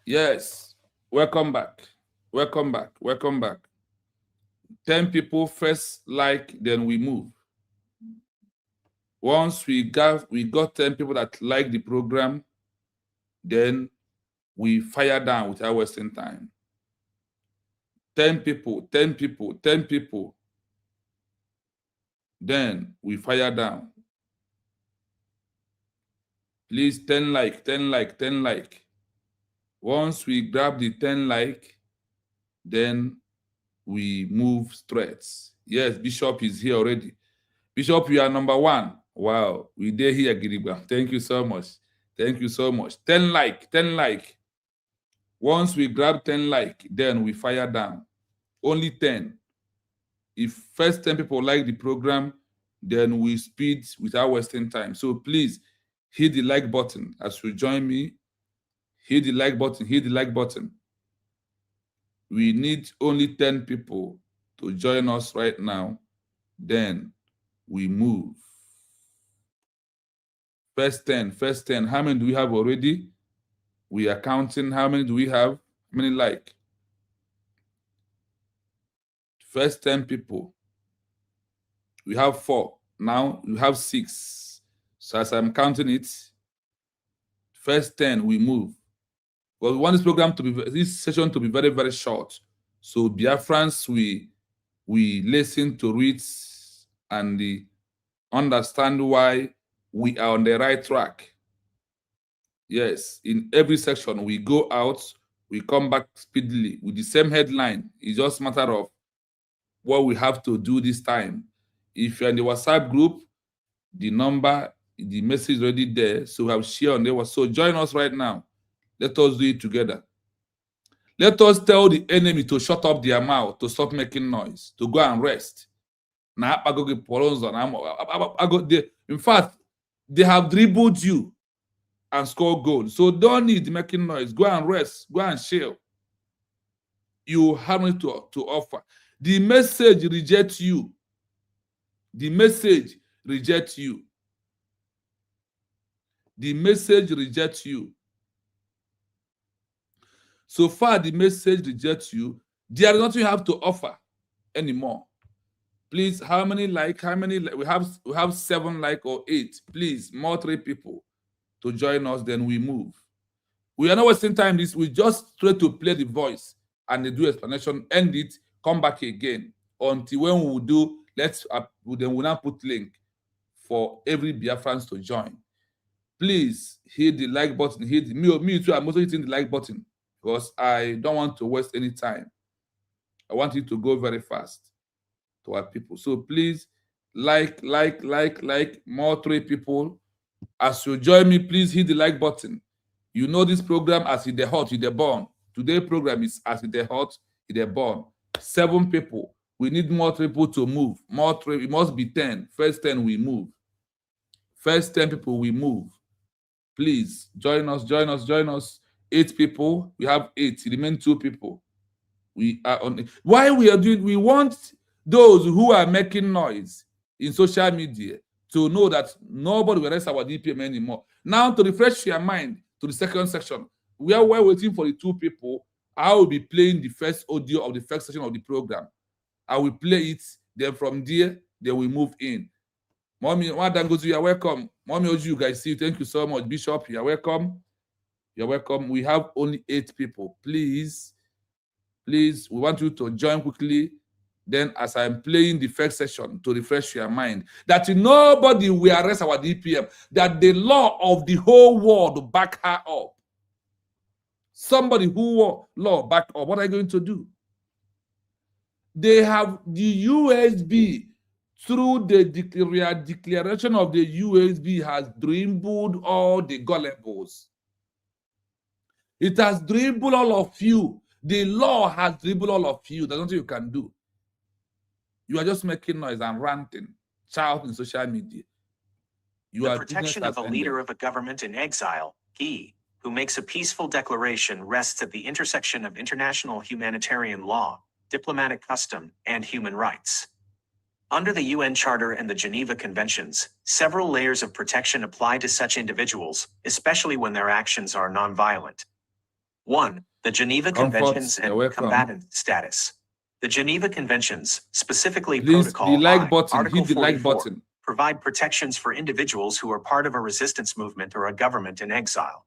Yes. Welcome back. Welcome back. Welcome back. 10 people first like, then we move. Once we got 10 people that like the program, then we fire down without wasting time. 10 people, 10 people, 10 people. Then we fire down. Please, 10 like, 10 like, 10 like. Once we grab the 10 like, then we move threads. Yes, Bishop is here already. Bishop, you are number 1. Wow, we did here, Girigba. Thank you so much. Thank you so much. 10 like, 10 like. Once we grab 10 like, then we fire down. Only 10. If first 10 people like the program, then we speed without wasting time. So please hit the like button as you join me. Hit the like button, hit the like button. We need only 10 people to join us right now. Then we move. First 10. How many do we have already? We are counting. How many do we have? How many like? First 10 people. We have 4. Now we have 6. So as I'm counting it, first 10 we move. But we want this program to be, this session to be very, very short. So Biafrans, we listen to it and understand why we are on the right track. Yes, in every section we go out, we come back speedily with the same headline. It's just a matter of what we have to do this time. If you're in the WhatsApp group, the number, the message is already there. So we have shared on there. So join us right now. Let us do it together. Let us tell the enemy to shut up their mouth, to stop making noise, to go and rest. In fact, they have dribbled you and scored goals. So don't need making noise. Go and rest. Go and chill. You have nothing to offer. The message rejects you. The message rejects you. The message rejects you. So far, the message rejects you. There is nothing you have to offer anymore. Please, how many like? How many like? We have 7 like or 8. Please, more 3 people to join us. Then we move. We are not wasting time. We just try to play the voice and they do explanation. End it. Come back again until when we will do. Then we'll now put link for every Biafrans to join. Please hit the like button. Hit me too. I'm also hitting the like button because I don't want to waste any time. I want it to go very fast to our people. So please like more 3 people. As you join me, please hit the like button. You know this program as in the hot, in the born. Today's program is as in the hot, in the born. 7 people. We need more people to move. More 3. It must be 10. First 10 we move. First 10 people we move. Please join us, join us, join us. 8 people. We have 8. Remain 2 people. We are on. Why we are doing? We want those who are making noise in social media to know that nobody will arrest our DPM anymore. Now, to refresh your mind to the second section, we're waiting for the 2 people. I will be playing the first audio of the first section of the program. I will play it. Then from there, they will move in. Mommy, Dangozu, you are welcome. Mommy, you guys see. Thank you so much. Bishop, you are welcome. You're welcome. We have only 8 people. Please, we want you to join quickly. Then, as I'm playing the first session to refresh your mind, that nobody will arrest our DPM, that the law of the whole world back her up. Somebody who law back up. What are you going to do? They have the USB. Through the declaration of the USB has dribbled all the gullibles. It has dribbled all of you. The law has dribbled all of you. There's nothing you can do. You are just making noise and ranting, shouting in social media. The protection of a leader of a government in exile, he, who makes a peaceful declaration, rests at the intersection of international humanitarian law, diplomatic custom, and human rights. Under the UN Charter and the Geneva Conventions, several layers of protection apply to such individuals, especially when their actions are nonviolent. 1. The Geneva Conventions and You're welcome. combatant status. The Geneva Conventions, specifically Please, Protocol the like I, button, Article hit the like 44, button. provide protections for individuals who are part of a resistance movement or a government in exile.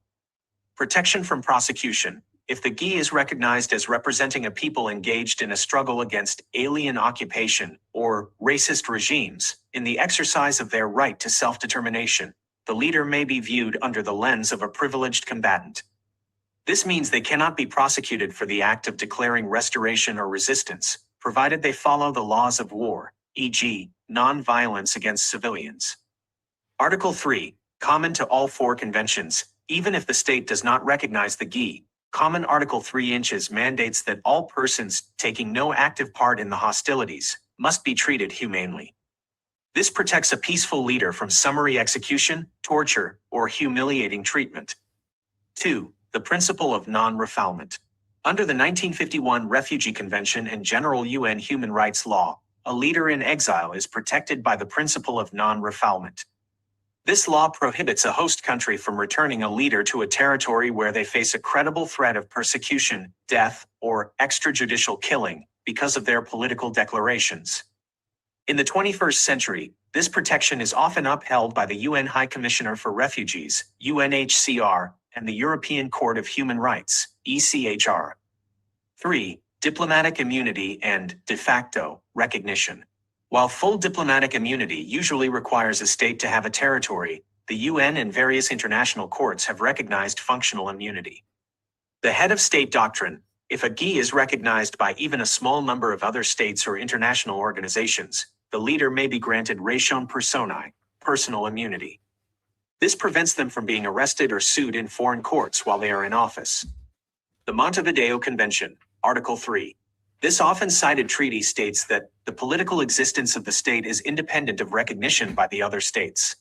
Protection from prosecution. If the GI is recognized as representing a people engaged in a struggle against alien occupation or racist regimes, in the exercise of their right to self-determination, the leader may be viewed under the lens of a privileged combatant. This means they cannot be prosecuted for the act of declaring restoration or resistance, provided they follow the laws of war, e.g., non-violence against civilians. Article 3, common to all 4 conventions, even if the state does not recognize the GI. Common Article 3 inches mandates that all persons taking no active part in the hostilities must be treated humanely. This protects a peaceful leader from summary execution, torture, or humiliating treatment. 2. The principle of non-refoulement. Under the 1951 Refugee Convention and General UN Human Rights Law, a leader in exile is protected by the principle of non-refoulement. This law prohibits a host country from returning a leader to a territory where they face a credible threat of persecution, death, or extrajudicial killing because of their political declarations. In the 21st century, this protection is often upheld by the UN High Commissioner for Refugees, UNHCR, and the European Court of Human Rights, ECHR. 3. Diplomatic immunity and de facto recognition. While full diplomatic immunity usually requires a state to have a territory, the UN and various international courts have recognized functional immunity. The head of state doctrine. If a GI is recognized by even a small number of other states or international organizations, the leader may be granted ratione personae, personal immunity. This prevents them from being arrested or sued in foreign courts while they are in office. The Montevideo Convention, Article 3. This often cited treaty states that the political existence of the state is independent of recognition by the other states.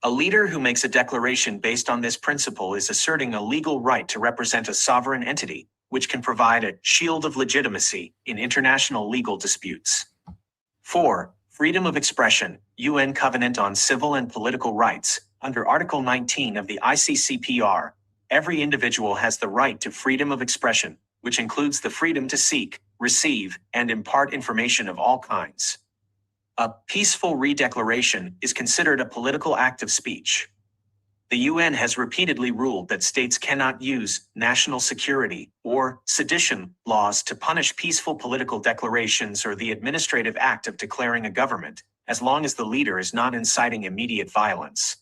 A leader who makes a declaration based on this principle is asserting a legal right to represent a sovereign entity, which can provide a shield of legitimacy in international legal disputes. 4. Freedom of expression, UN Covenant on Civil and Political Rights. Under Article 19 of the ICCPR, every individual has the right to freedom of expression, which includes the freedom to seek, receive, and impart information of all kinds. A peaceful redeclaration is considered a political act of speech. The UN has repeatedly ruled that states cannot use national security or sedition laws to punish peaceful political declarations or the administrative act of declaring a government, as long as the leader is not inciting immediate violence.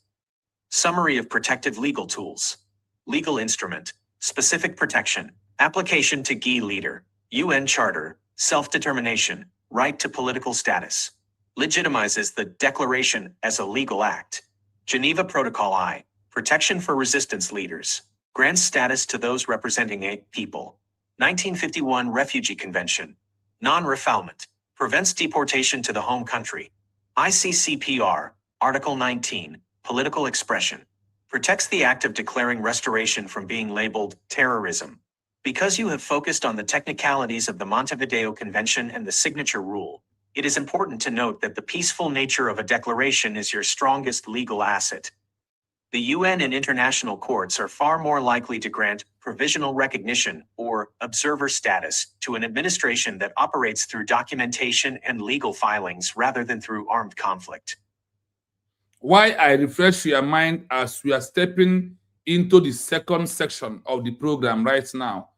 Summary of protective legal tools. Legal instrument, specific protection, application to GI leader, UN Charter, self-determination, right to political status. Legitimizes the declaration as a legal act. Geneva Protocol I, protection for resistance leaders, grants status to those representing a people. 1951 Refugee Convention, non-refoulement, prevents deportation to the home country. ICCPR, Article 19, political expression, protects the act of declaring restoration from being labeled terrorism. Because you have focused on the technicalities of the Montevideo Convention and the signature rule, it is important to note that the peaceful nature of a declaration is your strongest legal asset. The UN and international courts are far more likely to grant provisional recognition or observer status to an administration that operates through documentation and legal filings rather than through armed conflict. Why I refresh your mind as we are stepping into the second section of the program right now.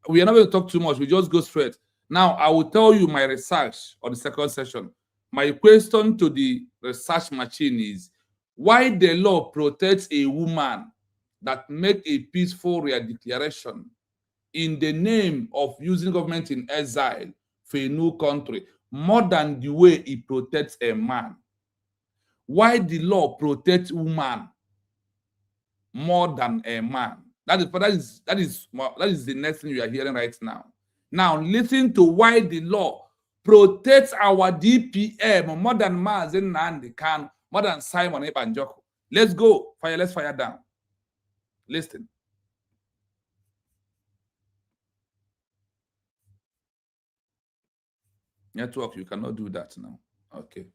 We are not going to talk too much. We just go straight. Now, I will tell you my research on the second session. My question to the research machine is, why the law protects a woman that make a peaceful declaration in the name of using government in exile for a new country more than the way it protects a man? Why the law protects woman more than a man? That is the next thing you are hearing right now. Now listen to why the law protects our DPM more than Mazen Nandi Khan, more than Simon Ebanjoko. Let's go. Let's fire down. Listen. Network, you cannot do that now. Okay.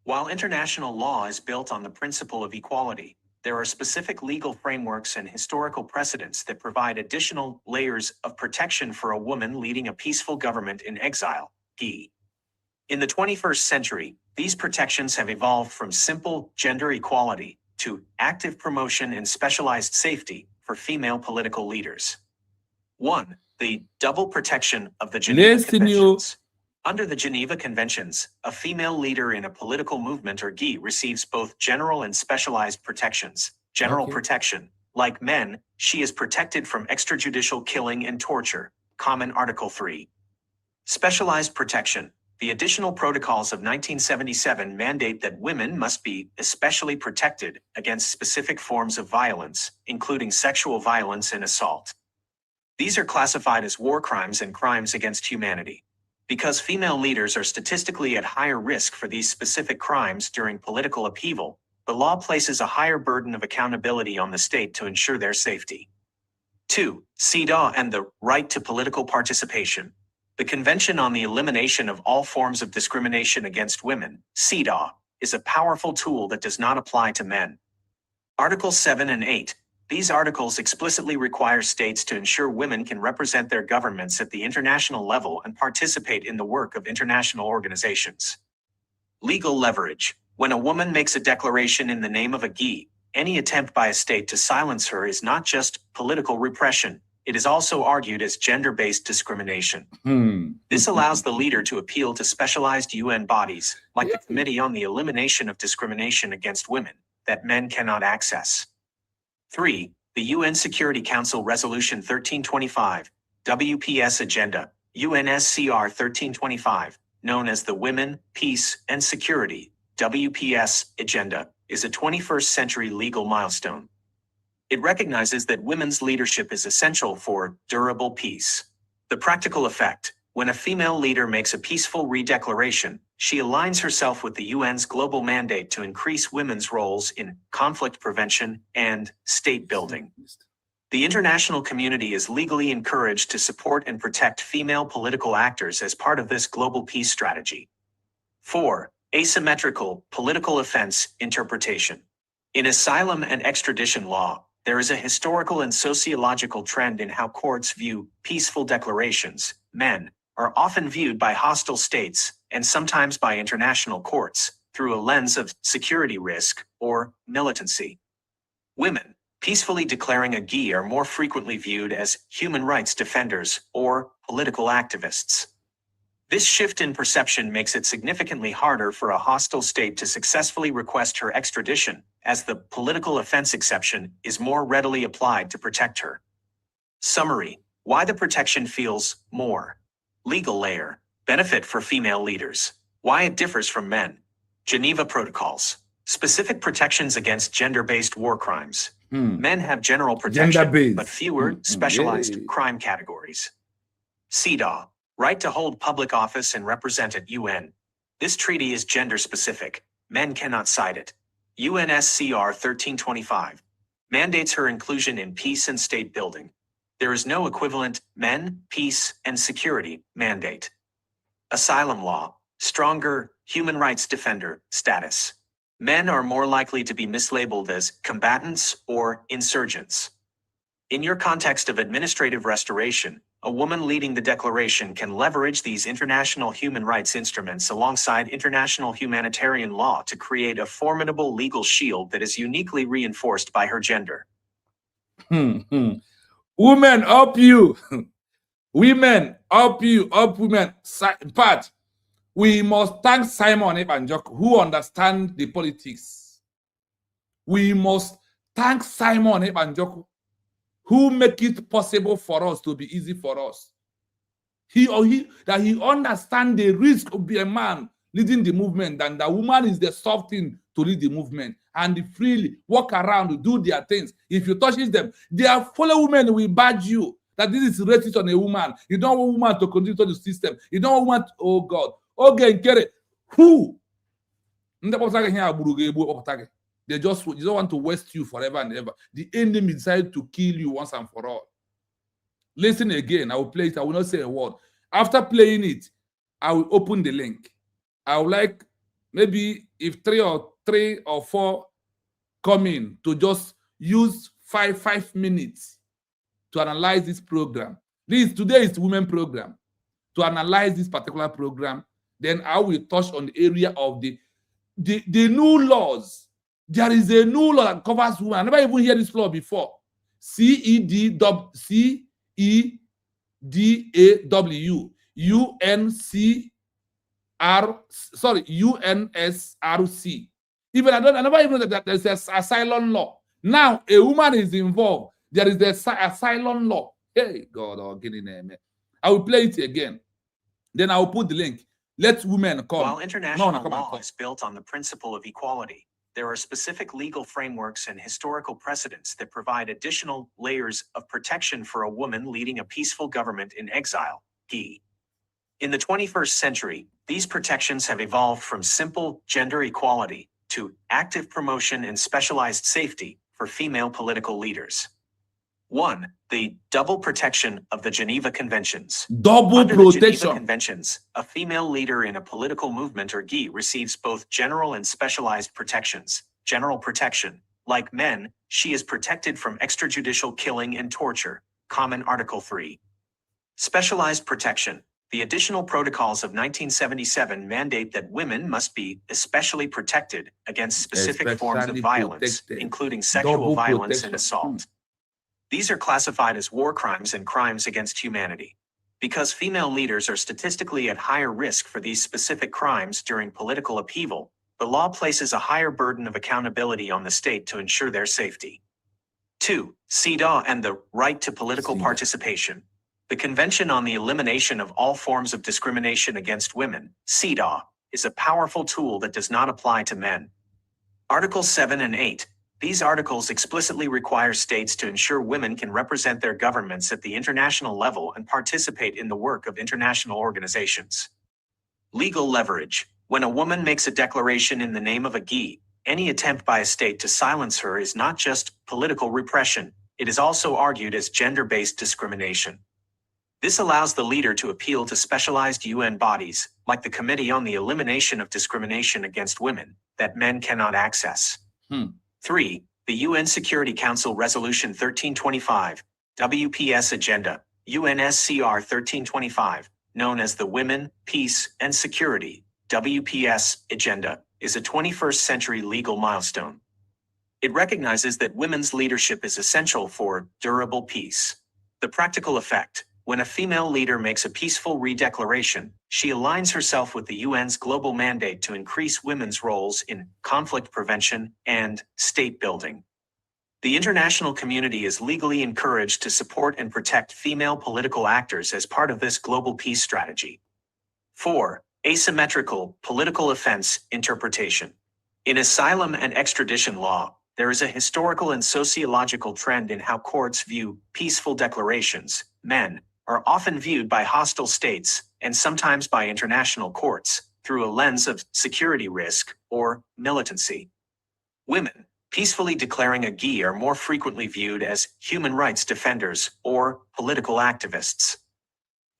While international law is built on the principle of equality, there are specific legal frameworks and historical precedents that provide additional layers of protection for a woman leading a peaceful government in exile. In the 21st century, these protections have evolved from simple gender equality to active promotion and specialized safety for female political leaders. 1. The double protection of the Geneva Conventions. Under the Geneva Conventions, a female leader in a political movement or GI receives both general and specialized protections. General protection. Like men, she is protected from extrajudicial killing and torture. Common Article 3. Specialized protection. The additional protocols of 1977 mandate that women must be especially protected against specific forms of violence, including sexual violence and assault. These are classified as war crimes and crimes against humanity. Because female leaders are statistically at higher risk for these specific crimes during political upheaval, the law places a higher burden of accountability on the state to ensure their safety. 2. CEDAW and the right to political participation. The Convention on the Elimination of All Forms of Discrimination Against Women, CEDAW, is a powerful tool that does not apply to men. Articles 7 and 8. These articles explicitly require states to ensure women can represent their governments at the international level and participate in the work of international organizations. Legal leverage. When a woman makes a declaration in the name of a GI, any attempt by a state to silence her is not just political repression, it is also argued as gender-based discrimination. This allows the leader to appeal to specialized UN bodies, like the Committee on the Elimination of Discrimination Against Women, that men cannot access. 3. The UN Security Council Resolution 1325, WPS Agenda, UNSCR 1325, known as the Women, Peace, and Security, WPS Agenda, is a 21st century legal milestone. It recognizes that women's leadership is essential for durable peace. The practical effect: when a female leader makes a peaceful redeclaration, she aligns herself with the UN's global mandate to increase women's roles in conflict prevention and state building. The international community is legally encouraged to support and protect female political actors as part of this global peace strategy. 4. Asymmetrical political offense interpretation. In asylum and extradition law, there is a historical and sociological trend in how courts view peaceful declarations. Men are often viewed by hostile states, and sometimes by international courts, through a lens of security risk or militancy. Women peacefully declaring a GI are more frequently viewed as human rights defenders or political activists. This shift in perception makes it significantly harder for a hostile state to successfully request her extradition, as the political offense exception is more readily applied to protect her. Summary: why the protection feels more. Legal layer. Benefit for female leaders. Why it differs from men. Geneva Protocols. Specific protections against gender-based war crimes. Men have general protection, but fewer specialized crime categories. CEDAW. Right to hold public office and represent at UN. This treaty is gender-specific. Men cannot cite it. UNSCR 1325. Mandates her inclusion in peace and state building. There is no equivalent men, peace, and security mandate. Asylum law. Stronger human rights defender status. Men are more likely to be mislabeled as combatants or insurgents. In your context of administrative restoration, a woman leading the declaration can leverage these international human rights instruments alongside international humanitarian law to create a formidable legal shield that is uniquely reinforced by her gender. Women, up you. Women, up you, up women. But we must thank Simon Ebanjok, who understands the politics. We must thank Simon Ebanjok, who make it possible for us to be easy for us. He understands the risk of being a man leading the movement, and the woman is the soft thing to lead the movement, and they freely walk around, do their things. If you touch them, their fellow women will badge you that this is racist on a woman. You don't want woman to continue to the system. You don't want, oh God. Okay, get it. Who? They just don't want to waste you forever and ever. The enemy decided to kill you once and for all. Listen again. I will play it. I will not say a word. After playing it, I will open the link. I would like maybe if three or four come in to just use five minutes to analyze this program. Today is the women program. To analyze this particular program, then I will touch on the area of the new laws. There is a new law that covers women. I never even heard this law before. CEDAW UNSRC. Even I never even know that there's an asylum law. Now a woman is involved. There is the asylum law. Hey God, oh, get in there, man. I will play it again. Then I will put the link. Let women come. While international law is built on the principle of equality, there are specific legal frameworks and historical precedents that provide additional layers of protection for a woman leading a peaceful government in exile. In the 21st century, these protections have evolved from simple gender equality to active promotion and specialized safety for female political leaders. 1. The double protection of the Geneva Conventions. Under the Geneva Conventions, a female leader in a political movement or GI receives both general and specialized protections. General protection. Like men, she is protected from extrajudicial killing and torture. Common Article 3. Specialized protection. The additional protocols of 1977 mandate that women must be especially protected against specific forms of violence, including sexual violence and assault. These are classified as war crimes and crimes against humanity. Because female leaders are statistically at higher risk for these specific crimes during political upheaval, the law places a higher burden of accountability on the state to ensure their safety. 2. CEDAW and the right to political participation. The Convention on the Elimination of All Forms of Discrimination Against Women, CEDAW, is a powerful tool that does not apply to men. Articles 7 and 8. These articles explicitly require states to ensure women can represent their governments at the international level and participate in the work of international organizations. Legal leverage. When a woman makes a declaration in the name of a GI, any attempt by a state to silence her is not just political repression, it is also argued as gender-based discrimination. This allows the leader to appeal to specialized UN bodies, like the Committee on the Elimination of Discrimination Against Women, that men cannot access. 3. The UN Security Council Resolution 1325, WPS Agenda, UNSCR 1325, known as the Women, Peace, and Security, WPS Agenda, is a 21st century legal milestone. It recognizes that women's leadership is essential for durable peace. The practical effect. When a female leader makes a peaceful redeclaration, she aligns herself with the UN's global mandate to increase women's roles in conflict prevention and state building. The international community is legally encouraged to support and protect female political actors as part of this global peace strategy. 4. Asymmetrical political offense interpretation. In asylum and extradition law, there is a historical and sociological trend in how courts view peaceful declarations. Men are often viewed by hostile states, and sometimes by international courts, through a lens of security risk or militancy. Women, peacefully declaring a GI, are more frequently viewed as human rights defenders or political activists.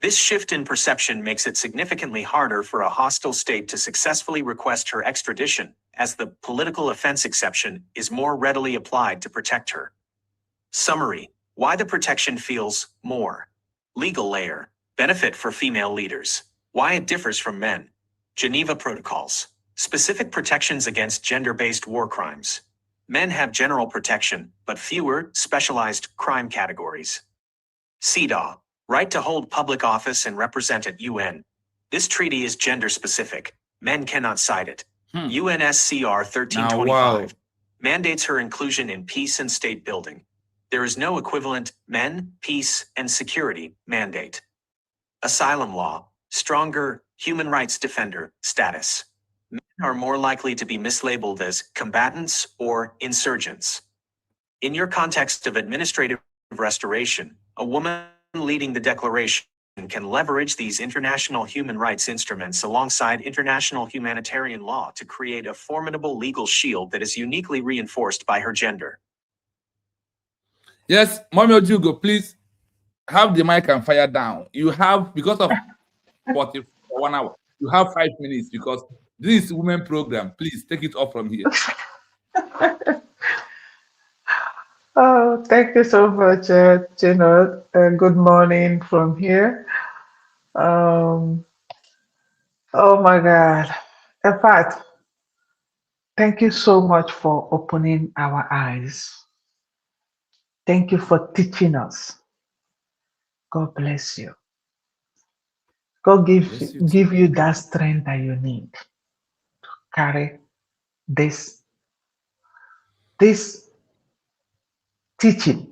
This shift in perception makes it significantly harder for a hostile state to successfully request her extradition, as the political offense exception is more readily applied to protect her. Summary: why the protection feels more. Legal layer. Benefit for female leaders. Why it differs from men. Geneva Protocols. Specific protections against gender-based war crimes. Men have general protection, but fewer specialized crime categories. CEDAW. Right to hold public office and represent at UN. This treaty is gender-specific. Men cannot cite it. UNSCR 1325 mandates her inclusion in peace and state building. There is no equivalent men, peace, and security mandate. Asylum law, stronger human rights defender status. Men are more likely to be mislabeled as combatants or insurgents. In your context of administrative restoration, a woman leading the declaration can leverage these international human rights instruments alongside international humanitarian law to create a formidable legal shield that is uniquely reinforced by her gender. Yes, Mommy Ojugo, please have the mic and fire down. You have, because of 1 hour, you have 5 minutes because this is women program. Please take it off from here. Oh, thank you so much, good morning from here. Um, oh my God. In fact, thank you so much for opening our eyes. Thank you for teaching us. God bless you. God Bless you too. give you that strength that you need. Carry this this teaching.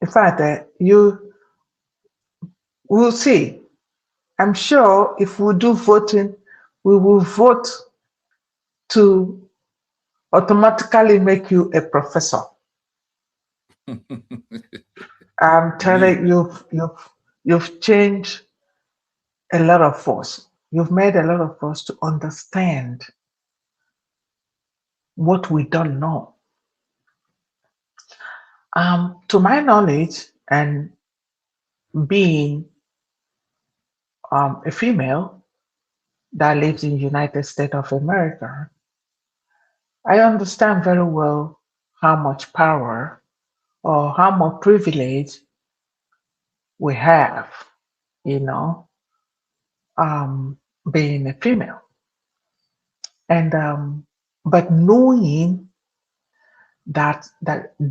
In fact, you will see. I'm sure if we do voting, we will vote to automatically make you a professor. I'm Me. telling you, you've changed a lot of us. You've made a lot of us to understand what we don't know. To my knowledge, and being a female that lives in United States of America, I understand very well how much power or how much privilege we have, you know, being a female. And but knowing that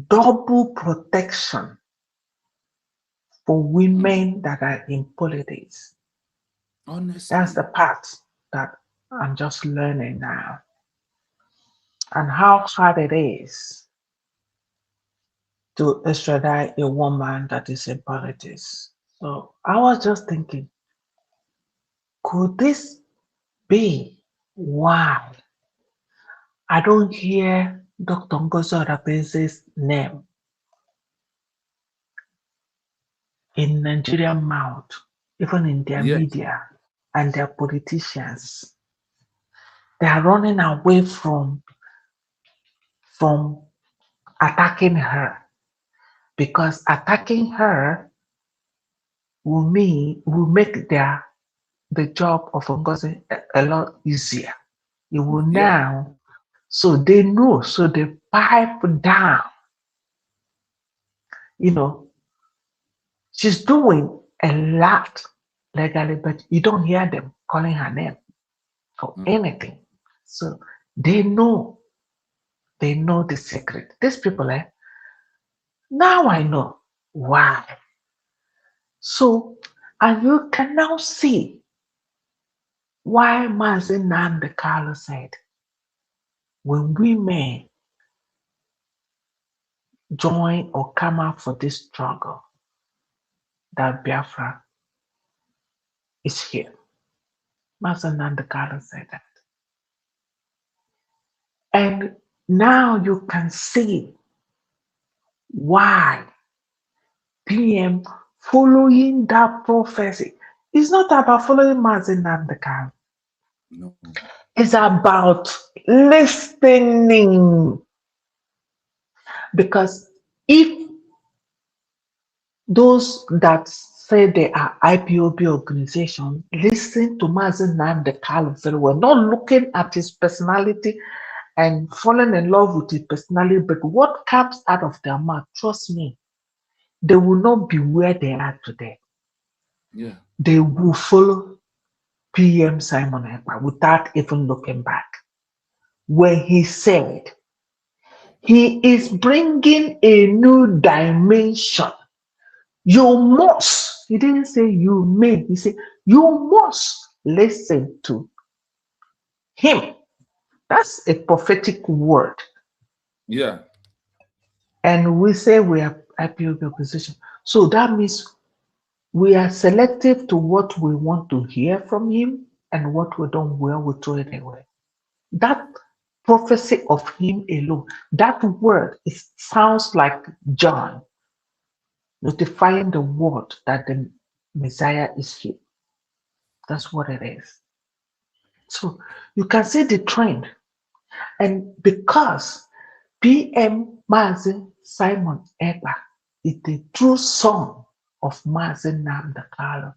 double protection for Mm. women that are in politics, that's the Honestly. part that I'm just learning now, and how hard it is to extradite a woman that is in politics. So I was just thinking, could this be why I don't hear Dr. Ngozi Odabese's name in Nigerian mouth, even in their Yes. media and their politicians? They are running away from attacking her, because attacking her will make the job of Ngozi a lot easier. It will Yeah. now, so they know, so they pipe down. You know, she's doing a lot legally, but you don't hear them calling her name or Mm. anything. So they know, they know the secret. These people, now I know why. So, and you can now see why Mazin Namdekalo said, when women join or come out for this struggle, that Biafra is here. Mazin Namdekalo said that. And now you can see why PM following that prophecy. It's not about following Mazin Namdekalo. No. It's about listening. Because if those that say they are IPOB organization listen to Mazen Namdekalo very well, not looking at his personality and falling in love with his personality, but what comes out of their mouth, trust me, they will not be where they are today. Yeah. They will follow PM Simon Ekpa without even looking back. When he said he is bringing a new dimension, you must, he didn't say you may, he said you must listen to him. That's a prophetic word. Yeah. And we say we are IPOB opposition. So that means we are selective to what we want to hear from him, and what we don't, well, we throw it away. That prophecy of him alone, that word, it sounds like John notifying the world that the Messiah is here. That's what it is. So you can see the trend. And because PM Mazi Simon Ekpa is the true son of Mazi Namdekalo,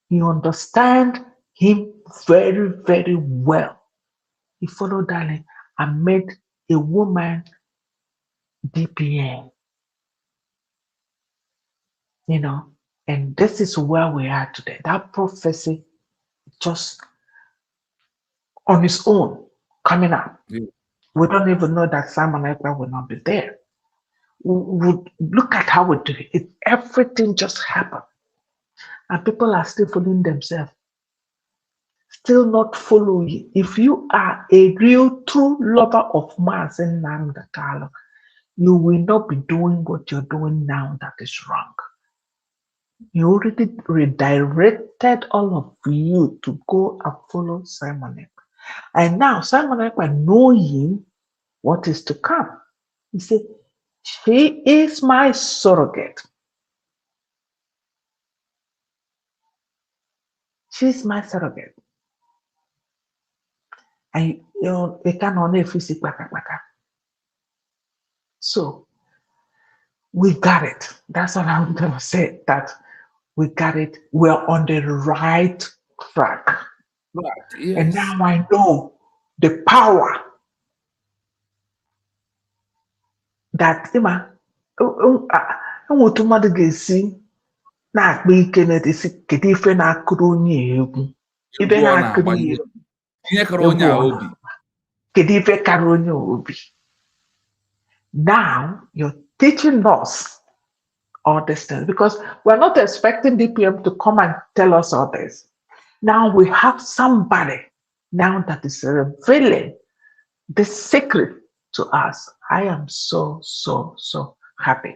he understands him very, very well. He followed Darling and made a woman DPM, and this is where we are today. That prophecy just on its own coming up. Yeah. We don't even know that Simon Ekpa will not be there. We look at how we do it. Everything just happened. And people are still fooling themselves, still not following. If you are a real, true lover of Mars and Namdakalo, you will not be doing what you're doing now that is wrong. You already redirected all of you to go and follow Simon Ekpa. And now Simon Ekpa, knowing what is to come, he said, she is my surrogate. She's my surrogate. And it can only physics. So we got it. That's all I'm gonna say. That we got it. We're on the right track. Right. Yes. And now I know the power that otu mmadụ ga-esi na-akpa ike na-esi kedu ife na-akụrụ onye egwu ibe na-akụrụ ya egwu ihe kọrọ onye a obi. Kedu ife kara onye obi. Now you're teaching us all these things because we're not expecting DPM to come and tell us all this. Now we have somebody now that is revealing the secret to us. I am so, so, so happy.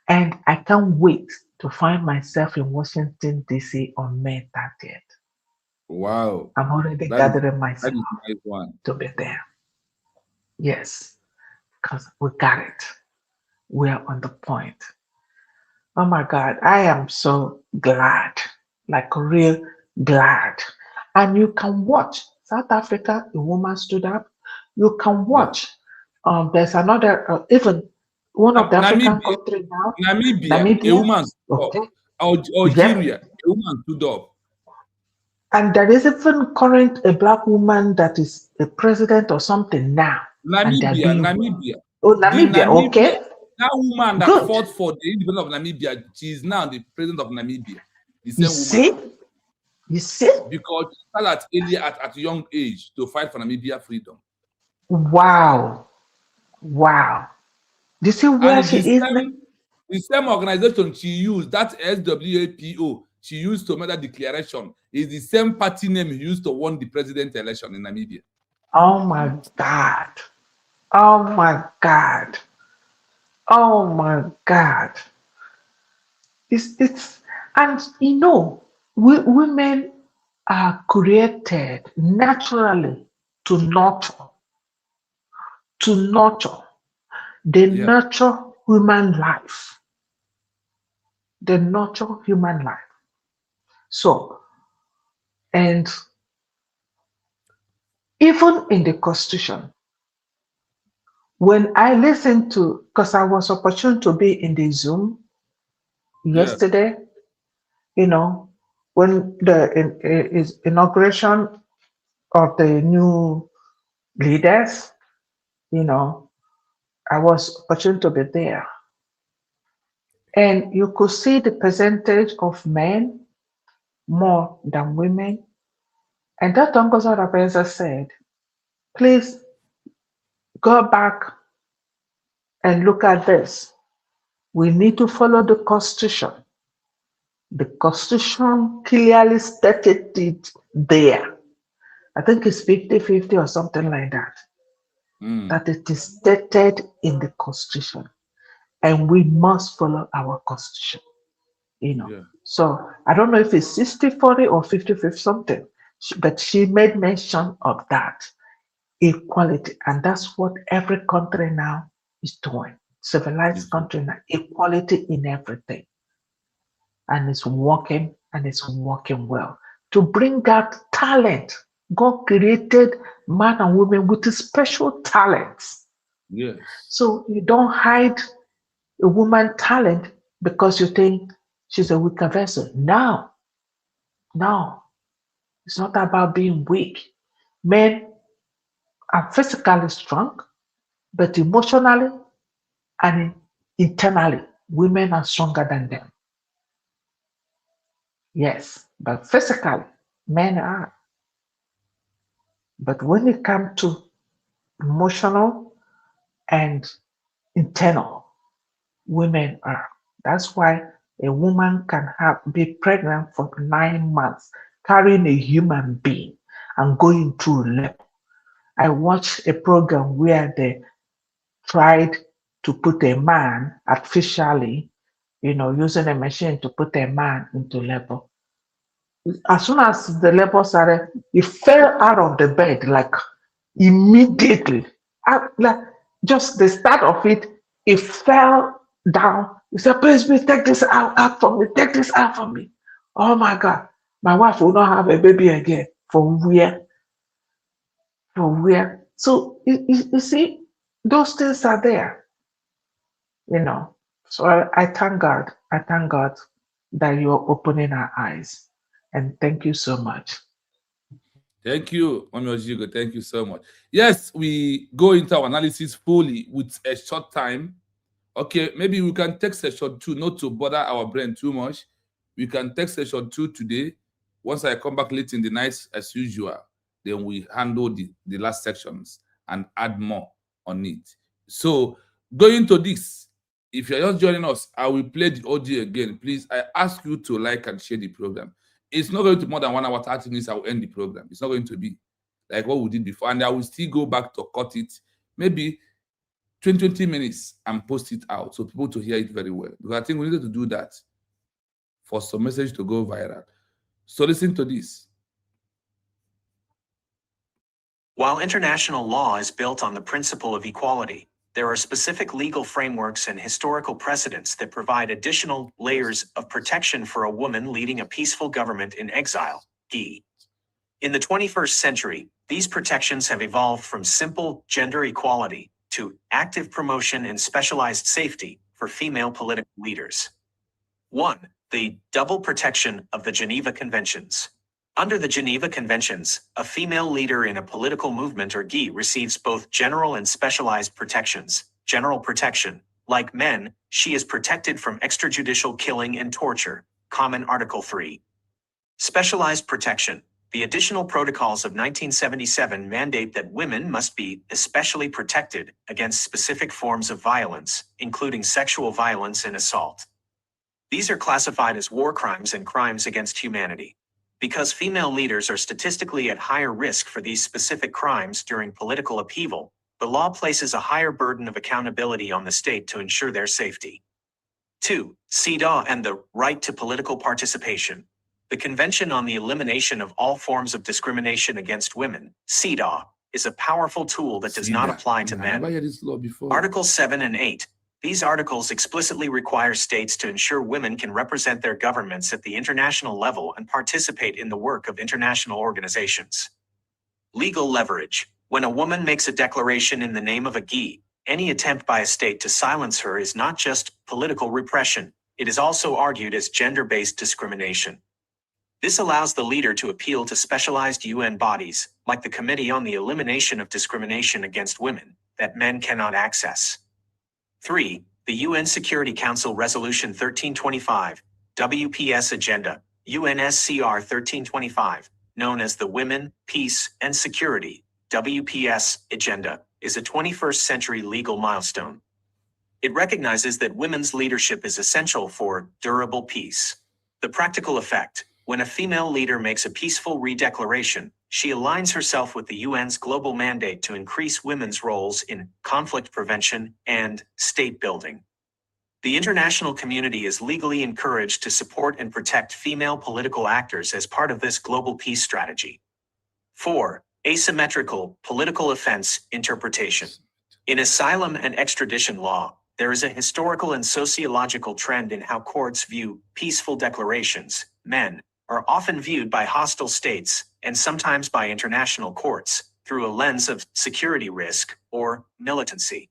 And I can't wait to find myself in Washington, D.C. on May 30th. Wow. I'm already gathering myself to be there. Yes, because we got it. We are on the point. Oh my God, I am so glad, like real glad. And you can watch South Africa, a woman stood up. You can watch. There's another, even one of the African countries now. Namibia, a woman stood up. Algeria, a woman stood up. And there is even current a black woman that is a president or something now. Namibia. Oh, Namibia, okay. That woman that fought for the independence of Namibia, she is now the president of Namibia. The same woman. You see? Because she started earlier at a young age to fight for Namibia freedom. Wow. Wow. Do you see where she is? The same organization she used, that SWAPO, she used to make that declaration, is the same party name he used to win the president election in Namibia. Oh my God. Oh my God. Oh my God. It's and women are created naturally to nurture. They nurture human life. They nurture human life. So, and even in the Constitution, when I listened to, because I was opportune to be in the Zoom yesterday, when the inauguration of the new leaders, I was opportune to be there. And you could see the percentage of men more than women. And that Uncle Sarabeza said, please go back and look at this. We need to follow the Constitution. The Constitution clearly stated it there. I think it's 50-50 or something like that. That it is stated in the Constitution. And we must follow our Constitution. So I don't know if it's 60-40 or 50-50 something, but she made mention of that equality, and that's what every country now is doing. Civilized country now, equality in everything, and it's working, and it's working well to bring out talent. God created man and women with special talents. Yes. So you don't hide a woman talent because you think she's a weaker vessel. No, it's not about being weak. Men are physically strong, but emotionally And internally, women are stronger than them. Yes, but physically, men are. But when it comes to emotional and internal, women are. That's why a woman can be pregnant for 9 months, carrying a human being and going through labor. I watched a program where they tried to put a man artificially, using a machine to put a man into labor. As soon as the labor started, he fell out of the bed like immediately. Like just the start of it, he fell down. He said, please, take this out from me, take this out from me. Oh my God, my wife will not have a baby again. For where? For where? So you see, those things are there, you know. So I thank God. I thank God that you're opening our eyes. And thank you so much. Thank you, Mami Ojigo. Thank you so much. Yes, we go into our analysis fully with a short time. Okay, maybe we can take session 2, not to bother our brain too much. We can take session 2 today. Once I come back late in the night, as usual, then we handle the last sections and add more on it. So, going to this, if you're just joining us, I will play the audio again. Please, I ask you to like and share the program. It's not going to be more than 1 hour, 30 minutes. I will end the program. It's not going to be like what we did before. And I will still go back to cut it. Maybe 20 minutes and post it out so people to hear it very well. Because I think we needed to do that for some message to go viral. So listen to this. While international law is built on the principle of equality, there are specific legal frameworks and historical precedents that provide additional layers of protection for a woman leading a peaceful government in exile. In the 21st century, these protections have evolved from simple gender equality to active promotion and specialized safety for female political leaders. 1. The double protection of the Geneva Conventions. Under the Geneva Conventions, a female leader in a political movement or GI receives both general and specialized protections. General protection. Like men, she is protected from extrajudicial killing and torture. Common Article 3. Specialized protection. The additional protocols of 1977 mandate that women must be especially protected against specific forms of violence, including sexual violence and assault. These are classified as war crimes and crimes against humanity. Because female leaders are statistically at higher risk for these specific crimes during political upheaval, the law places a higher burden of accountability on the state to ensure their safety. 2. CEDAW and the right to political participation. The Convention on the Elimination of All Forms of Discrimination Against Women, CEDAW, is a powerful tool that does not apply to men. Articles 7 and 8. These articles explicitly require states to ensure women can represent their governments at the international level and participate in the work of international organizations. Legal leverage. When a woman makes a declaration in the name of a GI, any attempt by a state to silence her is not just political repression, it is also argued as gender-based discrimination. This allows the leader to appeal to specialized UN bodies, like the Committee on the Elimination of Discrimination Against Women, that men cannot access. 3. The UN Security Council Resolution 1325, WPS Agenda, UNSCR 1325, known as the Women, Peace, and Security, WPS Agenda, is a 21st century legal milestone. It recognizes that women's leadership is essential for durable peace. The practical effect: when a female leader makes a peaceful redeclaration, she aligns herself with the UN's global mandate to increase women's roles in conflict prevention and state building. The international community is legally encouraged to support and protect female political actors as part of this global peace strategy. 4. Asymmetrical political offense interpretation. In asylum and extradition law, there is a historical and sociological trend in how courts view peaceful declarations. Men are often viewed by hostile states, and sometimes by international courts, through a lens of security risk or militancy.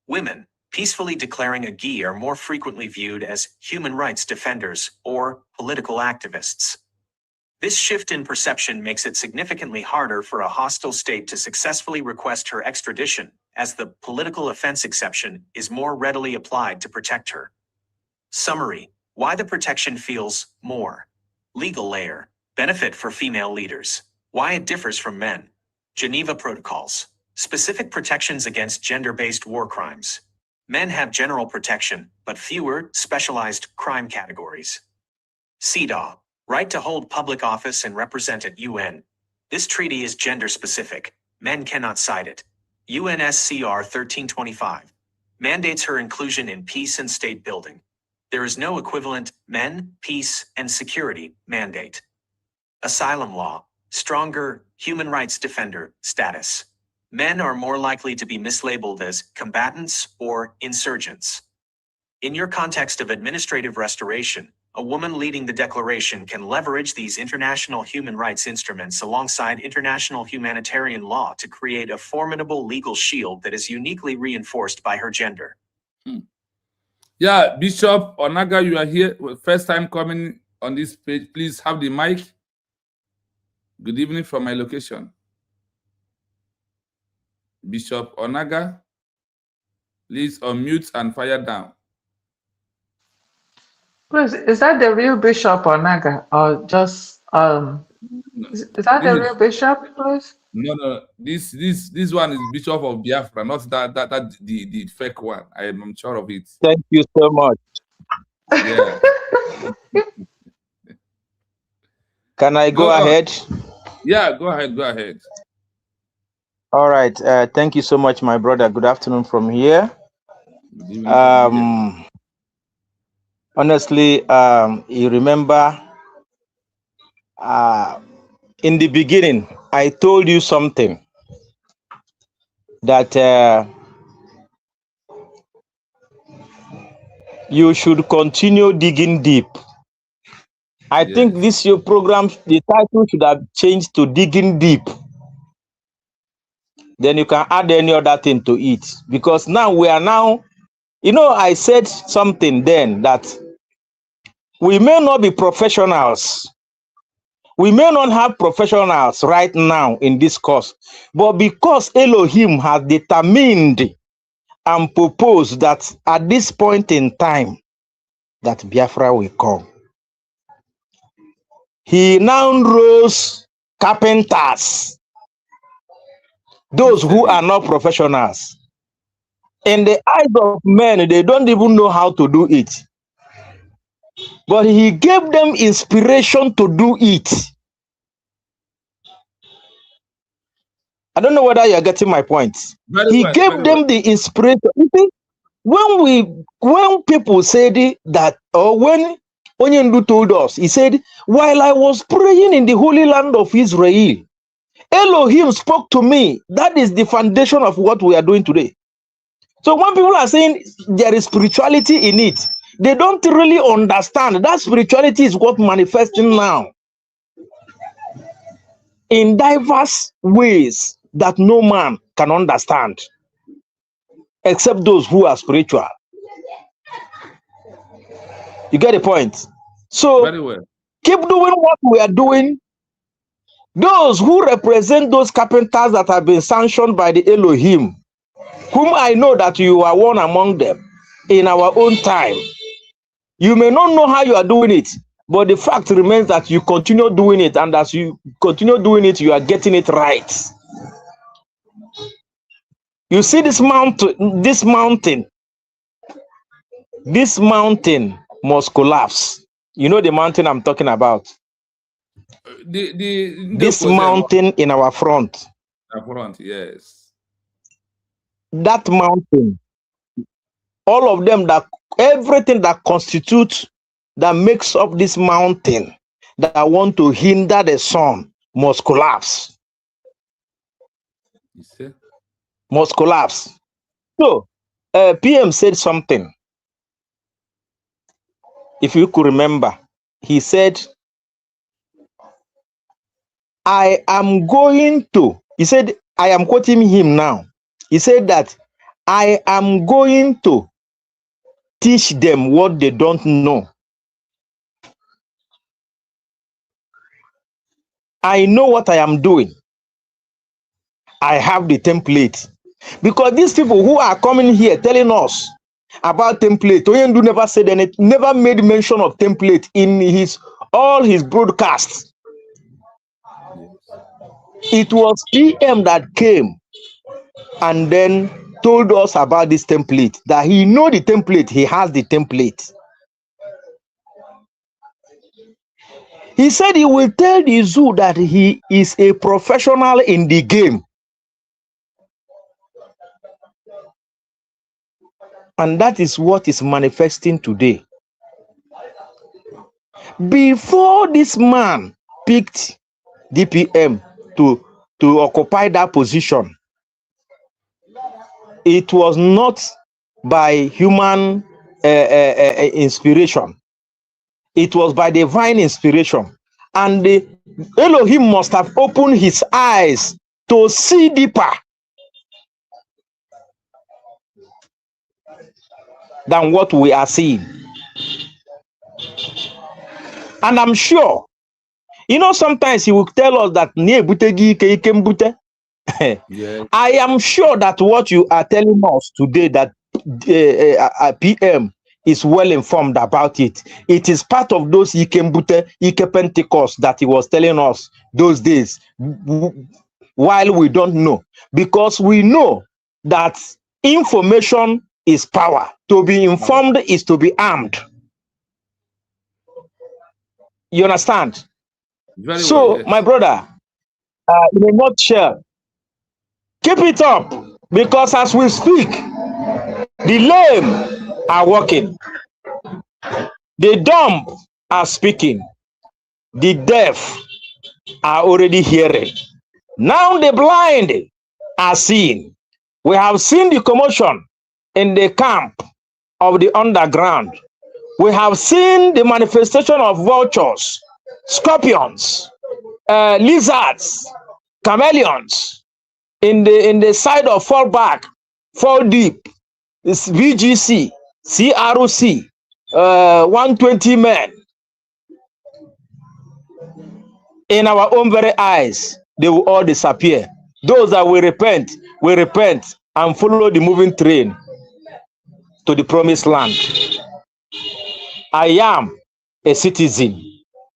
Women, peacefully declaring a GI, are more frequently viewed as human rights defenders or political activists. This shift in perception makes it significantly harder for a hostile state to successfully request her extradition, as the political offense exception is more readily applied to protect her. Summary: why the protection feels more. Legal layer: benefit for female leaders. Why it differs from men. Geneva Protocols: specific protections against gender-based war crimes. Men have general protection, but fewer specialized crime categories. CEDAW: right to hold public office and represent at UN. This treaty is gender-specific. Men cannot cite it. UNSCR 1325 mandates her inclusion in peace and state building. There is no equivalent men, peace, and security mandate. Asylum law: stronger human rights defender status. Men are more likely to be mislabeled as combatants or insurgents. In your context of administrative restoration, a woman leading the declaration can leverage these international human rights instruments alongside international humanitarian law to create a formidable legal shield that is uniquely reinforced by her gender. Yeah, Bishop Onaga, you are here. First time coming on this page. Please have the mic. Good evening from my location. Bishop Onaga, please unmute and fire down. Please, is that the real Bishop Onaga or just is that the real bishop, please? No. This one is Bishop of Biafra, not that the fake one. I'm sure of it. Thank you so much. Yeah. Can I go ahead? Yeah, go ahead. All right. Thank you so much, my brother. Good afternoon from here. Good evening from here. Honestly, you remember in the beginning, I told you something that you should continue digging deep. I think this your program, the title should have changed to Digging Deep. Then you can add any other thing to it. Because now we are now, I said something then that we may not be professionals. We may not have professionals right now in this course. But because Elohim has determined and proposed that at this point in time, that Biafra will come. He now rose carpenters, those who are not professionals. In the eyes of men, they don't even know how to do it. But he gave them inspiration to do it. I don't know whether you're getting my point. He gave them the inspiration. You see, when people said that, or when Onyendu told us, he said, while I was praying in the holy land of Israel, Elohim spoke to me. That is the foundation of what we are doing today. So when people are saying there is spirituality in it, they don't really understand that spirituality is what manifesting now in diverse ways that no man can understand except those who are spiritual. You get the point? So very well. Keep doing what we are doing. Those who represent those carpenters that have been sanctioned by the Elohim, whom I know that you are one among them in our own time. You may not know how you are doing it, but the fact remains that you continue doing it, and as you continue doing it, you are getting it right. You see this mountain must collapse. You know the mountain I'm talking about. This mountain in our front. Our front, yes. That mountain, all of them, that everything that constitutes, that makes up this mountain that want to hinder the sun must collapse. You see? Must collapse. So, PM said something. If you could remember, he said, I am going to, he said, I am quoting him now. He said that I am going to teach them what they don't know. I know what I am doing. I have the template. Because these people who are coming here telling us about template, Oyendu never said anything, never made mention of template in all his broadcasts. Yes. It was PM that came and then told us about this template, that he know the template, he has the template. He said he will tell the zoo that he is a professional in the game. And that is what is manifesting today. Before this man picked DPM to occupy that position, it was not by human inspiration. It was by divine inspiration. And the Elohim must have opened his eyes to see deeper than what we are seeing. And I'm sure, sometimes he will tell us that Yes. I am sure that what you are telling us today, that PM is well informed about it. It is part of those Ike Pentecost that he was telling us those days, while we don't know. Because we know that information is power. To be informed is to be armed. You understand? Very So, well, yes. my brother, in a nutshell, keep it up, because as we speak, the lame are walking, the dumb are speaking, the deaf are already hearing. Now the blind are seeing. We have seen the commotion in the camp of the underground. We have seen the manifestation of vultures, scorpions, lizards, chameleons in the side of Fall Back, Fall Deep, VGC, CROC, 120 men. In our own very eyes, they will all disappear. Those that will repent and follow the moving train to the promised land. I am a citizen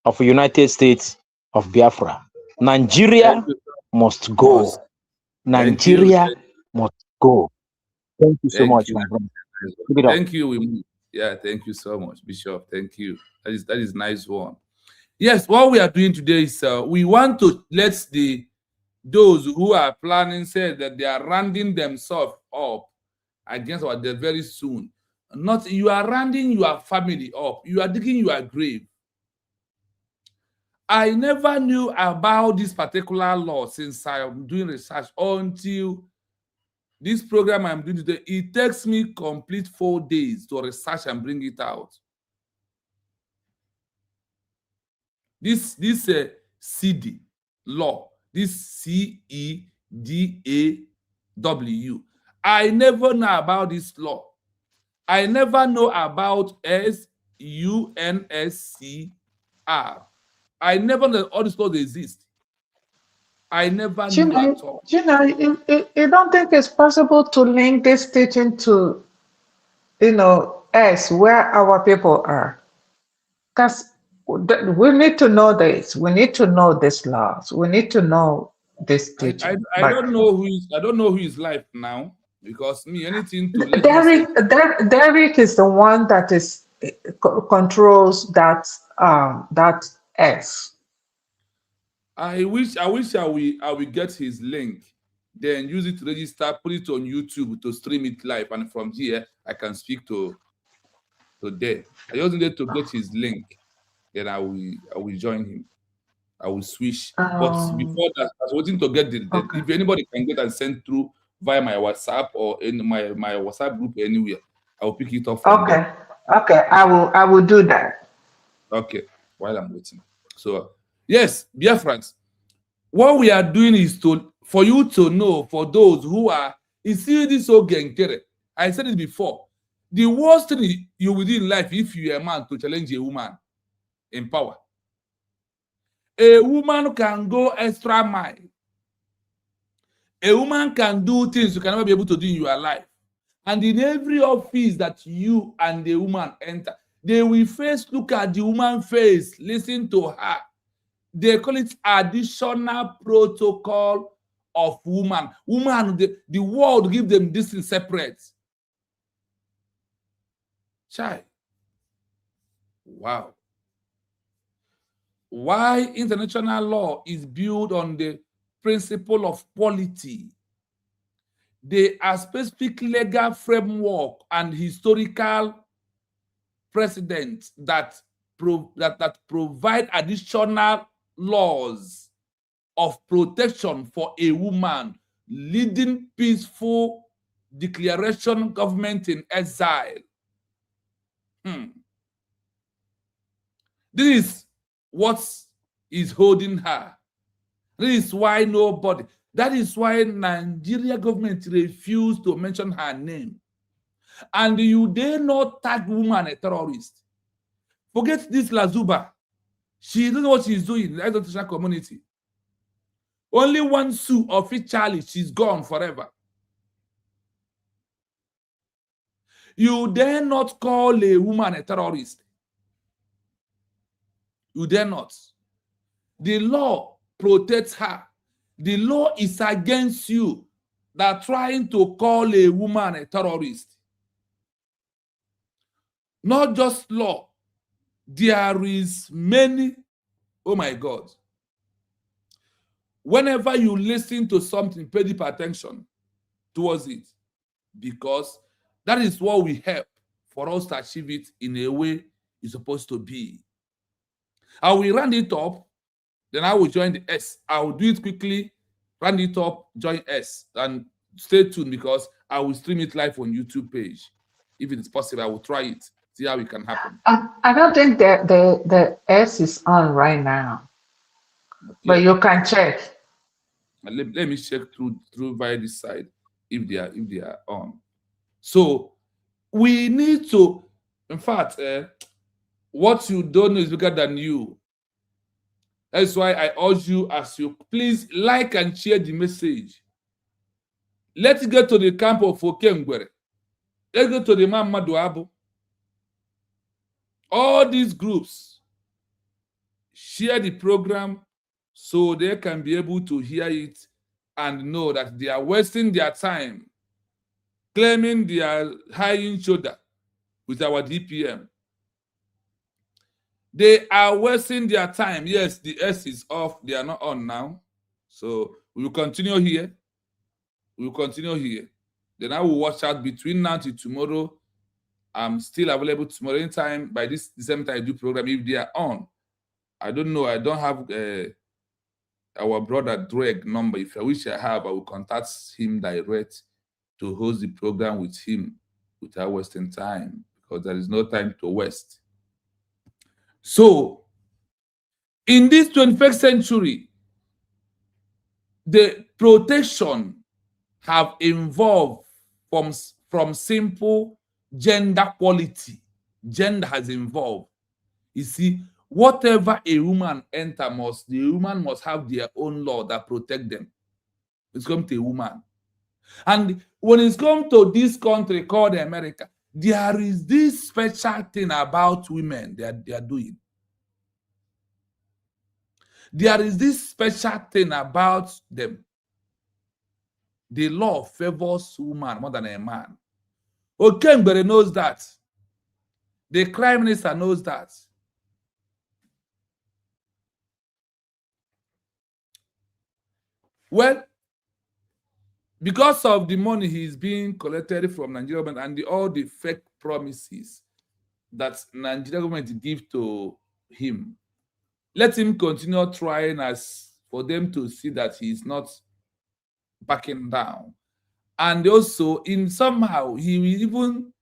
of the United States of Biafra. Nigeria must go. Nigeria must go. Thank you so much, my brother. Thank you. Yeah, thank you so much, Bishop. Thank you. That is nice one. Yes, what we are doing today is we want to let those who are planning say that they are rounding themselves up against our death very soon. Not you are rounding your family up. You are digging your grave. I never knew about this particular law since I am doing research until this program I'm doing today. It takes me complete 4 days to research and bring it out. This CD law, this CEDAW. I never know about this law. I never know about SUNSCR. I never know all these laws exist. I never knew at all. You don't think it's possible to link this teaching to, us, where our people are? Because we need to know this. We need to know these laws. We need to know this teaching. I don't know who is live now, because me, anything to let Derek is the one that is controls that S. I wish I will get his link, then use it to register, put it on YouTube to stream it live, and from here I can speak to there. I just needed to get his link, then I will join him. I will switch. But before that, I was waiting to get the Okay. If anybody can get and send through via my WhatsApp or in my WhatsApp group anywhere, I will pick it up from there. Okay, I will do that. Okay, while I'm waiting. So yes, dear friends, what we are doing is for you to know, for those who are, you see this old genkere. I said it before. The worst thing you will do in life if you are a man to challenge a woman in power. A woman can go extra mile. A woman can do things you can never be able to do in your life. And in every office that you and the woman enter, they will first look at the woman's face, listen to her. They call it additional protocol of woman. Woman, the world give them this in separate. Chai. Wow. Why international law is built on the principle of polity. There are specific legal framework and historical precedents that provide additional laws of protection for a woman leading peaceful declaration government in exile. This is what is holding her. This is why nobody. That is why Nigeria government refused to mention her name. And you dare not tag woman a terrorist. Forget this Lazuba. She doesn't know what she's doing in the international community. Only one Sue officially, she's gone forever. You dare not call a woman a terrorist. You dare not. The law protects her. The law is against you that trying to call a woman a terrorist. Not just law. There is many, oh my God. Whenever you listen to something, pay deep attention towards it, because that is what will help for us to achieve it in a way it's supposed to be. I will round it up, then I will join the S. I will do it quickly, round it up, join S, and stay tuned because I will stream it live on YouTube page. If it is possible, I will try it, see how it can happen. I don't think that the S is on right now, but you can check. Let me check through via this side if they are on. So we need to, in fact, what you don't know is bigger than you. That's why I urge you, as you please like and share the message. Let's get to the camp of Okengwere. Let's go to the Mamadu Abu. All these groups share the program so they can be able to hear it and know that they are wasting their time claiming they are high in shoulder with our DPM. They are wasting their time. Yes, the S is off. They are not on now. So we will continue here. We will continue here. Then I will watch out between now to tomorrow. I'm still available tomorrow anytime. By this same time I do program if they are on. I don't know. I don't have our brother Drake number. If I wish I have, I will contact him direct to host the program with him without wasting time, because there is no time to waste. So, in this 21st century, the protection have evolved from simple gender quality. Gender has evolved. You see, whatever a woman enter the woman must have their own law that protect them. It's come to a woman. And when it's come to this country called America, there is this special thing about women that they are doing. There is this special thing about them. The law favors woman more than a man. Okengwere knows that. The crime minister knows that. Well, because of the money he's being collected from Nigeria government and all the fake promises that Nigeria government give to him, let him continue trying for them to see that he is not backing down. And also, in somehow, he will even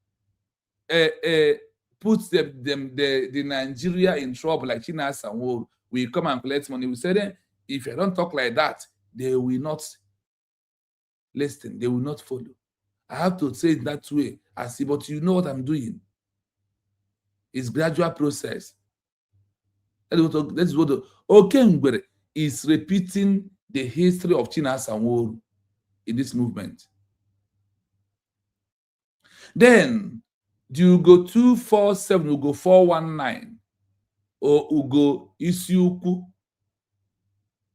put the Nigeria in trouble, like China and we come and collect money. We say, if you don't talk like that, they will not listen, they will not follow. I have to say it that way. I see, but you know what I'm doing. It's gradual process. That is what the Okengwere is repeating the history of Chinasa Nworu in this movement. Then you go 247, you go 419, or you go Isiukwu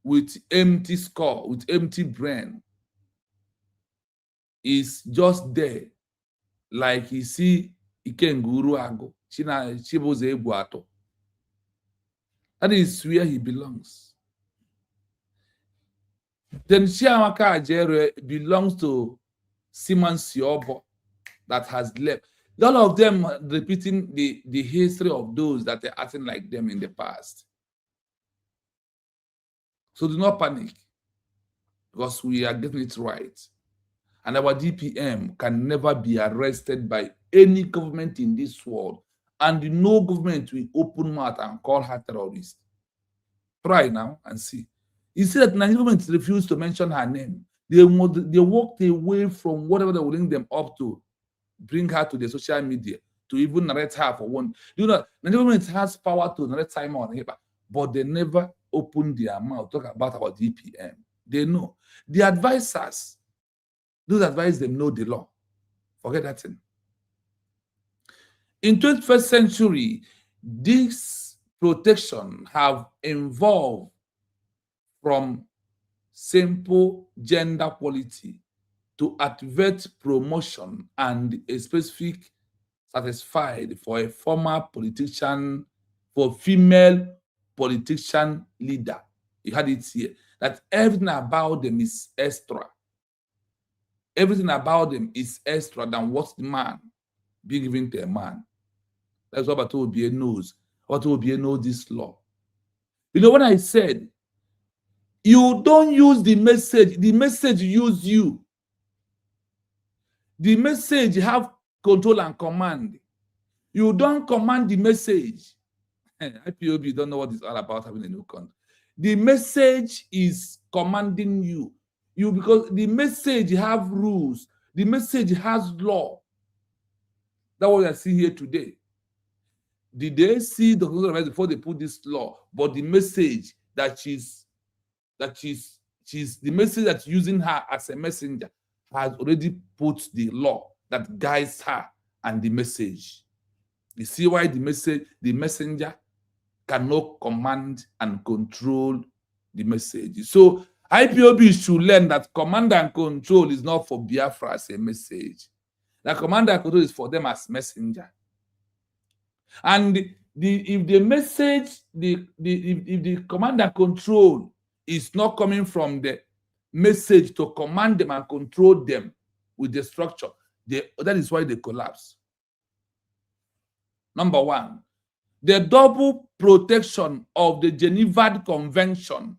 with empty skull, with empty brain, is just there, like you see Ikenguru Ago, Chiboze Ebuato. That is where he belongs. Then Chiamaka Ajere belongs to Simon Siobo that has left. All of them repeating the history of those that are acting like them in the past. So do not panic, because we are getting it right. And our DPM can never be arrested by any government in this world. And no government will open mouth and call her terrorist. Try now and see. You see that Nigerian government refused to mention her name. They walked away from whatever they were linking them up to, bring her to the social media, to even narrate her for one. You know, Nigerian government has power to narrate Simon on paper, but they never open their mouth, talk about our DPM. They know. The advisors, those advise them know the law. Forget that thing. In 21st century, this protection have evolved from simple gender equality to activate promotion and a specific satisfied for a former politician, for female politician leader. You had it here, that everything about them is extra. Everything about them is extra than what's the man being given to a man. That's what Obie knows. What Obie knows this law. You know, when I said, you don't use the message use you. The message have control and command. You don't command the message. IPOB don't know what it's all about having a new country. The message is commanding you. Because the message have rules. The message has law. That's what I see here today. Did they see the Constitution before they put this law? But the message that she's the message that's using her as a messenger has already put the law that guides her and the message. You see why the messenger cannot command and control the message. So IPOB should learn that command and control is not for Biafra as a message. That command and control is for them as messenger. And if the message, if the command and control is not coming from the message to command them and control them with the structure, that is why they collapse. Number one, the double protection of the Geneva Convention.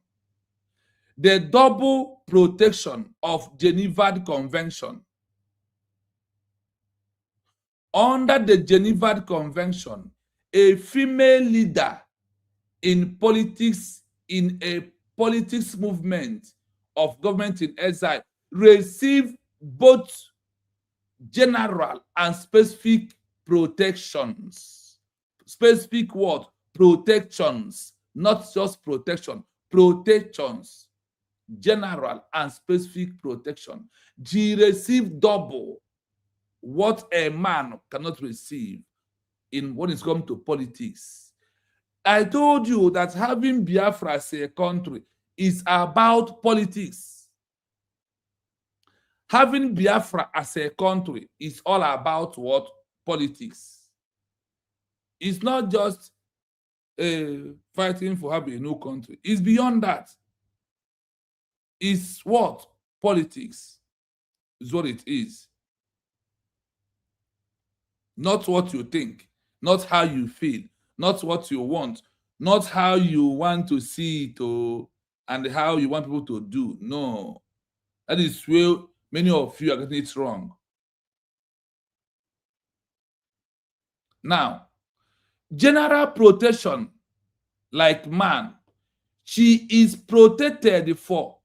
The double protection of Geneva Convention. Under the Geneva Convention, a female leader in politics, in a politics movement of government in exile, receive both general and specific protections. Specific what? Protections, not just protection, protections, general and specific protection. She received double what a man cannot receive when it's come to politics. I told you that having Biafra as a country is about politics. Having Biafra as a country is all about what? Politics. It's not just fighting for having a new country. It's beyond that. It's what? Politics is what it is. Not what you think, not how you feel, not what you want, not how you want to see it and how you want people to do. No. That is where many of you are getting it wrong. Now, general protection, like man, she is protected for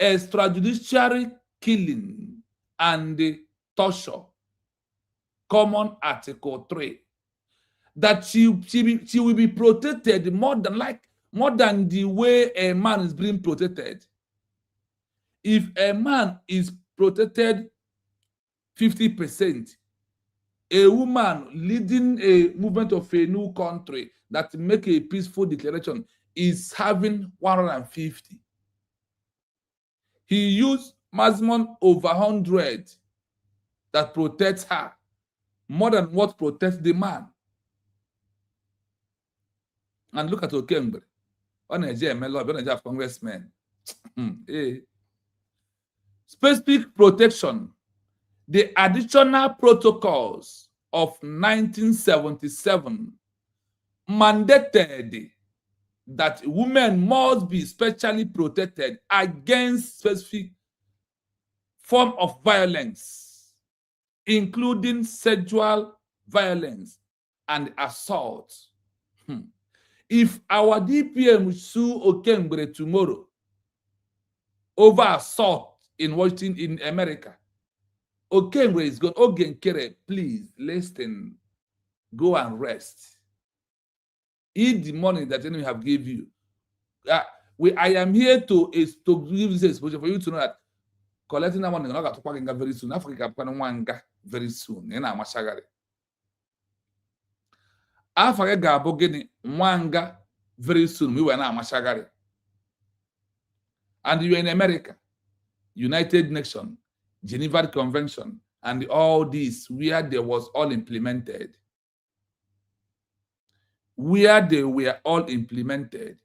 extrajudicial killing and torture. Common Article 3. that she will be protected more than the way a man is being protected. If a man is protected 50%, a woman leading a movement of a new country that make a peaceful declaration is having 150. He used maximum over 100 that protects her more than what protects the man. And look at Okembe. On a congressman. Specific protection. The additional protocols of 1977 mandated that women must be specially protected against specific form of violence, including sexual violence and assault. If our DPM sue Okembe tomorrow over assault in Washington, in America, Okembe is going, Ogenkere, please listen, go and rest. Eat the money that enemy have give you. I am here to give this exposure for you to know that collecting that money is not going to very soon. Africa very soon. Africa gabo gini mwanga very soon. We were now mashagari. And you are in America, United Nations, Geneva Convention, and all this where they was all implemented. Where they were all implemented.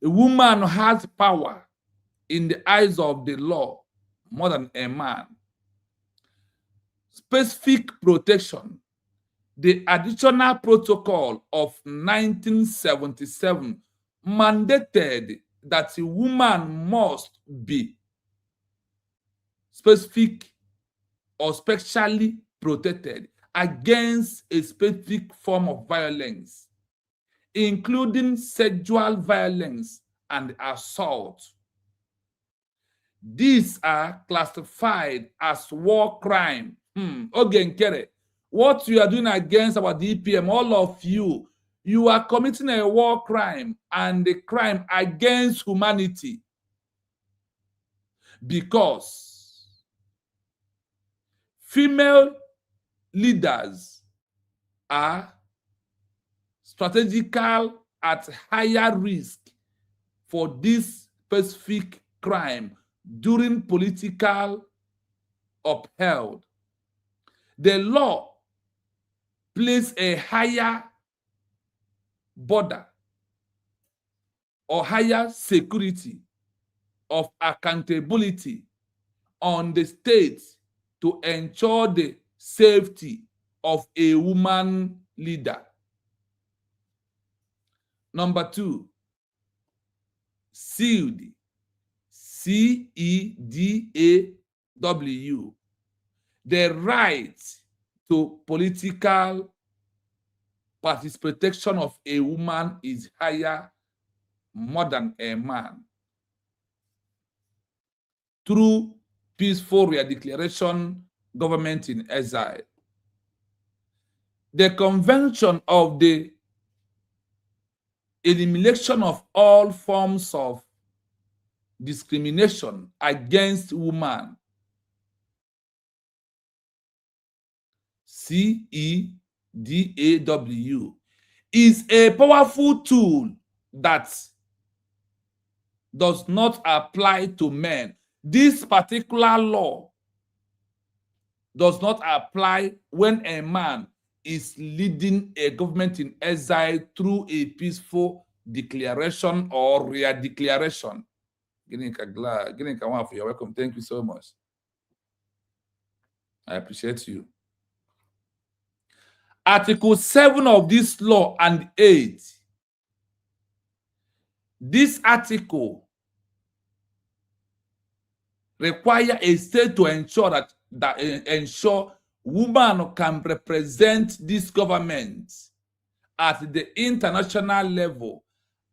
A woman has power in the eyes of the law more than a man. Specific protection. The additional protocol of 1977 mandated that a woman must be specific or specially protected against a specific form of violence, including sexual violence and assault. These are classified as war crime. Ogenkere, what you are doing against our DPM, all of you, you are committing a war crime and a crime against humanity, because female leaders are strategical at higher risk for this specific crime during political upheaval. The law place a higher border or higher security of accountability on the state to ensure the safety of a woman leader. Number 2, CEDAW, CEDAW, the right to political participation of a woman is higher more than a man. Through peaceful redeclaration, government in exile. The Convention of the Elimination of all forms of discrimination against women, CEDAW, is a powerful tool that does not apply to men. This particular law does not apply when a man is leading a government in exile through a peaceful declaration or re-declaration. You're welcome. Thank you so much. I appreciate you. Article 7 of this law and 8. This article require a state to ensure that women can represent this government at the international level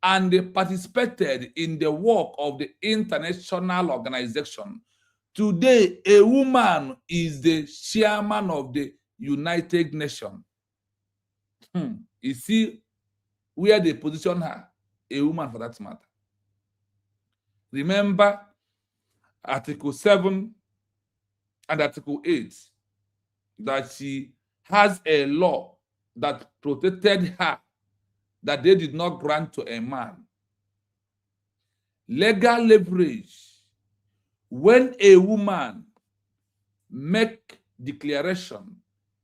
and they participated in the work of the international organization. Today, a woman is the chairman of the United Nations. You see where they position her, a woman for that matter. Remember Article 7 and Article 8, that she has a law that protected her, that they did not grant to a man. Legal leverage. When a woman make declaration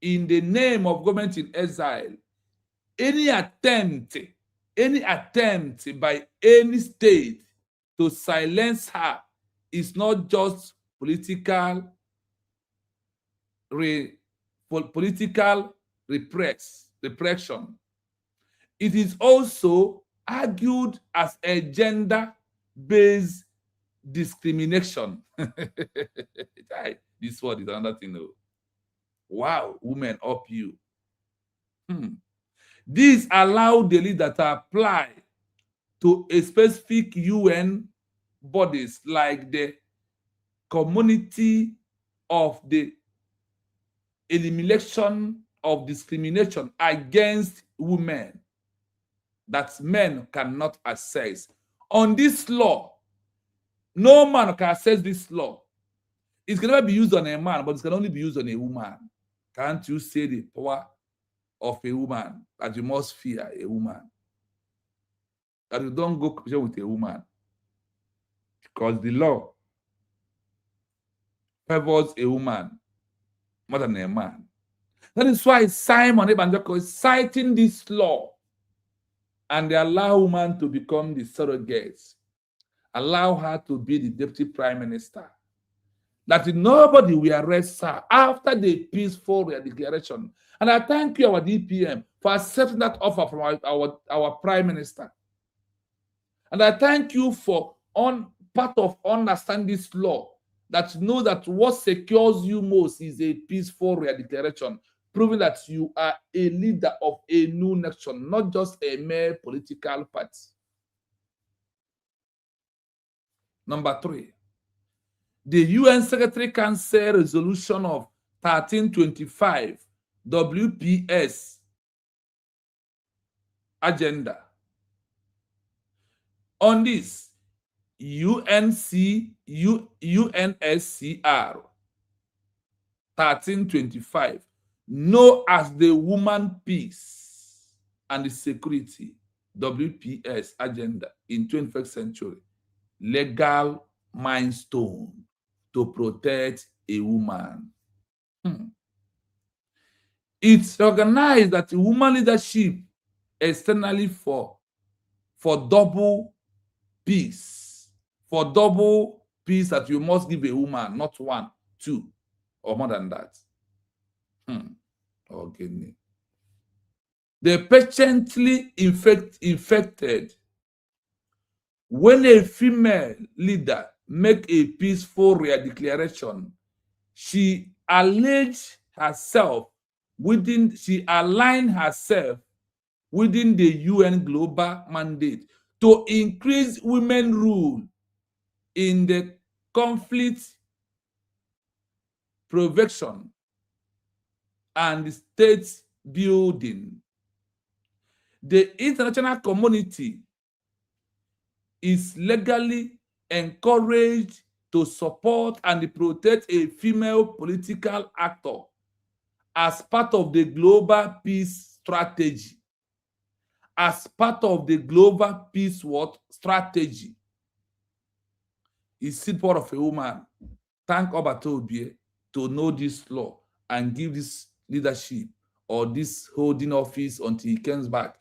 in the name of government in exile, any attempt by any state to silence her is not just political repression. It is also argued as a gender-based discrimination. This word is another thing. Wow, women up you. These allow the leader to apply to a specific UN bodies like the Community of the Elimination of Discrimination Against Women that men cannot access. On this law, no man can access this law. It can never be used on a man, but it can only be used on a woman. Can't you say the power of a woman, that you must fear a woman? That you don't go with a woman. Because the law favors a woman more than a man. That is why Simon Ebanjoko is citing this law, and they allow women to become the surrogates, allow her to be the deputy prime minister, that nobody will arrest her after the peaceful declaration. And I thank you, our DPM, for accepting that offer from our prime minister. And I thank you for part of understanding this law, that know that what secures you most is a peaceful declaration, proving that you are a leader of a new nation, not just a mere political party. Number 3, the UN Secretary Council Resolution of 1325, WPS agenda. On this, UNSCR 1325, known as the Woman Peace and the Security, WPS agenda in 21st century, legal milestone to protect a woman. It's organized that woman leadership externally for double peace, that you must give a woman, not 1, 2, or more than that. Okay. The patiently infected. When a female leader make a peaceful declaration, she aligned herself within the UN global mandate to increase women rule in the conflict prevention and state building. The international community is legally encouraged to support and protect a female political actor as part of the global peace strategy. As part of the global peace strategy. It's the power of a woman. Thank Obatobie to know this law and give this leadership or this holding office until he comes back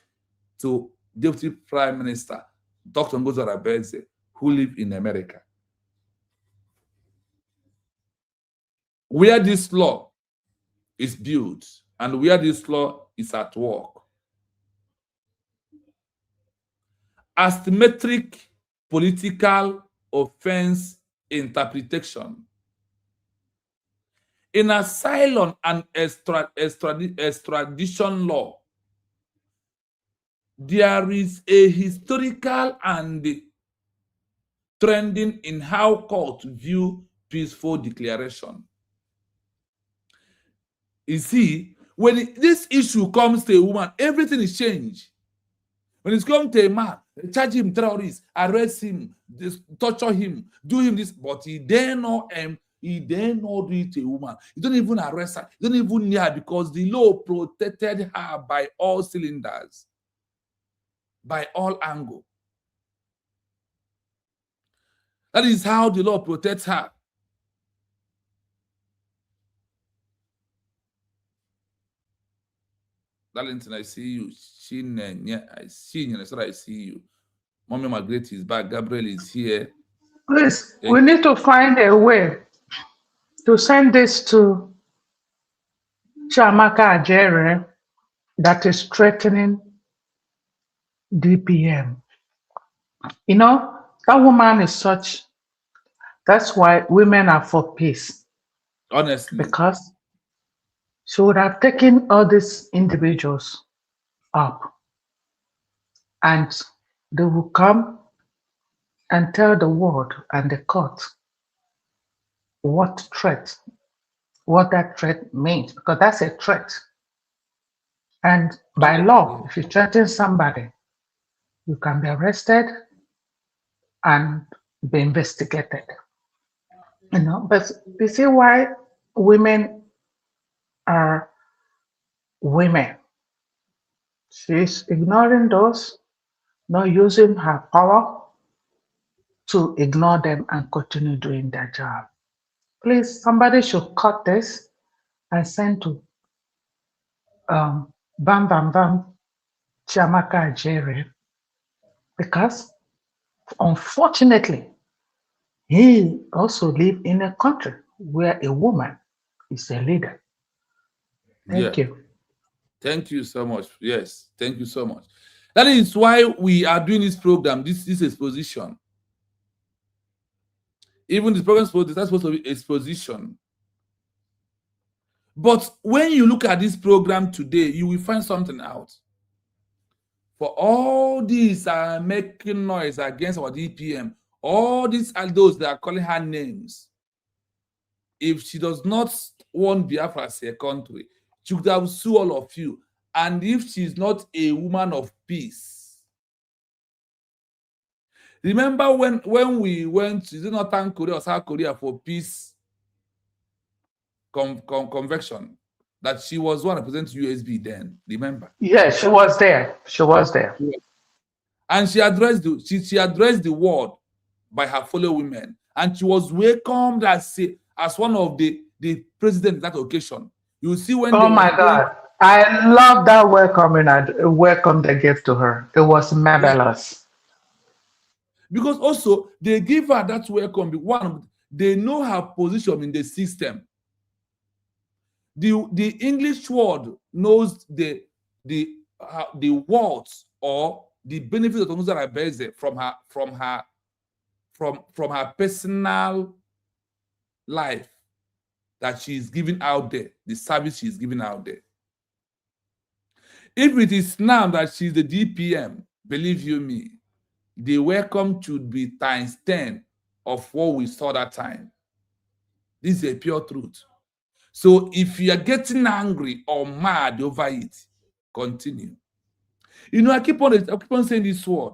to Deputy Prime Minister Dr. Ngozi Arabeze, who live in America. Where this law is built and where this law is at work. Asymmetric political offense interpretation. In asylum and extradition law, there is a historical and trending in how courts view peaceful declaration. You see, When this issue comes to a woman, everything is changed. When it's come to a man, charge him terrorist, arrest him, torture him, do him this, but he dare not do it to a woman. He don't even arrest her. He don't even near her because the law protected her by all cylinders, by all angles. That is how the law protects her. Darlington, I see you. I see you. I see you. Mommy Margaret is back. Gabriel is here. Please, we need to find a way to send this to Chiamaka Ajere that is threatening DPM. You know, that woman is such, that's why women are for peace. Honestly. Because she would have taken all these individuals up and they will come and tell the world and the court what that threat means, because that's a threat. And by law, if you threaten somebody, you can be arrested and be investigated. You know, but you see why women are women. She's ignoring those, not using her power to ignore them and continue doing their job. Please, somebody should cut this and send to Bam Bam Bam Chiamaka Ajere, because unfortunately, he also lives in a country where a woman is a leader. Thank you. Thank you so much. Yes, thank you so much. That is why we are doing this program, this exposition. Even this program is that's supposed to be exposition. But when you look at this program today, you will find something out. For all these are making noise against our DPM, all these are those that are calling her names. If she does not want Biafra as a country, she could have sued all of you. And if she's not a woman of peace, remember when we went to Northern Korea or South Korea for peace convention, that she was one representing USB then, remember? Yes, she was there. She was there. And she addressed the world by her fellow women. And she was welcomed as one of the president at that occasion. You see when oh my God. I love that welcome they gave to her. It was marvelous. Because also they give her that welcome. One, they know her position in the system. The English word knows the words or the benefits of Onaga Beze from her personal life that she is giving out there, the service she is giving out there. If it is now that she's the DPM, believe you me, the welcome should be times 10 of what we saw that time. This is a pure truth. So if you are getting angry or mad over it, continue. You know, I keep on saying this word.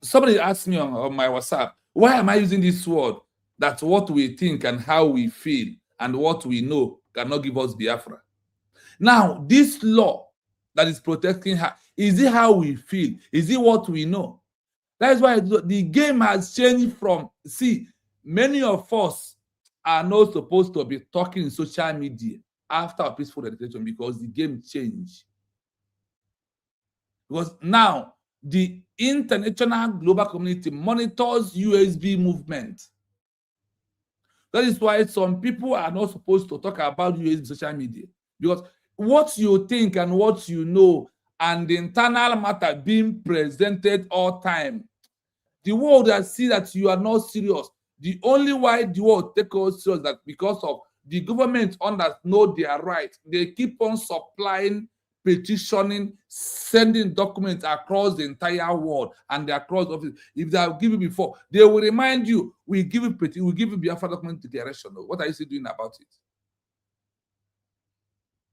Somebody asked me on my WhatsApp, why am I using this word? That what we think and how we feel and what we know cannot give us Biafra. Now, this law that is protecting her, is it how we feel? Is it what we know? That is why the game has changed from, see, many of us are not supposed to be talking in social media after a peaceful dedication because the game changed. Because now, the international global community monitors USB movement. That is why some people are not supposed to talk about USB social media. Because what you think and what you know and the internal matter being presented all time, the world will see that you are not serious. The only why the world take us serious that because of the government know their right. They keep on supplying, petitioning, sending documents across the entire world and across office. If they have given before, they will remind you, we give you Biafra document declaration. What are you still doing about it?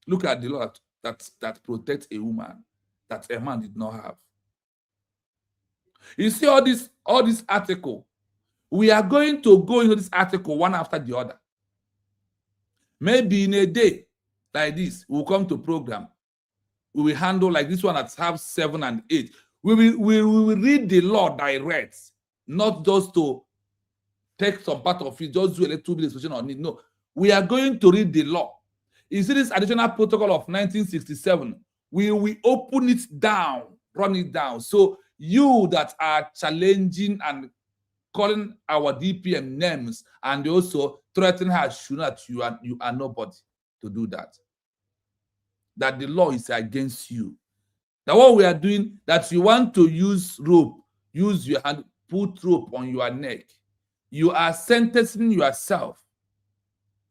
Look at the law that protects a woman that a man did not have. You see all this article. We are going to go into this article one after the other. Maybe in a day like this, we'll come to program. We will handle like this one that have 7 and 8. We will read the law direct, not just to take some part of it, just do a little bit of exposition on it. No, we are going to read the law. You see this additional protocol of 1967, we will open it down, run it down. So you that are challenging and calling our DPM names and also threatening her, should not, you are nobody to do that. That the law is against you. Now what we are doing, that you want to use rope, use your hand, put rope on your neck. You are sentencing yourself.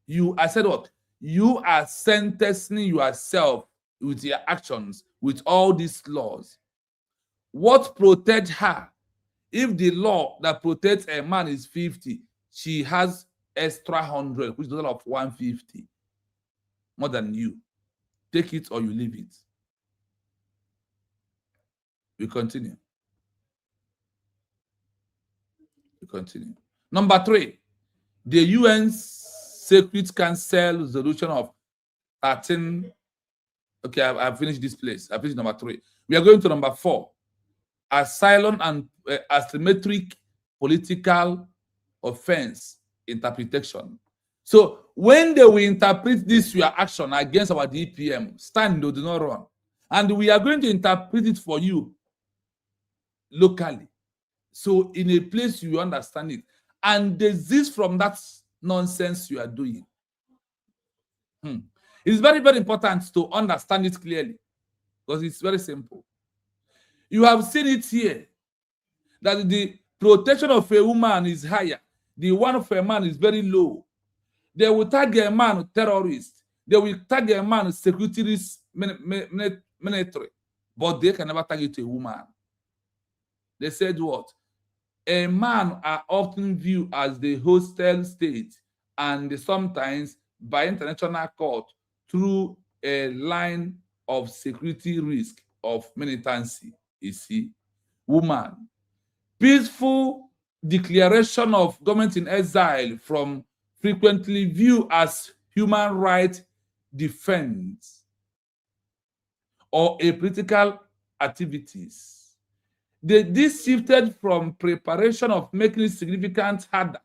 You are said what? You are sentencing yourself with your actions, with all these laws. What protects her? If the law that protects a man is 50, she has extra 100, which is a total of 150, more than you. Take it or you leave it. We continue. We continue. Number 3, the UN Security Council resolution of 13. Okay, I've finished this place. I finished number 3. We are going to number 4. Asylum and asymmetric political offense interpretation. So when they will interpret this your action against our DPM, stand, do not run. And we are going to interpret it for you locally. So in a place you understand it. And desist from that nonsense you are doing. It's very, very important to understand it clearly, because it's very simple. You have seen it here, that the protection of a woman is higher. The one of a man is very low. They will tag a man terrorist. They will tag a man security risk military, but they can never tag it to a woman. They said what? A man are often viewed as the hostile state, and sometimes by international court through a line of security risk of militancy. You see, woman, peaceful declaration of government in exile from frequently viewed as human rights defense or a political activities. This shifted from preparation of making it significant harder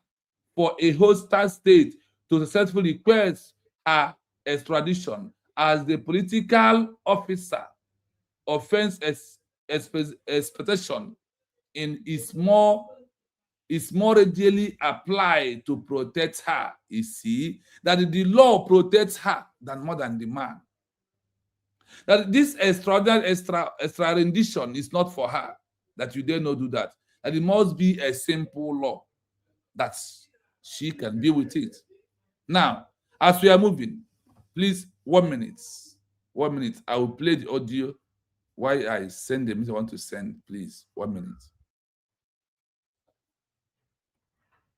for a hostile state to successfully request her extradition as the political officer offense expectation is more readily applied to protect her. You see that the law protects her more than the man. That this extra rendition is not for her. That you dare not do that. That it must be a simple law that she can deal with it. Now, as we are moving, please 1 minute. 1 minute. I will play the audio while I send the message I want to send. Please, 1 minute.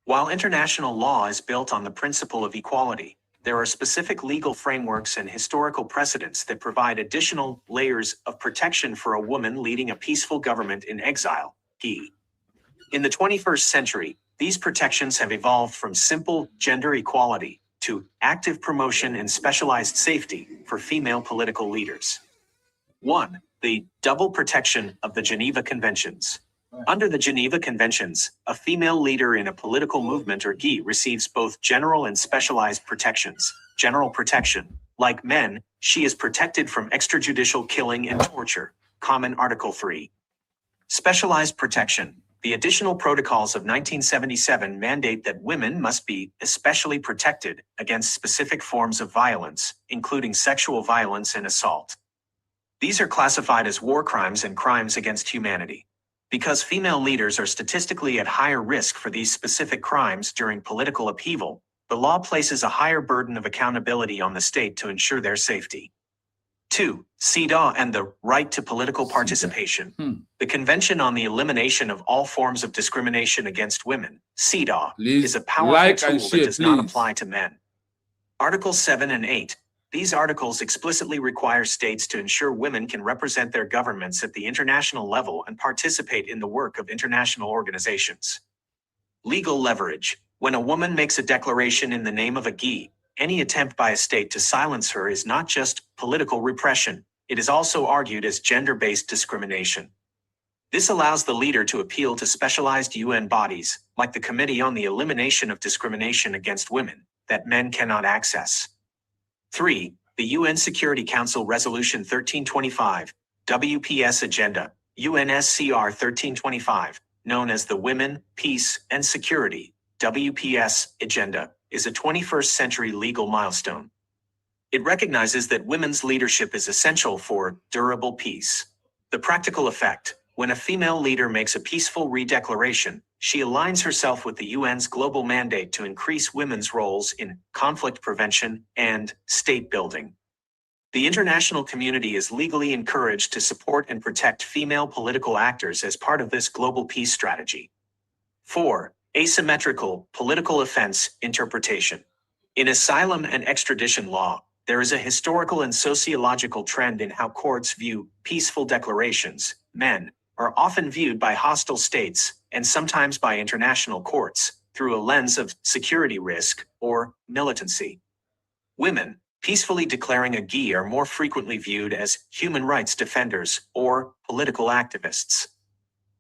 While international law is built on the principle of equality, there are specific legal frameworks and historical precedents that provide additional layers of protection for a woman leading a peaceful government in exile. In the 21st century, these protections have evolved from simple gender equality to active promotion and specialized safety for female political leaders. 1. The double protection of the Geneva Conventions. Under the Geneva Conventions, a female leader in a political movement or GI receives both general and specialized protections. General protection. Like men, she is protected from extrajudicial killing and torture. Common Article 3. Specialized protection. The additional protocols of 1977 mandate that women must be especially protected against specific forms of violence, including sexual violence and assault. These are classified as war crimes and crimes against humanity. Because female leaders are statistically at higher risk for these specific crimes during political upheaval, the law places a higher burden of accountability on the state to ensure their safety. 2. CEDAW and the right to political participation. The Convention on the Elimination of All Forms of Discrimination Against Women, CEDAW, is a powerful tool that does not apply to men. Articles 7 and 8. These articles explicitly require states to ensure women can represent their governments at the international level and participate in the work of international organizations. Legal leverage. When a woman makes a declaration in the name of a GI, any attempt by a state to silence her is not just political repression, it is also argued as gender-based discrimination. This allows the leader to appeal to specialized UN bodies, like the Committee on the Elimination of Discrimination Against Women, that men cannot access. 3. The UN Security Council Resolution 1325, WPS Agenda, UNSCR 1325, known as the Women, Peace, and Security, WPS, Agenda, is a 21st century legal milestone. It recognizes that women's leadership is essential for durable peace. The practical effect: when a female leader makes a peaceful redeclaration, she aligns herself with the UN's global mandate to increase women's roles in conflict prevention and state building. The international community is legally encouraged to support and protect female political actors as part of this global peace strategy. 4. Asymmetrical political offense interpretation. In asylum and extradition law, there is a historical and sociological trend in how courts view peaceful declarations. Men are often viewed by hostile states, and sometimes by international courts, through a lens of security risk or militancy. Women peacefully declaring a GI are more frequently viewed as human rights defenders or political activists.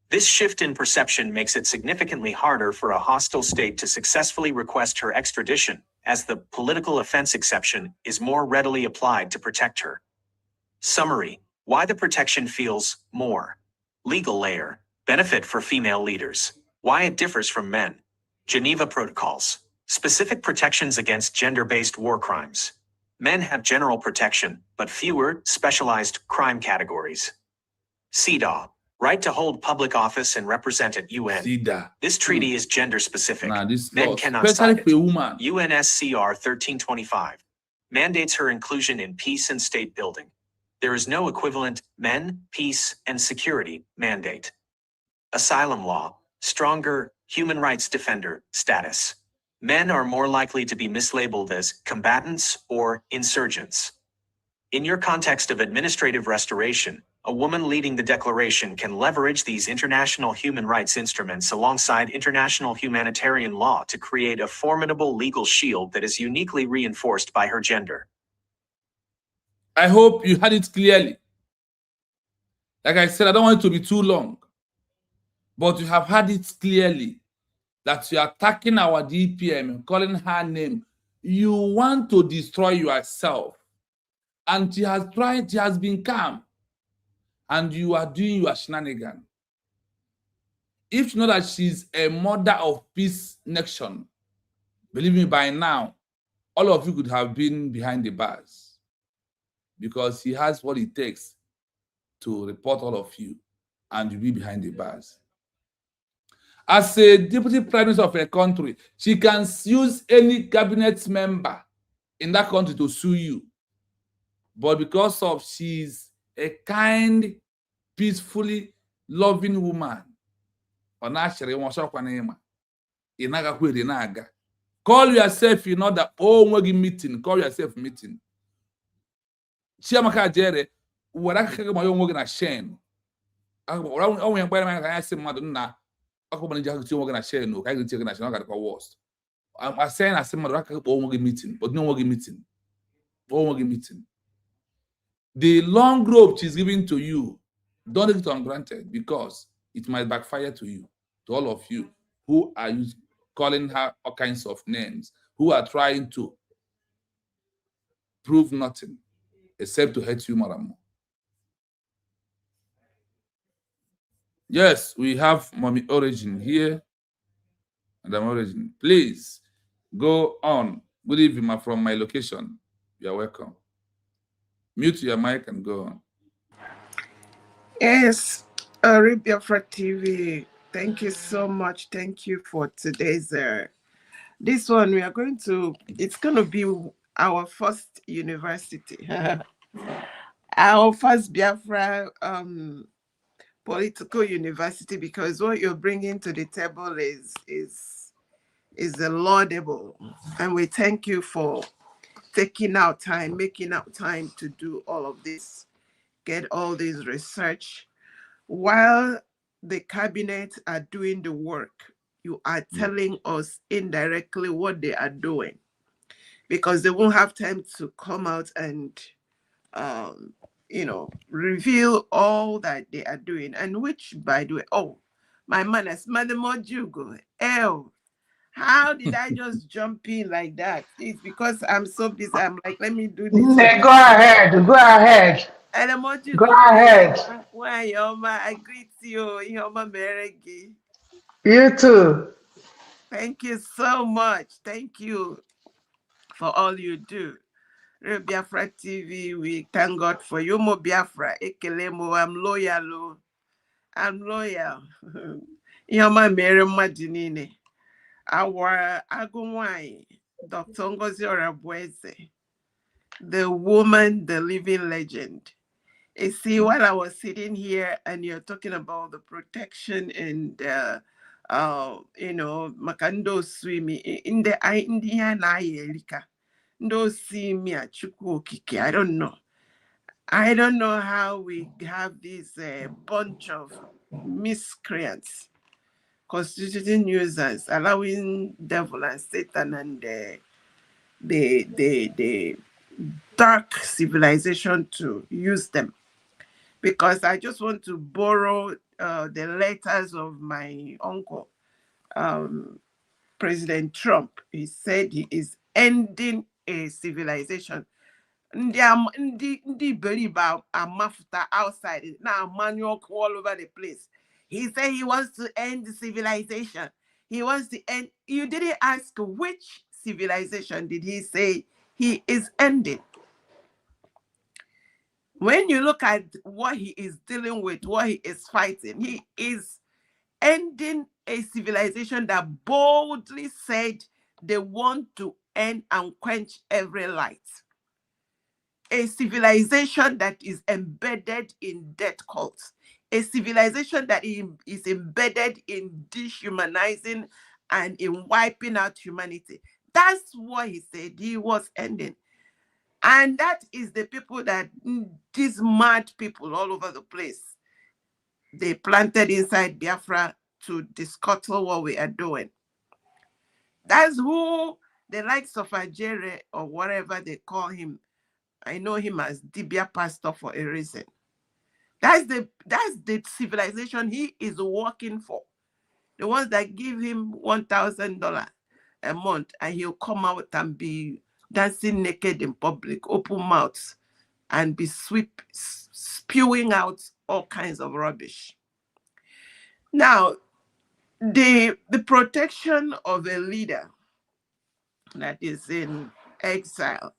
This shift in perception makes it significantly harder for a hostile state to successfully request her extradition, as the political offense exception is more readily applied to protect her. Summary: why the protection feels more. Legal layer. Benefit for female leaders. Why it differs from men. Geneva Protocols. Specific protections against gender-based war crimes. Men have general protection, but fewer specialized crime categories. CEDAW. Right to hold public office and represent at UN. CEDAW. This treaty is gender-specific. This Men law, cannot especially cite for it. a woman. UNSCR 1325 mandates her inclusion in peace and state building. There is no equivalent men, peace, and security mandate. Asylum law, stronger human rights defender status. Men are more likely to be mislabeled as combatants or insurgents. In your context of administrative restoration, a woman leading the declaration can leverage these international human rights instruments alongside international humanitarian law to create a formidable legal shield that is uniquely reinforced by her gender. I hope you had it clearly. Like I said, I don't want it to be too long, but you have had it clearly that you are attacking our DPM and calling her name. You want to destroy yourself. And she has tried, she has been calm. And you are doing your shenanigan. If you know that she's a mother of peace nation, believe me, by now, all of you could have been behind the bars. Because he has what it takes to report all of you and you'll be behind the bars. As a deputy prime minister of a country, she can use any cabinet member in that country to sue you. But because of she's a kind, peacefully loving woman, call yourself in order, meeting, call yourself meeting. Chiamaka Jere, what I can my own work na shame. I only by my I say, Madam, I come and just work na shame. No, I can take a national worst. I'm saying I say, Madam, meeting, but no working meeting. Working meeting. The long rope she's giving to you, don't take it on granted because it might backfire to you, to all of you who are calling her all kinds of names, who are trying to prove nothing except to hurt you more and more. Yes, we have Mommy Origin here. Madam Origin, please go on. Good evening from my location. You're welcome. Mute your mic and go on. Yes, Biafra TV. Thank you so much. Thank you for today's. This one we are going to. It's going to be our first university. Our first Biafra political university, because what you're bringing to the table is laudable, and we thank you for taking out time, making out time to do all of this, get all this research. While the cabinet are doing the work, you are telling us indirectly what they are doing, because they won't have time to come out and, reveal all that they are doing. And which, by the way, my manners, Madam Ojugo, how did I just jump in like that? It's because I'm so busy. I'm like, let me do this. Go ahead. Go ahead. Go ahead. Why, Yoma? I greet you, Yoma Meregi. You too. Thank you so much. Thank you for all you do. Biafra TV, we thank God for you, Mo Biafra. Ekelemo, I'm loyal. I'm loyal. Yoma Mere Madinine. Our Agumwai, Dr. Ngozi Orabueze, the woman, the living legend. You see, while I was sitting here and you're talking about the protection and, Makando Swimi, in the India Nayelika, no see me at Chukwokike. I don't know. I don't know how we have this bunch of miscreants constituting users, allowing devil and Satan and the dark civilization to use them. Because I just want to borrow the letters of my uncle, President Trump. He said he is ending a civilization. Ndi believe mafuta outside now, manual all over the place. He said he wants to end the civilization. He wants to end. You didn't ask which civilization did he say he is ending. When you look at what he is dealing with, what he is fighting, he is ending a civilization that boldly said they want to end and quench every light. A civilization that is embedded in death cults. A civilization that is embedded in dehumanizing and in wiping out humanity. That's what he said he was ending. And that is the people that these mad people all over the place, they planted inside Biafra to discuttle what we are doing. That's who the likes of Ajere or whatever they call him. I know him as Dibia Pastor for a reason. That's the civilization he is working for. The ones that give him $1,000 a month and he'll come out and be dancing naked in public, open mouths, and be spewing out all kinds of rubbish. Now, the protection of a leader that is in exile,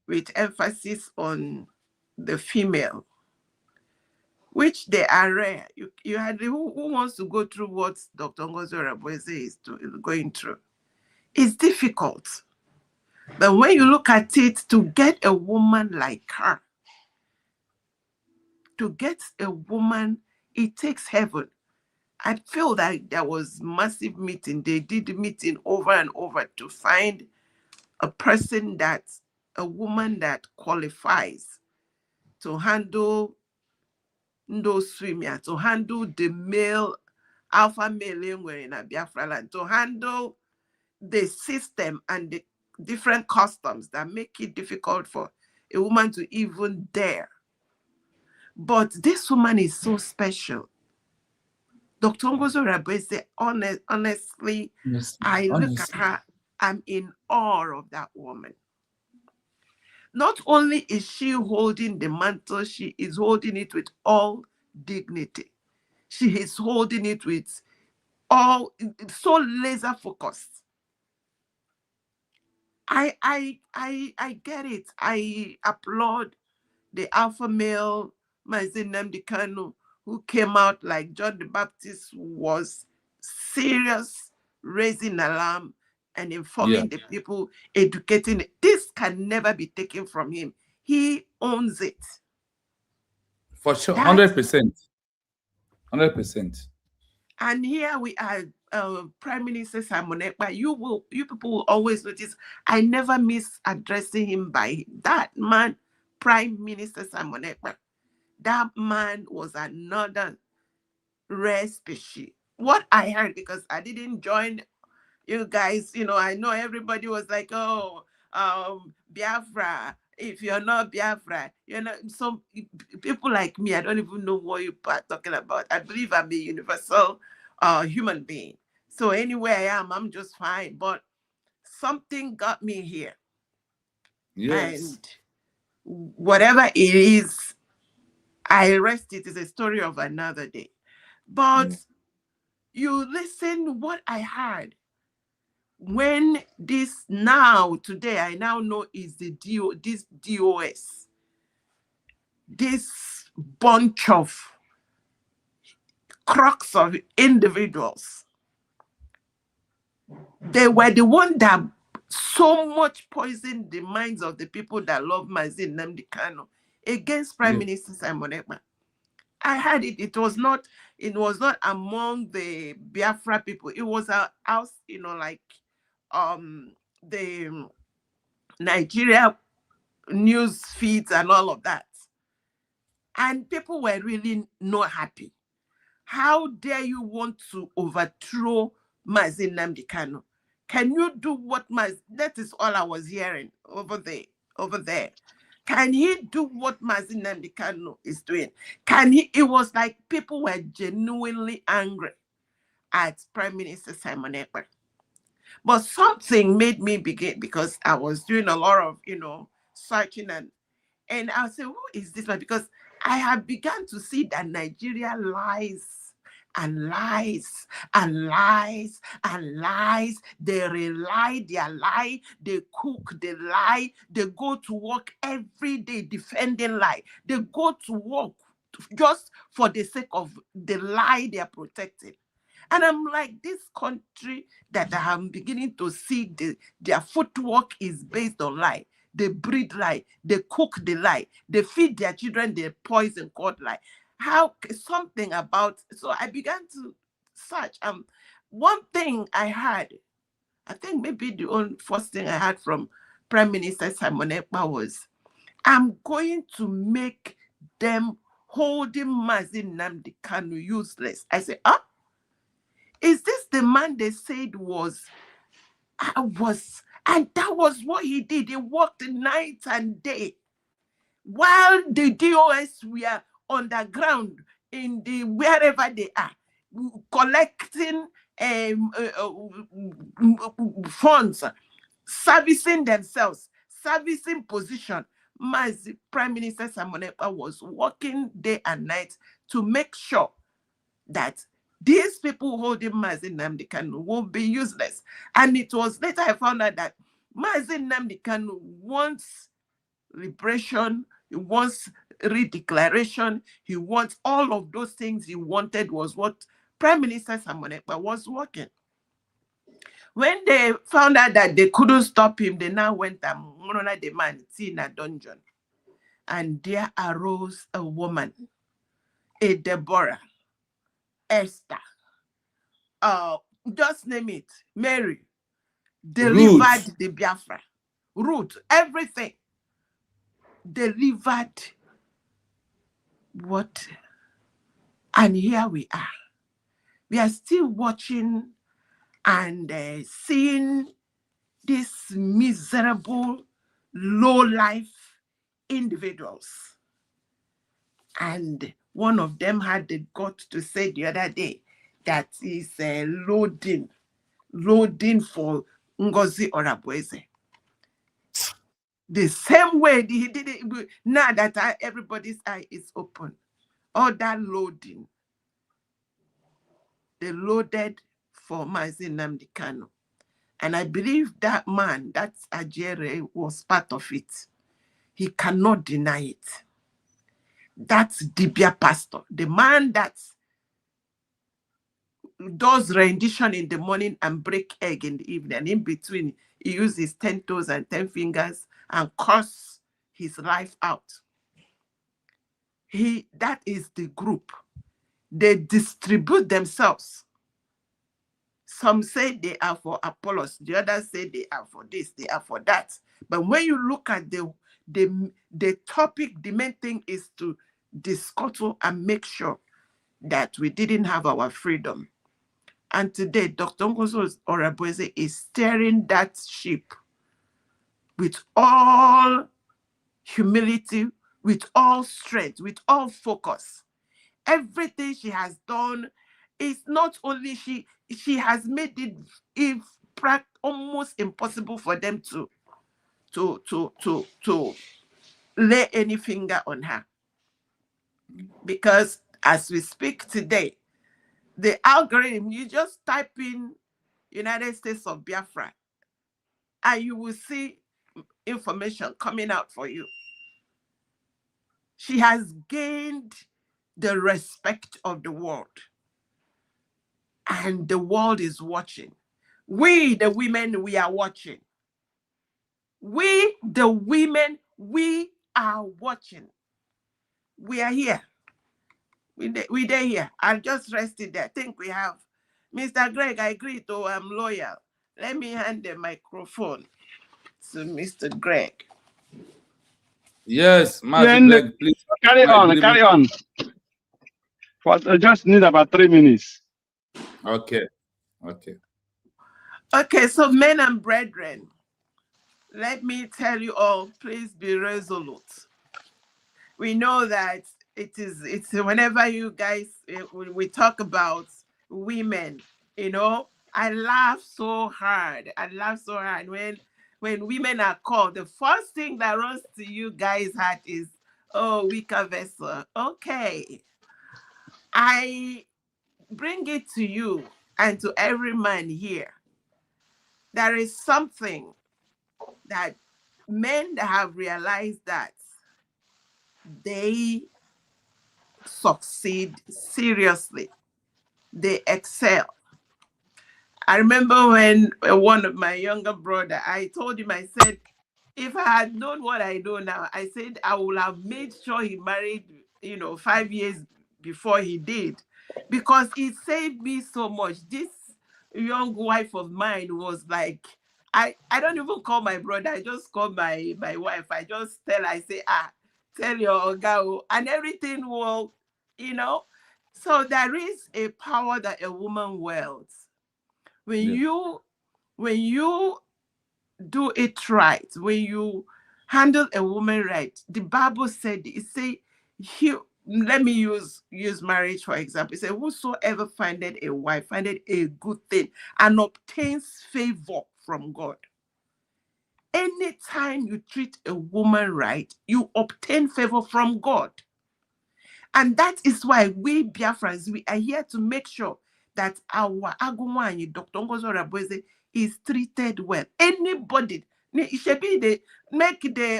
with emphasis on the female, which they are rare. You had who wants to go through what Dr. Ngozi Orabueze is going through? It's difficult. But when you look at it, to get a woman like her, to get a woman, it takes heaven. I feel that there was massive meeting. They did meeting over and over to find a person a woman that qualifies to handle those swimmers, to handle the male, alpha male in a Biafra land, to handle the system and the different customs that make it difficult for a woman to even dare. But this woman is so special. Dr. Ngozi Orabueze, honestly, look at her, I'm in awe of that woman. Not only is she holding the mantle, she is holding it with all dignity. She is holding it with so laser focused. I get it. I applaud the alpha male Mazi Nnamdi Kanu, who came out like John the Baptist, was serious, raising alarm and informing the people, educating. This can never be taken from him. He owns it. For sure, 100%. 100%. And here we are Prime Minister Simon Ekpa, you people will always notice I never miss addressing him by that man, Prime Minister Simon Ekpa. That man was another rare species. What I heard, because I didn't join you guys, I know everybody was like, oh, Biafra. If you're not Biafra, some people like me, I don't even know what you are talking about. I believe I'm a universal human being. So anywhere I am, I'm just fine. But something got me here. Yes. And whatever it is, I rest it is a story of another day. But you listen what I heard. When this today, I now know is this DOS, this bunch of crooks of individuals, they were the one that so much poisoned the minds of the people that love Mazin Nnamdi Kanu against Prime Minister Simon Ekpa. I heard it. It was not among the Biafra people. It was a house, like the Nigeria news feeds and all of that. And people were really not happy. How dare you want to overthrow Mazin Nnamdi Kanu? Can you do what that is all I was hearing over there. Can he do what Mazin Nnamdi Kanu is doing? It was like people were genuinely angry at Prime Minister Simon Ekpa. But something made me begin, because I was doing a lot of, searching and I said, who is this man? Because I have begun to see that Nigeria lies and lies and lies and lies. They rely, they lie, they cook, they lie, they go to work every day defending lie. They go to work just for the sake of the lie they are protecting. And I'm like, this country that I am beginning to see, their footwork is based on lie. They breed lie, they cook the lie, they feed their children the poison called lie. Something about, so I began to search. One thing I had, I think maybe the only first thing I had from Prime Minister Simon Ekpa was, I'm going to make them holding Mazin Nnamdi Kanu useless. I said, is this the man they said was? And that was what he did. He worked night and day while the DOS were underground in wherever they are, collecting funds, servicing themselves, servicing position. Prime Minister Simon Ekpa was working day and night to make sure that these people holding Mazin Nnamdi Kanu will be useless. And it was later I found out that Mazin Nnamdi Kanu wants liberation, he wants redeclaration, he wants all of those things he wanted was what Prime Minister Simon Ekpa was working. When they found out that they couldn't stop him, they now went and murdered the man in a dungeon. And there arose a woman, a Deborah, Esther, just name it, Mary, delivered the Biafra, Ruth, everything, delivered what, and here we are. We are still watching and seeing these miserable, low-life individuals. And one of them had the guts to say the other day that is loading for Ngozi Orabueze. The same way he did it, now that everybody's eye is open. All that loading, they loaded for Mazin Nnamdi Kanu. And I believe that man, that Ajere, was part of it. He cannot deny it. That's Dibia pastor, the man that does rendition in the morning and break egg in the evening. And in between, he uses 10 toes and 10 fingers and curse his life out. That is the group. They distribute themselves Some say they are for Apollos, the others say they are for this, they are for that. But when you look at the topic, the main thing is to discuss and make sure that we didn't have our freedom. And today, Dr. Ngozo Orabueze is steering that ship with all humility, with all strength, with all focus. Everything she has done is not only she has made it almost impossible for them to lay any finger on her. Because as we speak today, the algorithm, you just type in United States of Biafra and you will see information coming out for you. She has gained the respect of the world. And the world is watching. We, the women, we are watching. We, the women, we are watching. We are here. We're here. I'll just rest it there. I think we have Mr. Greg. I agree to I'm loyal. Let me hand the microphone to Mr. Greg. Yes, Master Greg, please. Carry on. I just need about 3 minutes. Okay. Okay, so men and brethren, let me tell you all, please be resolute. We know that it's whenever you guys, we talk about women, I laugh so hard. When women are called, the first thing that runs to you guys' heart is, oh, weaker vessel. Okay. I bring it to you and to every man here. There is something that men have realized that they succeed seriously. They excel. I remember when one of my younger brother, I told him, I said, if I had known what I know now, I said I would have made sure he married, 5 years before he did, because it saved me so much. This young wife of mine was like, I don't even call my brother, I just call my wife. I just I say, tell your girl, and everything will, So there is a power that a woman wields. When you do it right, when you handle a woman right, the Bible said, let me use marriage for example. It said, whosoever findeth a wife findeth a good thing and obtains favor from God. Anytime you treat a woman right, you obtain favor from God. And that is why we Biafrans, we are here to make sure that our Agumwanyi, Dr. Ngozo Orabueze, is treated well. Anybody, it should be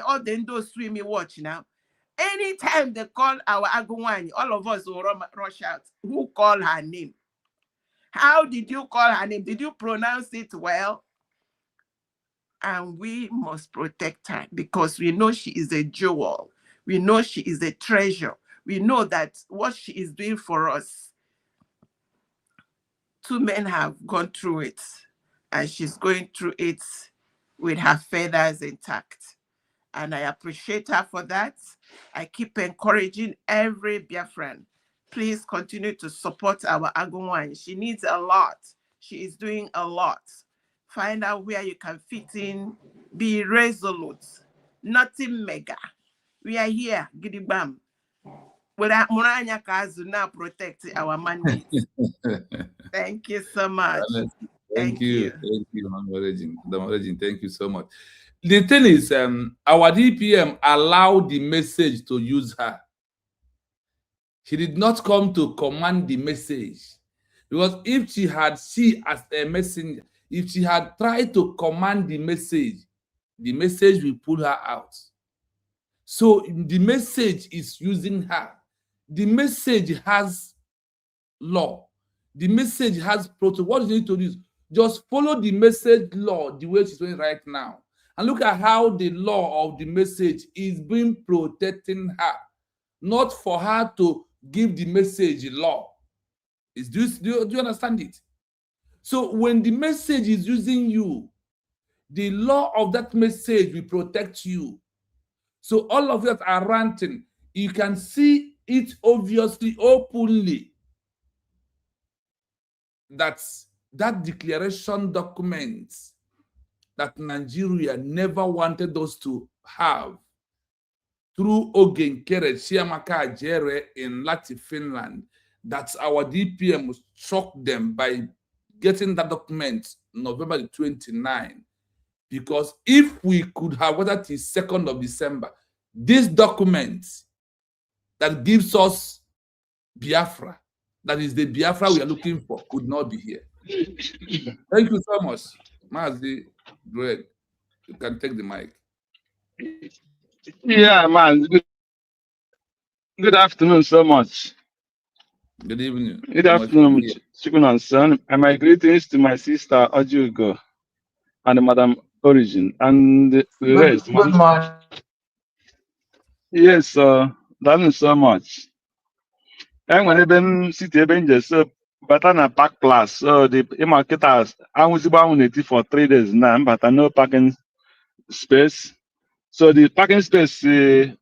all the Indo streaming watch now. Anytime they call our Agumwanyi, all of us will rush out. Who called her name? How did you call her name? Did you pronounce it well? And we must protect her because we know she is a jewel. We know she is a treasure. We know that what she is doing for us, 2 men have gone through it, and she's going through it with her feathers intact. And I appreciate her for that. I keep encouraging every Biafran. Please continue to support our Agumwanyi. She needs a lot. She is doing a lot. Find out where you can fit in. Be resolute. Nothing mega. We are here. Gidibam. Muranya Kazu now protect our mandate. Thank you so much. Thank you. Thank you, Honorable. Thank you so much. The thing is, our DPM allowed the message to use her. She did not come to command the message. Because if she as a messenger, if she had tried to command the message will pull her out. So the message is using her. The message has law. The message has protocol. What you need to do is just follow the message law the way she's doing right now. And look at how the law of the message is being protecting her. Not for her to give the message law. Do you understand it? So when the message is using you, the law of that message will protect you. So all of that are ranting. You can see it obviously, openly, that declaration documents that Nigeria never wanted us to have through Ogenkere Chiamaka Ajere in Lati, Finland, that our DPM shocked them by getting that document November the 29th. Because if we could have waited till 2nd of December, this document that gives us Biafra, that is the Biafra we are looking for, could not be here. Thank you so much. Mazi, Greg, you can take the mic. Yeah, man. Good afternoon so much. Good evening. Good afternoon, Chicken and Son. And my greetings to my sister Ojugo and Madam Origin and the rest. Good morning. Yes, thank you so much. And when I've been sitting just but I'm a pack class, so the marketers I was about for 3 days now, but I no parking space. So the parking space, I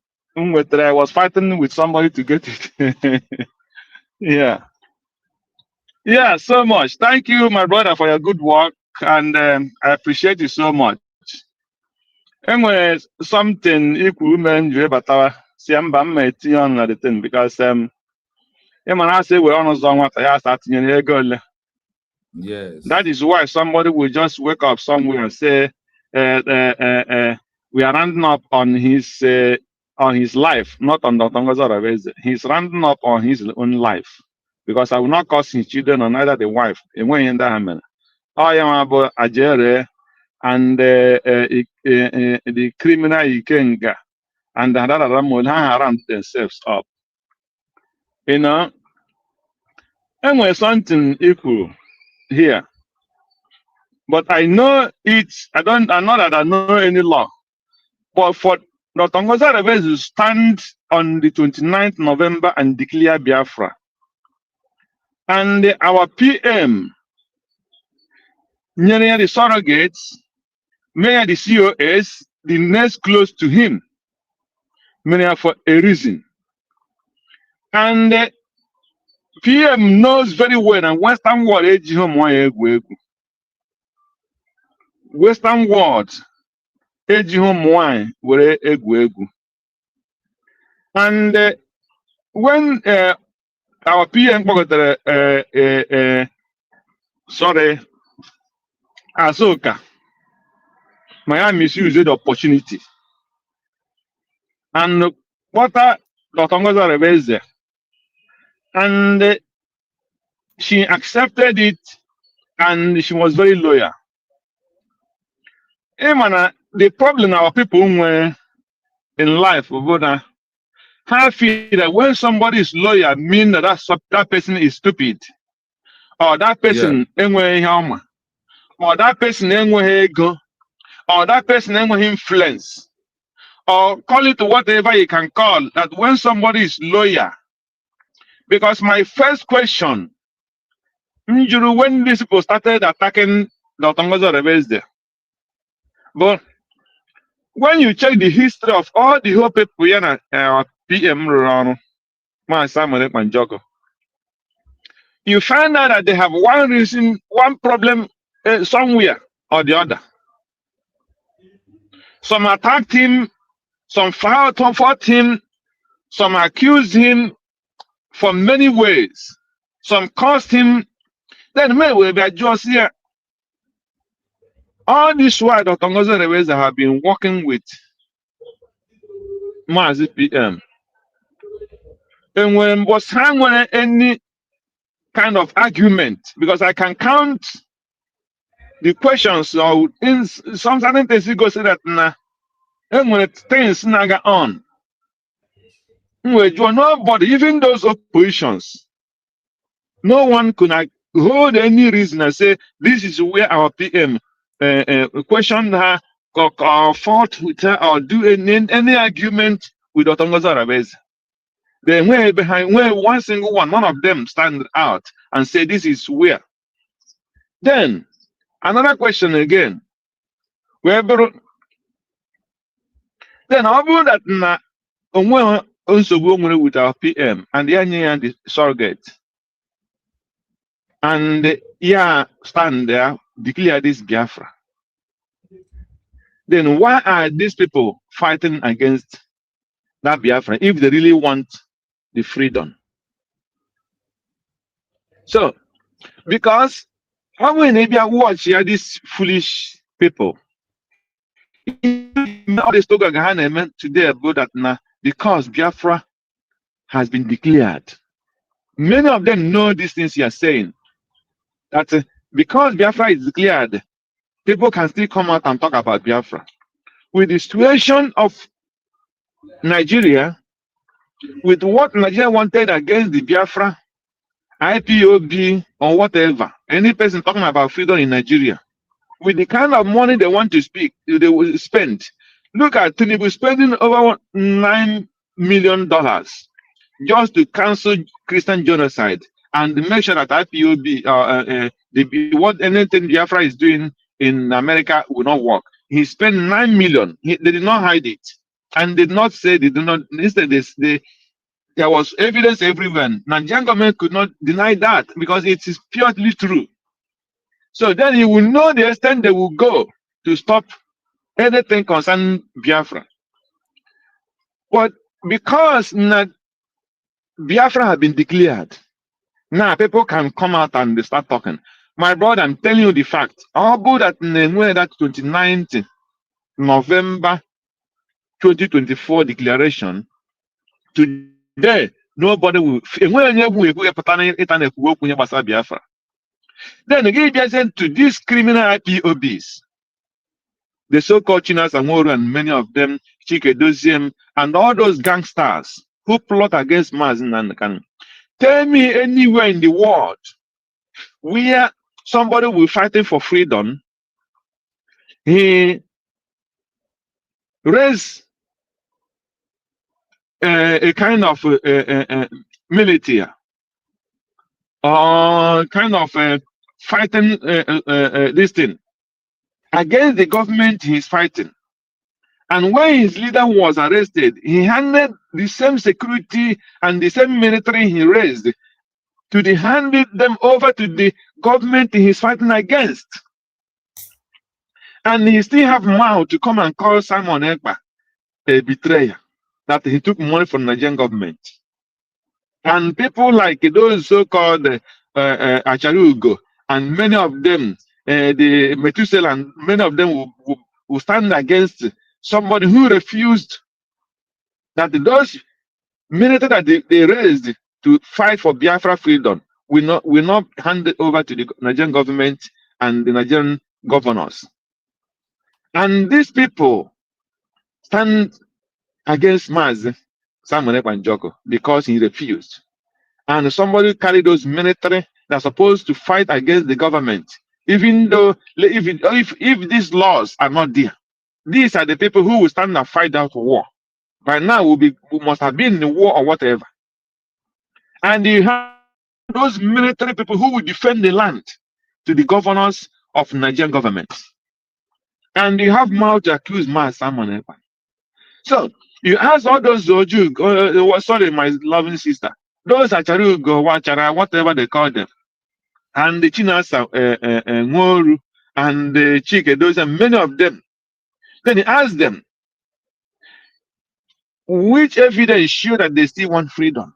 was fighting with somebody to get it. Yeah. Yeah, so much. Thank you, my brother, for your good work, and I appreciate you so much. Anyway, something equal men you ever see I'm on the thing because when I say we're on what I start in. Yes. That is why somebody will just wake up somewhere and say we are rounding up on his life, not on Dr. Ngozi. He's rounding up on his own life. Because I will not cause his children or neither the wife. I am about Ajere and the criminal Ikenga and the other ramp themselves up. You know, and when something equal here. But I know I know that I know any law. But for Dr. Ngozi to stand on the 29th November and declare Biafra. And our PM, near the surrogates, many the COS, the next close to him, many for a reason. And PM knows very well and Western world Western world and when our PM sorry, Asoka, Miami misused the opportunity. And what Dr. Ngozi there. And she accepted it and she was very loyal. The problem our people were in life, I feel that when somebody is loyal, mean that person is stupid, or that person or that person ego, or that person influence, or call it whatever you can call that when somebody is loyal. Because my first question, when these people started attacking Dr. Ngozi, but when you check the history of all the whole people here, our PM you find out that they have one reason, one problem somewhere or the other. Some attacked him, some fought him, some accused him from many ways, some caused him. Then we be just here. All this while, Dr. Ngozi have been working with Mazi PM. And when was hanging any kind of argument, because I can count the questions or in some certain things you go say that and when things naga on, nobody, even those oppositions, no one could hold any reason and say this is where our PM question her or fought with her or do any argument with Dr. Ngozi. Then where one single one, none of them stand out and say this is where Then another question again. Then how about that na onwe nsogbu nwere with our PM and the surrogate, and stand there declare this Biafra? Then why are these people fighting against that Biafra if they really want the freedom? So because how many watch these foolish people? All this toga today about that now because Biafra has been declared. Many of them know these things you are saying. That because Biafra is declared, people can still come out and talk about Biafra. With the situation of Nigeria, with what Nigeria wanted against the Biafra, IPOB, or whatever, any person talking about freedom in Nigeria, with the kind of money they want to they will spend. Look at Tinubu spending over $9 million just to cancel Christian genocide and make sure that IPOB, what anything Biafra is doing in America will not work. He spent $9 million. They did not hide it, and did not say they do not. Instead, there was evidence everywhere. Nigerian government could not deny that because it is purely true. So then you will know the extent they will go to stop anything concerning Biafra. But because Biafra has been declared, now people can come out and they start talking. My brother, I'm telling you the fact. How about that 29th November 2024 declaration? Today, nobody will. Then again, just to these criminal IPOBs, the so-called Chinas and many of them, Chike Doziem, and all those gangsters who plot against Mazin and can tell me anywhere in the world where somebody will fighting for freedom, he raised a kind of military or kind of fighting this thing against the government he's fighting. And when his leader was arrested, he handed the same security and the same military he raised handed them over to the government he's fighting against. And he still have mouth to come and call Simon Ekpa a betrayer, that he took money from the Nigerian government. And people like those so-called Acharugo and many of them, the Methuselah, and many of them will stand against somebody who refused that those military that they raised to fight for Biafra freedom will not hand it over to the Nigerian government and the Nigerian governors. And these people stand against Maz Simon Ekpa Njoko because he refused. And somebody carried those military that are supposed to fight against the government, even though if these laws are not there. These are the people who will stand and fight out war. By now, we must have been in the war or whatever. And you have those military people who will defend the land to the governors of Nigerian government. And you have mouth to accuse Mas Simon Ekpa. So you ask all those Zoju, sorry, my loving sister, those Acharugo, Wachara, whatever they call them, and the Chinasa, Ngoru, and the Chike, those are many of them. Then he asked them, which evidence show that they still want freedom?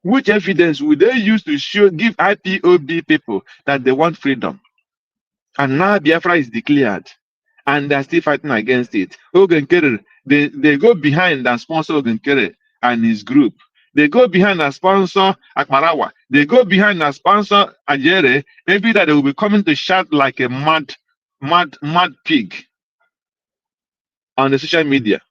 Which evidence would they use to give IPOB people that they want freedom? And now Biafra is declared, and they're still fighting against it. Ogenkere, they go behind and sponsor Ogenkere and his group. They go behind and sponsor Akmarawa. They go behind and sponsor Ajere. Every day they will be coming to shout like a mad pig on the social media,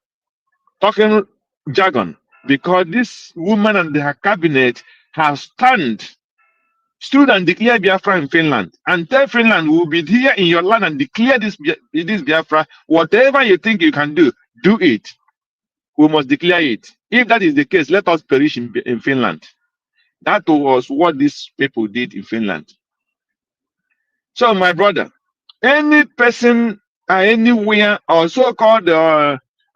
talking jargon, because this woman and her cabinet have stood and declared Biafra in Finland, and tell Finland will be here in your land and declare this Biafra. Whatever you think you can do it. We must declare it. If that is the case, let us perish in Finland. That was what these people did in Finland. So, my brother, any person anywhere or so-called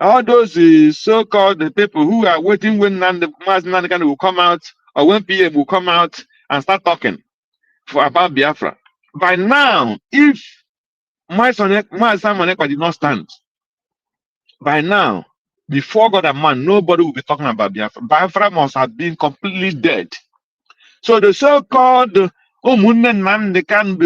all those so-called people who are waiting when Nand will come out or when PA will come out and start talking about Biafra. By now, if my Simon Ekpa did not stand, by now, before God and man, nobody will be talking about Biafra. Biafra must have been completely dead. So the so-called the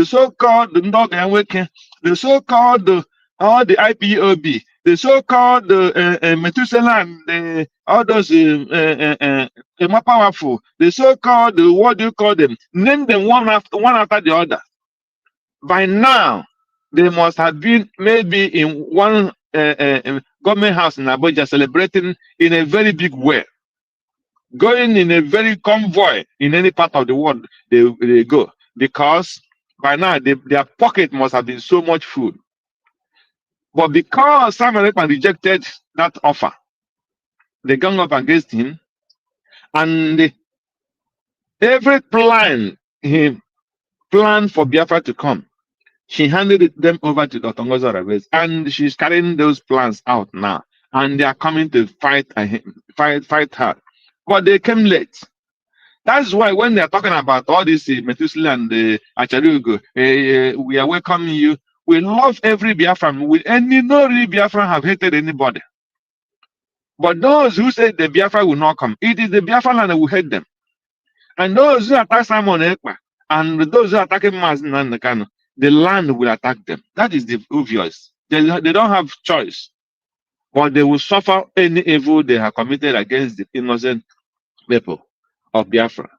so-called the so-called all the IPOB, the so-called Methuselah, all those more powerful, the so-called what do you call them? Name them one after the other. By now, they must have been maybe in one government house in Abuja celebrating in a very big way, going in a very convoy in any part of the world they go, because by now their pocket must have been so much food. But because Simon Ekpa rejected that offer, they gang up against him, and every plan he planned for Biafra to come, she handed them over to Dr. Ngozi Oravez, and she's carrying those plans out now, and they are coming to fight her. But they came late. That's why when they're talking about all this Methuselah and Acharugo, we are welcoming you. We love every Biafran. No really Biafran have hated anybody. But those who say the Biafra will not come, it is the Biafran land that will hate them. And those who attack Simon Ekpa and those who attack Mazen Nandekano, the land will attack them. That is the obvious. They don't have choice. But they will suffer any evil they have committed against the innocent people of Biafra.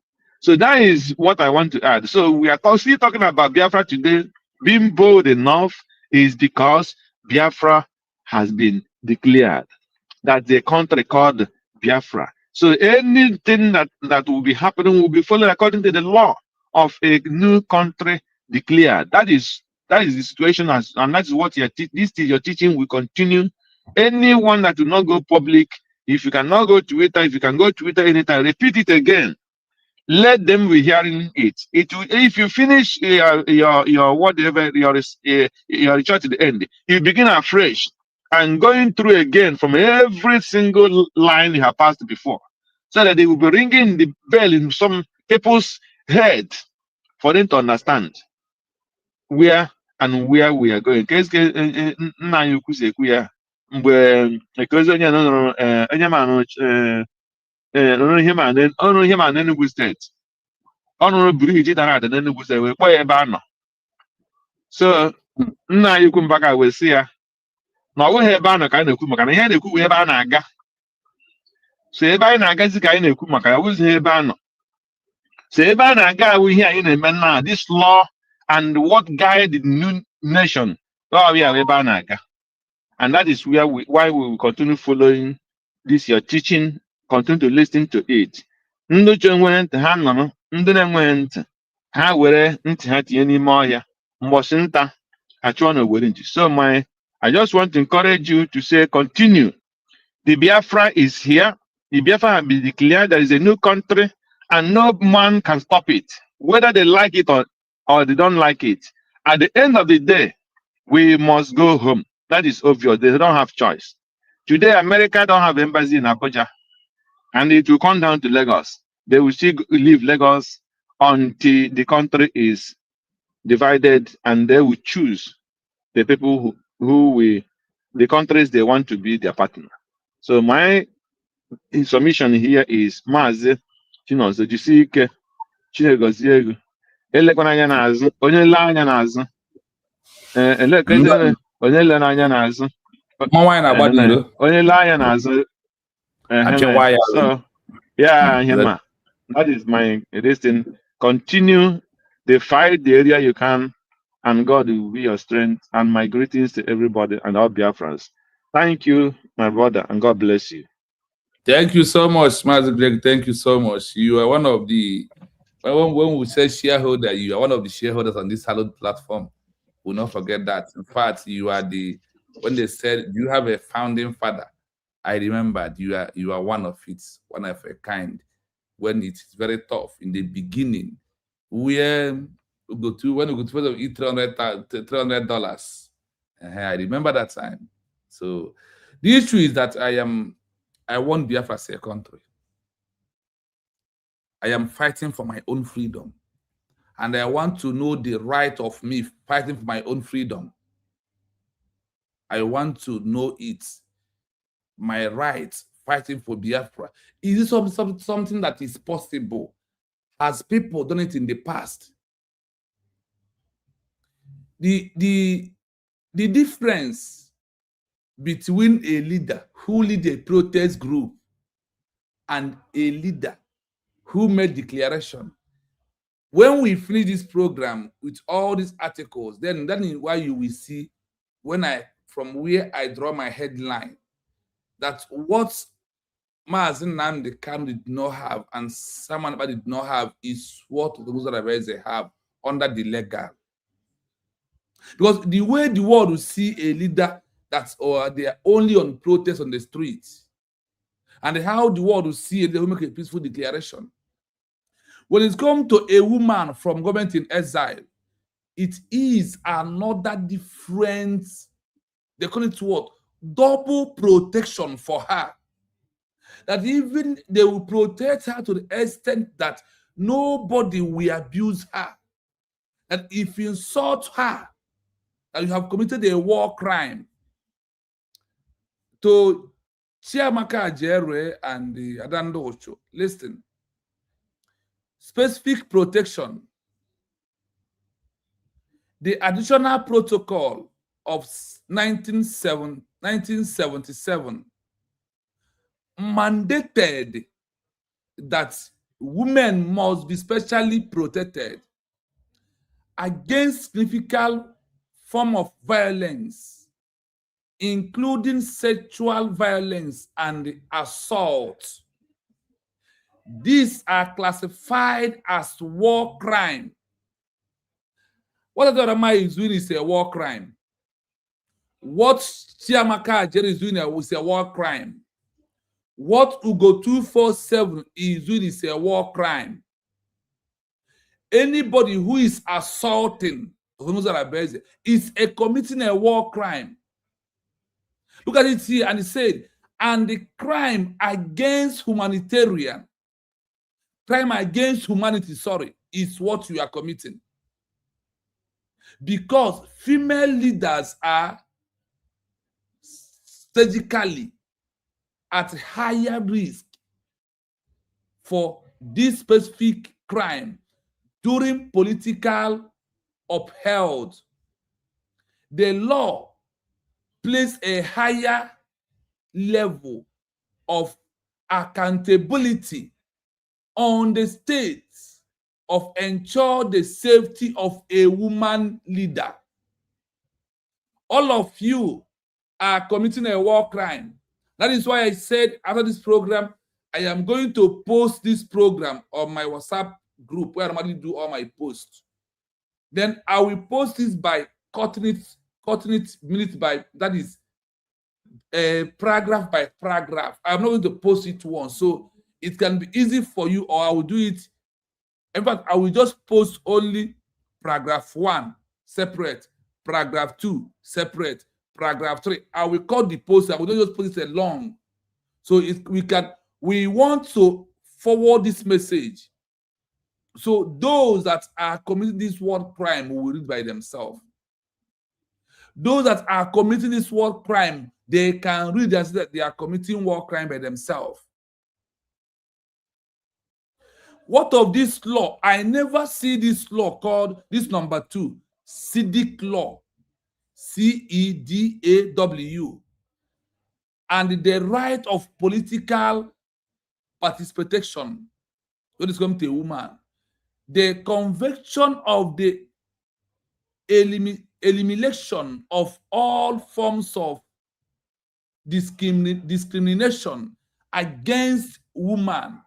So that is what I want to add. So we are still talking about Biafra today. Being bold enough is because Biafra has been declared. That the country called Biafra. So anything that will be happening will be followed according to the law of a new country declared. That is the situation, and that's what your teaching will continue. Anyone that will not go public, if you cannot go Twitter, if you can go Twitter anytime, repeat it again. Let them be hearing it. If you finish your whatever your research at the end, you begin afresh and going through again from every single line you have passed before, so that they will be ringing the bell in some people's head for them to understand where we are going. Onye ma n'Enugu steeti ọnụrụ briji dara ada n'Enugu steeti wee kpọọ ya ebe a nọ. So nna anyị ukwu Mbaka wee sị ya na ọ bụghị ebe a nọ ka anyị na-ekwu maka na ihe a na-ekwu bụ ebe a na-aga. So ebe anyị na-agazi ka anyị na-ekwu maka ya wụzighị ebe a nọ. So ebe a na-aga awụ ihe anyị na-eme now, this law and what guide the new nation. Ọ ya ebe a na-aga. And that is why we will continue following this your teaching, continue to listen to it. Ndị chọrọ nwere ntị ha nọrọ, ndị na-enweghị ntị ha were ntị ha tinye n'ime ọhịa, mgbọsị nta ha chụọ na owere nji. So I just want to encourage you to say continue. The Biafra is here. The Biafra has been declared. There is a new country and no man can stop it, whether they like it or they don't like it. At the end of the day, we must go home. That is obvious. They don't have choice. Today, America don't have embassy in Abuja, and it will come down to Lagos. They will still leave Lagos until the country is divided, and they will choose the people the countries they want to be their partner. So my submission here is Maazị Chinonso Jisike Chinegozie ego elekwana anya n'azụ onye le anya n'azụ onye le n'anya n'azụ onye le anya n'azụ. So yeah, that is my listing. Continue the fight the area you can, and God will be your strength. And my greetings to everybody and all Biafrans. Thank you, my brother, and God bless you. Thank you so much, Master Greg. Thank you so much. You are one of the, when we say shareholder, you are one of the shareholders on this hallowed platform. We'll not forget that. In fact, you are when they said you have a founding father, I remembered you are one of a kind. When it's very tough in the beginning, where we go to when we go to eat $300. I remember that time. So the issue is that I want Biafra as a country. I am fighting for my own freedom. And I want to know the right of me fighting for my own freedom. I want to know it. My right fighting for Biafra. Is this something that is possible? Has people done it in the past? The difference between a leader who lead a protest group and a leader who made declaration. When we finish this program with all these articles, then that is why you will see from where I draw my headline, that what Mazi Nnamdi Kanu did not have and someone did not have is what the have under the legal. Because the way the world will see a leader they are only on protest on the streets, and how the world will see it, they will make a peaceful declaration. When it comes to a woman from government in exile, it is another different, they call it what? Double protection for her. That even they will protect her to the extent that nobody will abuse her. That if you insult her, that you have committed a war crime. To Chiamaka Ajere and the Adando Ocho, listen. Specific protection. The additional protocol of 1977 mandated that women must be specially protected against significant form of violence, including sexual violence and assault. These are classified as war crime. What Adorama is doing is a war crime. What Chiamaka Ajere is doing is a war crime. What Ugo 247 is doing is a war crime. Anybody who is assaulting is committing a war crime. Look at it here, and it said, and the crime against humanitarian, crime against humanity, is what you are committing. Because female leaders are strategically at higher risk for this specific crime during political upheaval. The law places a higher level of accountability on the states of ensure the safety of a woman leader. All of you are committing a war crime. That is why I said after this program, I am going to post this program on my WhatsApp group where I normally do all my posts. Then I will post this by cutting it minute by, that is paragraph by paragraph. I'm not going to post it once, so it can be easy for you, or I will do it. In fact, I will just post only paragraph 1 separate, paragraph 2 separate, paragraph 3. I will cut the post. I will not just put it along. So we want to forward this message. So those that are committing this war crime will read by themselves. Those that are committing this war crime, they can read that they are committing war crime by themselves. What of this law? I never see this law called, this number 2, CEDAW law, CEDAW, and the right of political participation when it's come to a woman. The conviction of the elimination of all forms of discrimination against women.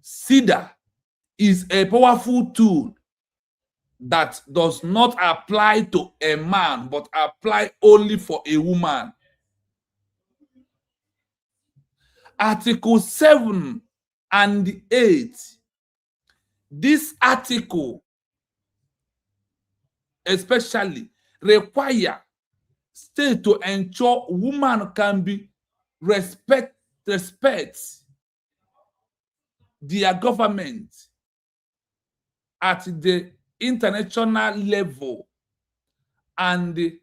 CEDAW is a powerful tool that does not apply to a man, but apply only for a woman. Article 7 and 8 this article especially require state to ensure women can be respect their government at the international level and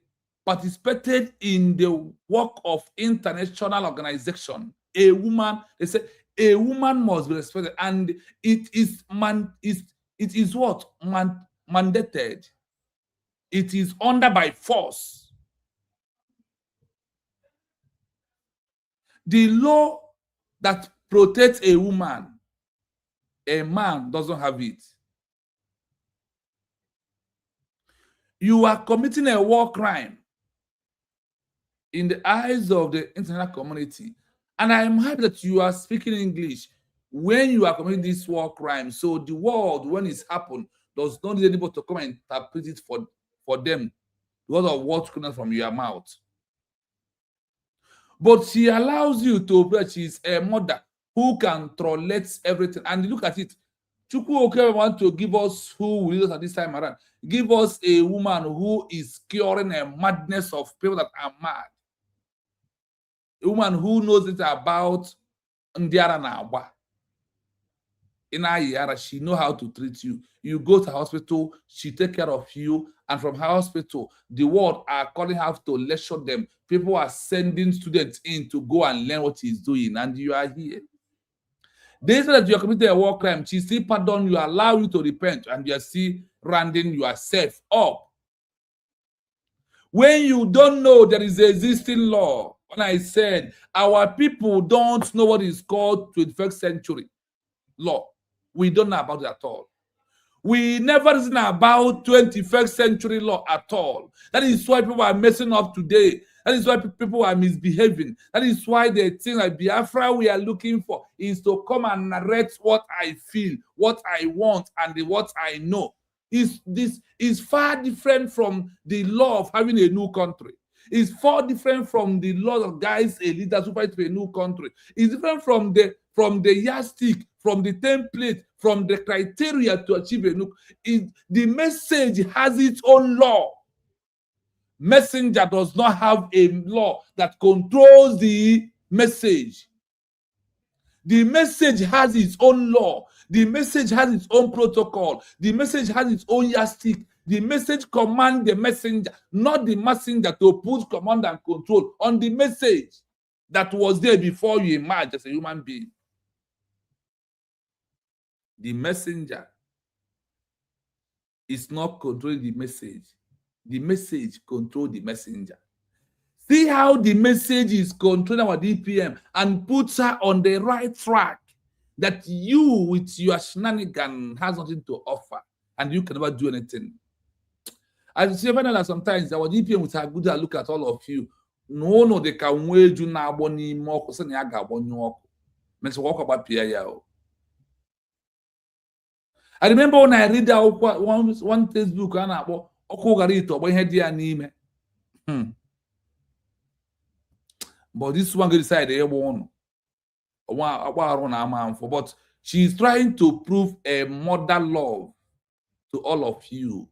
participated in the work of international organization. A woman, they say, a woman must be respected, and it is mandated. It is under by force. The law that protects a woman, a man doesn't have it. You are committing a war crime in the eyes of the international community. And I am happy that you are speaking English when you are committing this war crime. So the world, when it's happened, does not need anybody to come and interpret it for them because of what's coming from your mouth. But she allows you to, she's a mother who controls everything. And look at it. Chukwu want to give us who will lead us at this time around. Give us a woman who is curing a madness of people that are mad. A woman who knows it about Ndiara na Agba. In Ayara, she knows how to treat you. You go to hospital, she take care of you, and from her hospital, the world are calling her to lecture them. People are sending students in to go and learn what he's doing, and you are here. They say that you are committing a war crime. She still pardon you, allow you to repent, and you are still rounding yourself up. When you don't know there is an existing law, when I said our people don't know what is called 21st century law, we don't know about it at all. We never listen about 21st century law at all. That is why people are messing up today. That is why people are misbehaving. That is why the thing like Biafra we are looking for is to come and narrate what I feel, what I want, and what I know. This is far different from the law of having a new country. It's far different from the law of guys, a leader who fight for a new country. It's different from the yardstick, from the template, from the criteria to achieve a new. The message has its own law. Messenger does not have a law that controls the message. The message has its own law. The message has its own protocol. The message has its own yardstick. The message commands the messenger, not the messenger to put command and control on the message that was there before you emerged as a human being. The messenger is not controlling the message. The message controls the messenger. See how the message is controlling our DPM and puts her on the right track, that you with your shenanigan has nothing to offer and you can never do anything. As you say, sometimes our DPM will have good look at all of you. No, they can wage you now boni more so ya ga bonyo. Men's walk about PIL. I remember when I read that one Facebook and about Okogarito, but had their name. But this one decided they won. But she's trying to prove a mother love to all of you.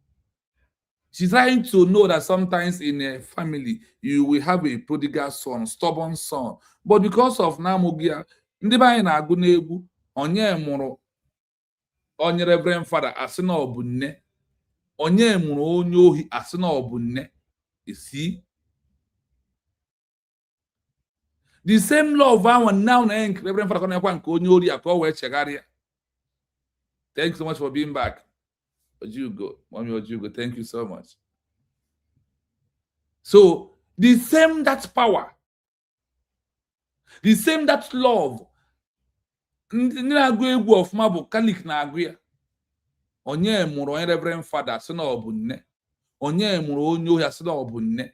She's trying to know that sometimes in a family you will have a prodigal son, stubborn son. But because of Namugia, ndị na agụ n'egwu onye mụrụ onye reverend father asị na ọ bụ nne, onye mụrụ onye ohi asị na ọ bụ nne. You see? The same love now reverend father kọnekwa nke onye ori a ka o wee chegharịa. Thanks so much for being back. Ojugo, Mommy Ojugo, thank you so much. So, the same that power, the same that love, na-agụ egwu ọfụma bụ Catholic na-agụ ya. Onye mụrụ onye reverend father sị na ọ bụ nne. Onye mụrụ onye ohi sị na ọ bụ nne.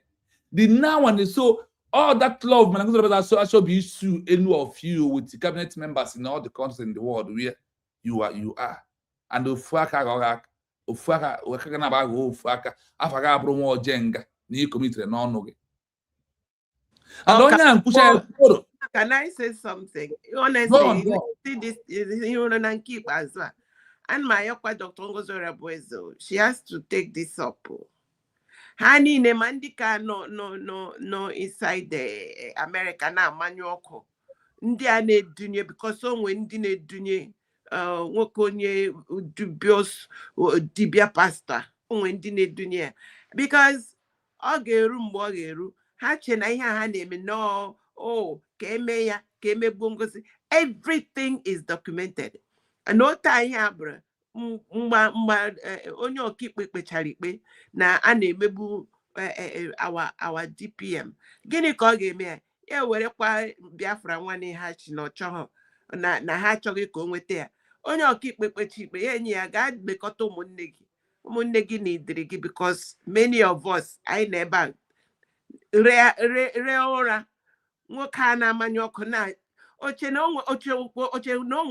The now and so all that love, man, I should be issue any of you with the cabinet members in all the countries in the world where you are. And the Fuaka Wakana Bago Fuaka, Afaga Bromo Jenga, Ni committed non. Can I say something? Honestly, see this, you know, and keep as well. and my Dr. Ngozo, she has to take this up. Hani ne mandika no inside the America na manyoko. Ndi a na-edunye because onwe ndị na-edunye nwoke onye dubious dibia pastor onwe ndị na-edunye because ọ ga-eru mgbe ọ ga-eru ha che na ihe ha na-eme no ka eme ya ka emegbuo Ngozi. Everything is documented. N'otu anyị abụrụ mgba onye ọkaikpe kpechara ikpe na a na-emegbu our DPM. Gịnị ka ọ ga-eme ya? Ya werekwa Biafra nwanne ha chi na ọchọghọ na ha achọghị ka o nweta ya. Onye ọkaikpe kpechi ikpe ya enyi ya gaa bekọta ụmụnne gị na idiri gị because many of us anyị na ebe a ree ụra nwoke a na-amanye ọkụ na oche na onwe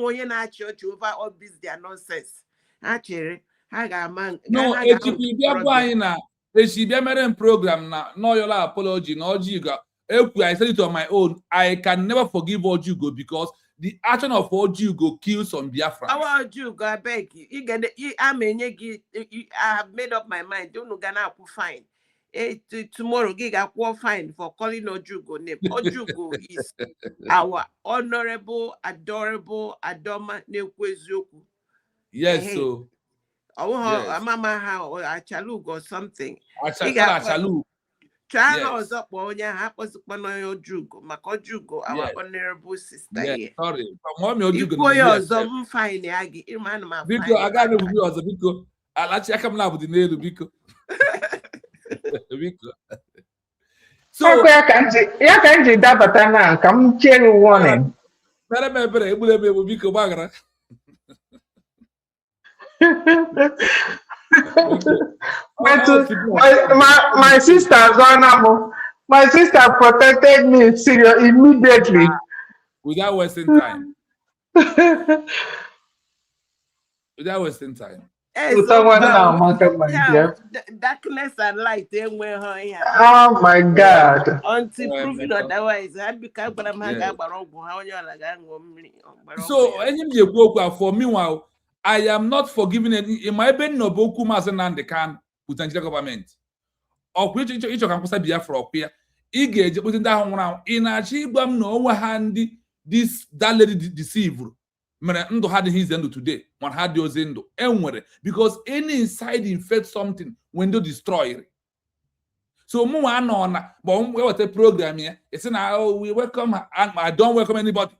onye na-achị ọchị over all this their nonsense. Ha chere ha ga-ama no echibia bụ anyị na echibia mere program na Noyola apology na Ojigo ekwu I said it on my own. I can never forgive Ojigo because the action of Ojigo kills some Biafra. Our Ojigo, I beg you. I have made up my mind. Don't gonna fine. Tomorrow gig a fine for calling Ojugo name. Ojugo is our honorable, adorable Adoma Nekwezoku. Yes, so Mama how Achalu or something. Achalu. Try us up on your happens upon your Jugo, Makojugo, our honorable sister here. Sorry, mommy Ojugo. Fine, Agi, man, my Biko, I got no view as a Biko. I'll let you come now with the nail, Biko. So, where can you dab at now? Come cheer warning. My sister protected me seriously immediately without wasting time. Without wasting time. Darkness and light, they were her. Oh my God! Until proven otherwise, I become so for meanwhile, I am not forgiving any. In my ben no boku mazen the can with Nigeria government. Of which each of them Biafra up here. Ige putting down now in a cheap no handy that lady deceive. Ndo had his end today. One had yours endo. Anywhere because any inside infect something when they destroy it. So more on but we a program here. It's now we welcome and I don't welcome anybody.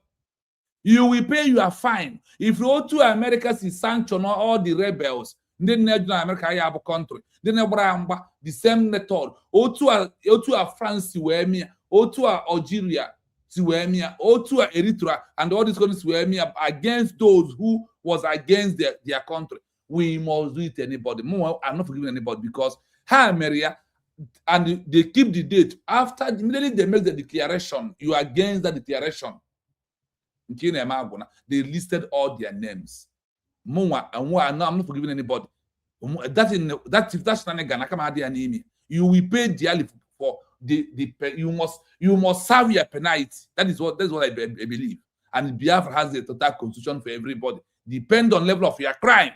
You will pay your fine. If you go to America, see sanction all the rebels. Then America have a country. Then the same method. O to France, where me. O to Algeria. O2 Eritrea and all these countries were against those who was against their country. We must do it to anybody. More, I'm not forgiving anybody because Maria, and they keep the date after immediately they make the declaration. You are against that declaration. They listed all their names. More, I'm not forgiving anybody. That's you will pay dearly for you must serve your penalty. That's what I believe. And Biafra has a total constitution for everybody. Depend on level of your crime.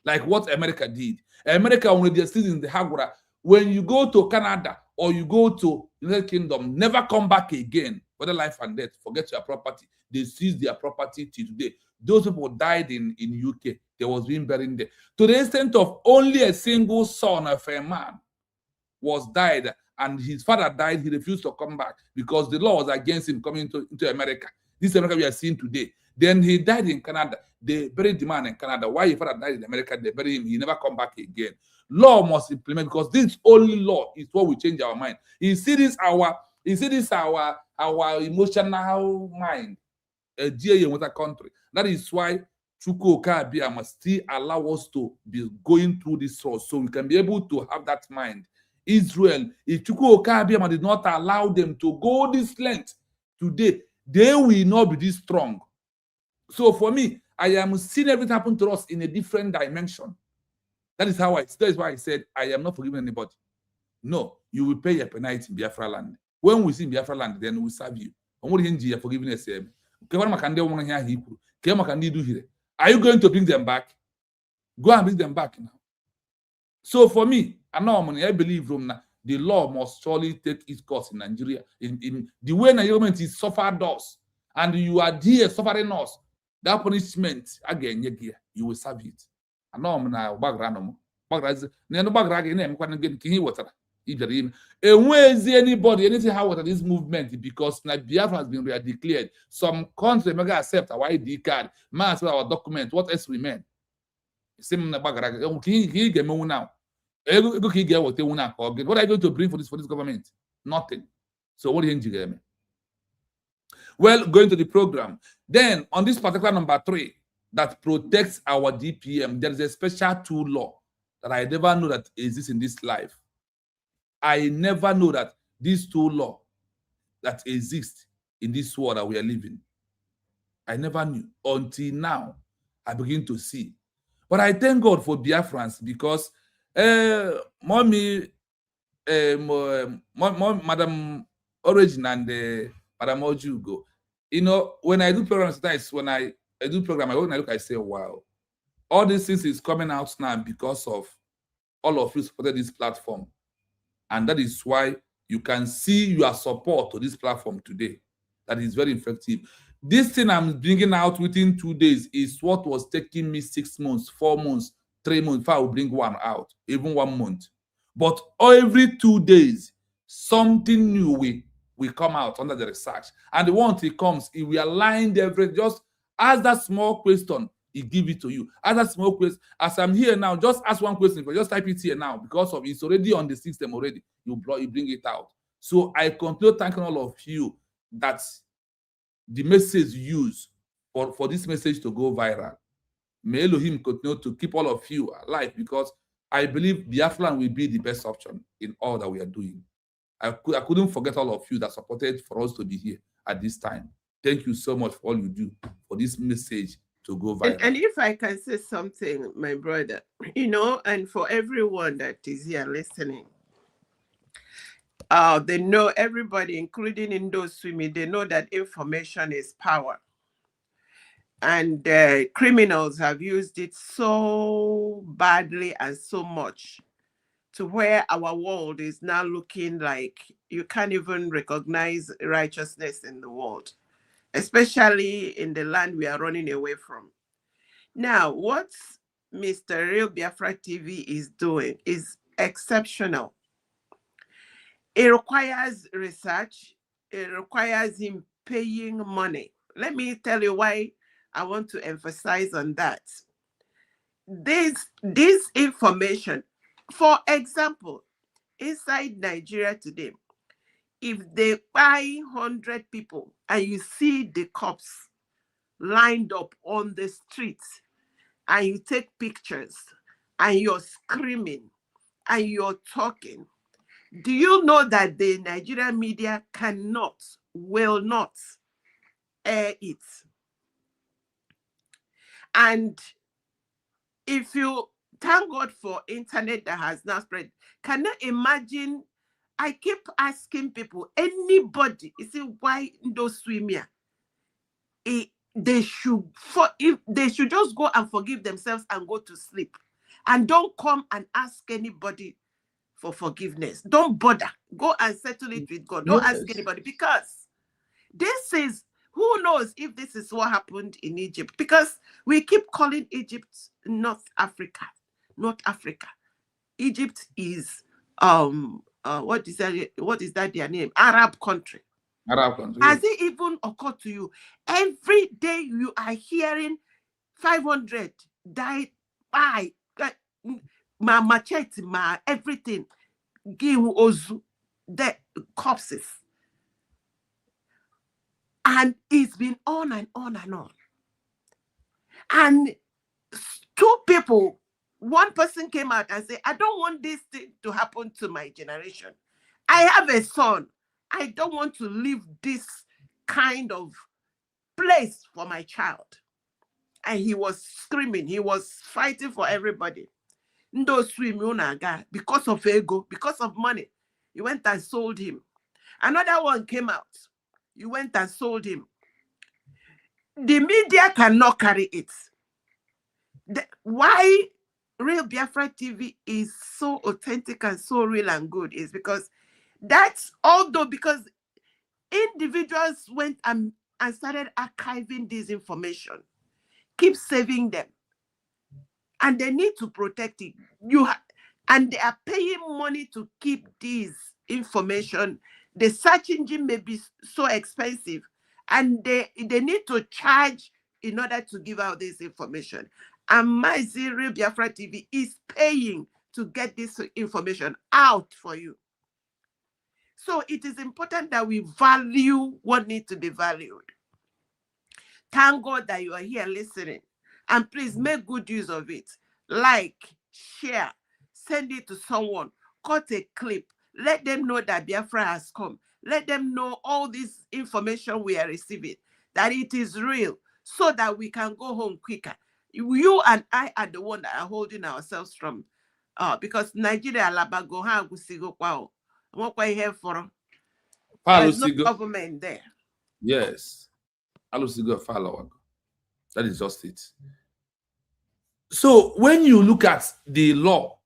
Like what America did. America, when they're still in the Hagura, when you go to Canada or you go to United Kingdom, never come back again. Whether life and death, forget your property. They seized their property till today. Those people died in UK. They was being buried there. To the extent of only a single son of a man was died, and his father died. He refused to come back because the law was against him coming into America. This America we are seeing today. Then he died in Canada. They buried the man in Canada. Why his father died in America? They buried him. He never come back again. Law must implement because this only law is what will change our mind. You see this our emotional mind. With a country. That is why Chukwuka Abia must still allow us to be going through this source so we can be able to have that mind. Israel, if Chukwuka Abia did not allow them to go this length today, they will not be this strong. So for me, I am seeing everything happen to us in a different dimension. That is why I said I am not forgiving anybody. No, you will pay your penalty in Biafra land. When we see in Biafra land, then we will serve you. Forgiveness. Are you going to bring them back? Go and bring them back now. So for me, I believe the law must surely take its course in Nigeria. In the way Nigerian government is suffered us, and you are here suffering us, that punishment again, you will serve it. Anybody, anything how with this movement, because Biafra has been declared. Some countries may accept our ID card, mass our document, what else remain? Same now. What are you going to bring for this government? Nothing. So what are you doing? Well, going to the program. Then on this particular number 3 that protects our DPM, there is a special tool law that I never know that exists in this life. I never know that this tool law that exists in this world that we are living. I never knew until now. I begin to see. But I thank God for Biafrans because Madam Origin and Madam Ojugo, you know, when I do programs, when I do program, when I look, I say, wow, all these things is coming out now because of all of you supported this platform. And that is why you can see your support to this platform today. That is very effective. This thing I'm bringing out within 2 days is what was taking me 6 months, 4 months, 3 months, if I will bring one out, even 1 month. But every 2 days, something new will come out under the research. And the one it comes, it will align everything. Just ask that small question, it give it to you. Ask that small question. As I'm here now, just ask one question, but just type it here now because of it's already on the system already. You bring it out. So I continue thanking all of you that the message used for this message to go viral. May Elohim continue to keep all of you alive because I believe Biafran will be the best option in all that we are doing. I couldn't forget all of you that supported for us to be here at this time. Thank you so much for all you do for this message to go viral. And if I can say something, my brother, you know, and for everyone that is here listening, they know, everybody, including in those swimming, they know that information is power. And criminals have used it so badly and so much to where our world is now looking like you can't even recognize righteousness in the world, especially in the land we are running away from. Now, what Mr. Real Biafra TV is doing is exceptional. It requires research. It requires him paying money. Let me tell you why I want to emphasize on that. This information, for example, inside Nigeria today, if they buy 100 people and you see the cops lined up on the streets and you take pictures and you're screaming and you're talking, do you know that the Nigerian media will not air it? And if you thank God for internet that has now spread, can you imagine? I keep asking people, anybody, you see, why those swim here? They should just go and forgive themselves and go to sleep, and don't come and ask anybody for forgiveness. Don't bother. Go and settle it with God. Don't ask anybody, because this is, who knows if this is what happened in Egypt, because we keep calling Egypt North Africa. Not Africa. Egypt is what is that their name? Arab country. Arab country. Has it even occurred to you? Every day you are hearing 500 died by my machete, my everything. Give Ozu the corpses. And it's been on and on and on. And 2 people, one person came out and said, I don't want this thing to happen to my generation. I have a son. I don't want to leave this kind of place for my child. And he was screaming. He was fighting for everybody. Because of ego, because of money. You went and sold him. Another one came out. You went and sold him. The media cannot carry it. Why Real Biafra TV is so authentic and so real and good is because that's although because individuals went and started archiving this information, keep saving them, and they need to protect it. And they are paying money to keep this information. The search engine may be so expensive, and they need to charge in order to give out this information. And my Real Biafra TV is paying to get this information out for you. So it is important that we value what needs to be valued. Thank God that you are here listening. And please make good use of it. Like, share, send it to someone, cut a clip. Let them know that Biafra has come. Let them know all this information we are receiving, that it is real, so that we can go home quicker. You and I are the one that are holding ourselves from, because Nigeria, Alabago, there's no government there. Yes. That is just it. So when you look at the law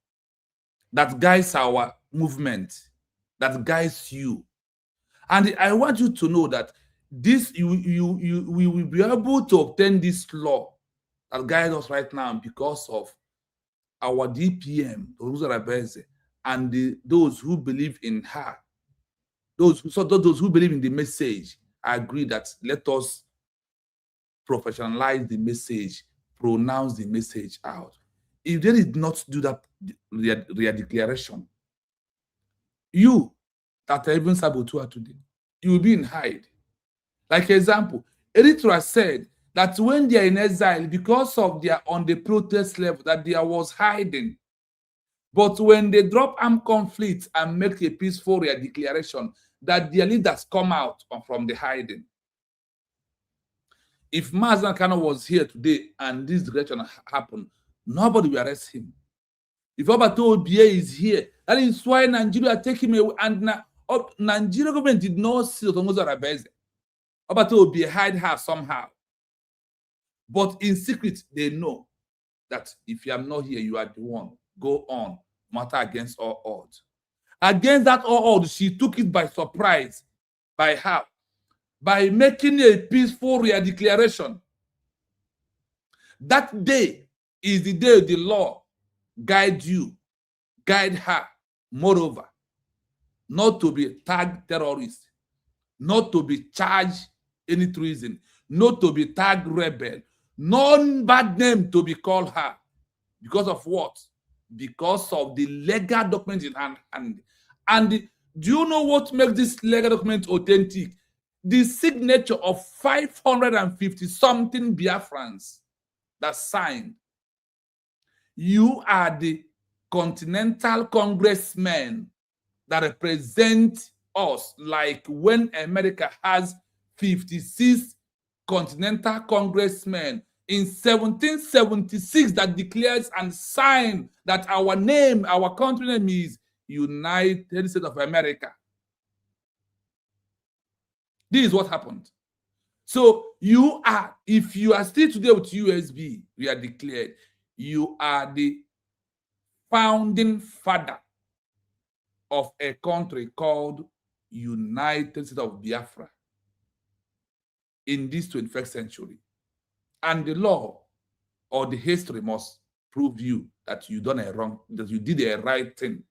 that guides our movement, that guides you, and I want you to know that this we will be able to obtain this law that guides us right now because of our DPM, and those who believe in her, those who believe in the message. I agree that let us professionalize the message, pronounce the message out. If they did not do that declaration, you that are even saboteur today, you will be in hide. Like example, Eritrea said that when they are in exile, because of their on the protest level, that there was hiding. But when they drop armed conflict and make a peaceful declaration, that their leaders come out from the hiding. If Mazen Kano was here today and this declaration happened, nobody will arrest him. If Obato Obie is here, that is why Nigeria take him away. And Nigeria government did not see Otongozo Rabeze. Obato Obie hide her somehow. But in secret, they know that if you are not here, you are the one. Go on, matter against all odds. Against that all odds, she took it by surprise, by her, by making a peaceful declaration. That day is the day the law guide you, guide her. Moreover, not to be tagged terrorist, not to be charged any treason, not to be tagged rebel, no bad name to be called her. Because of what? Because of the legal document in hand. And do you know what makes this legal document authentic? The signature of 550 something Biafrans that signed. You are the continental congressmen that represent us, like when America has 56 continental congressmen in 1776 that declares and signed that our name, our country name is United States of America. This is what happened. So you are, if you are still today with USB, we are declared, you are the founding father of a country called United States of Biafra in this 21st century. And the law or the history must prove you that you done a wrong, that you did a right thing.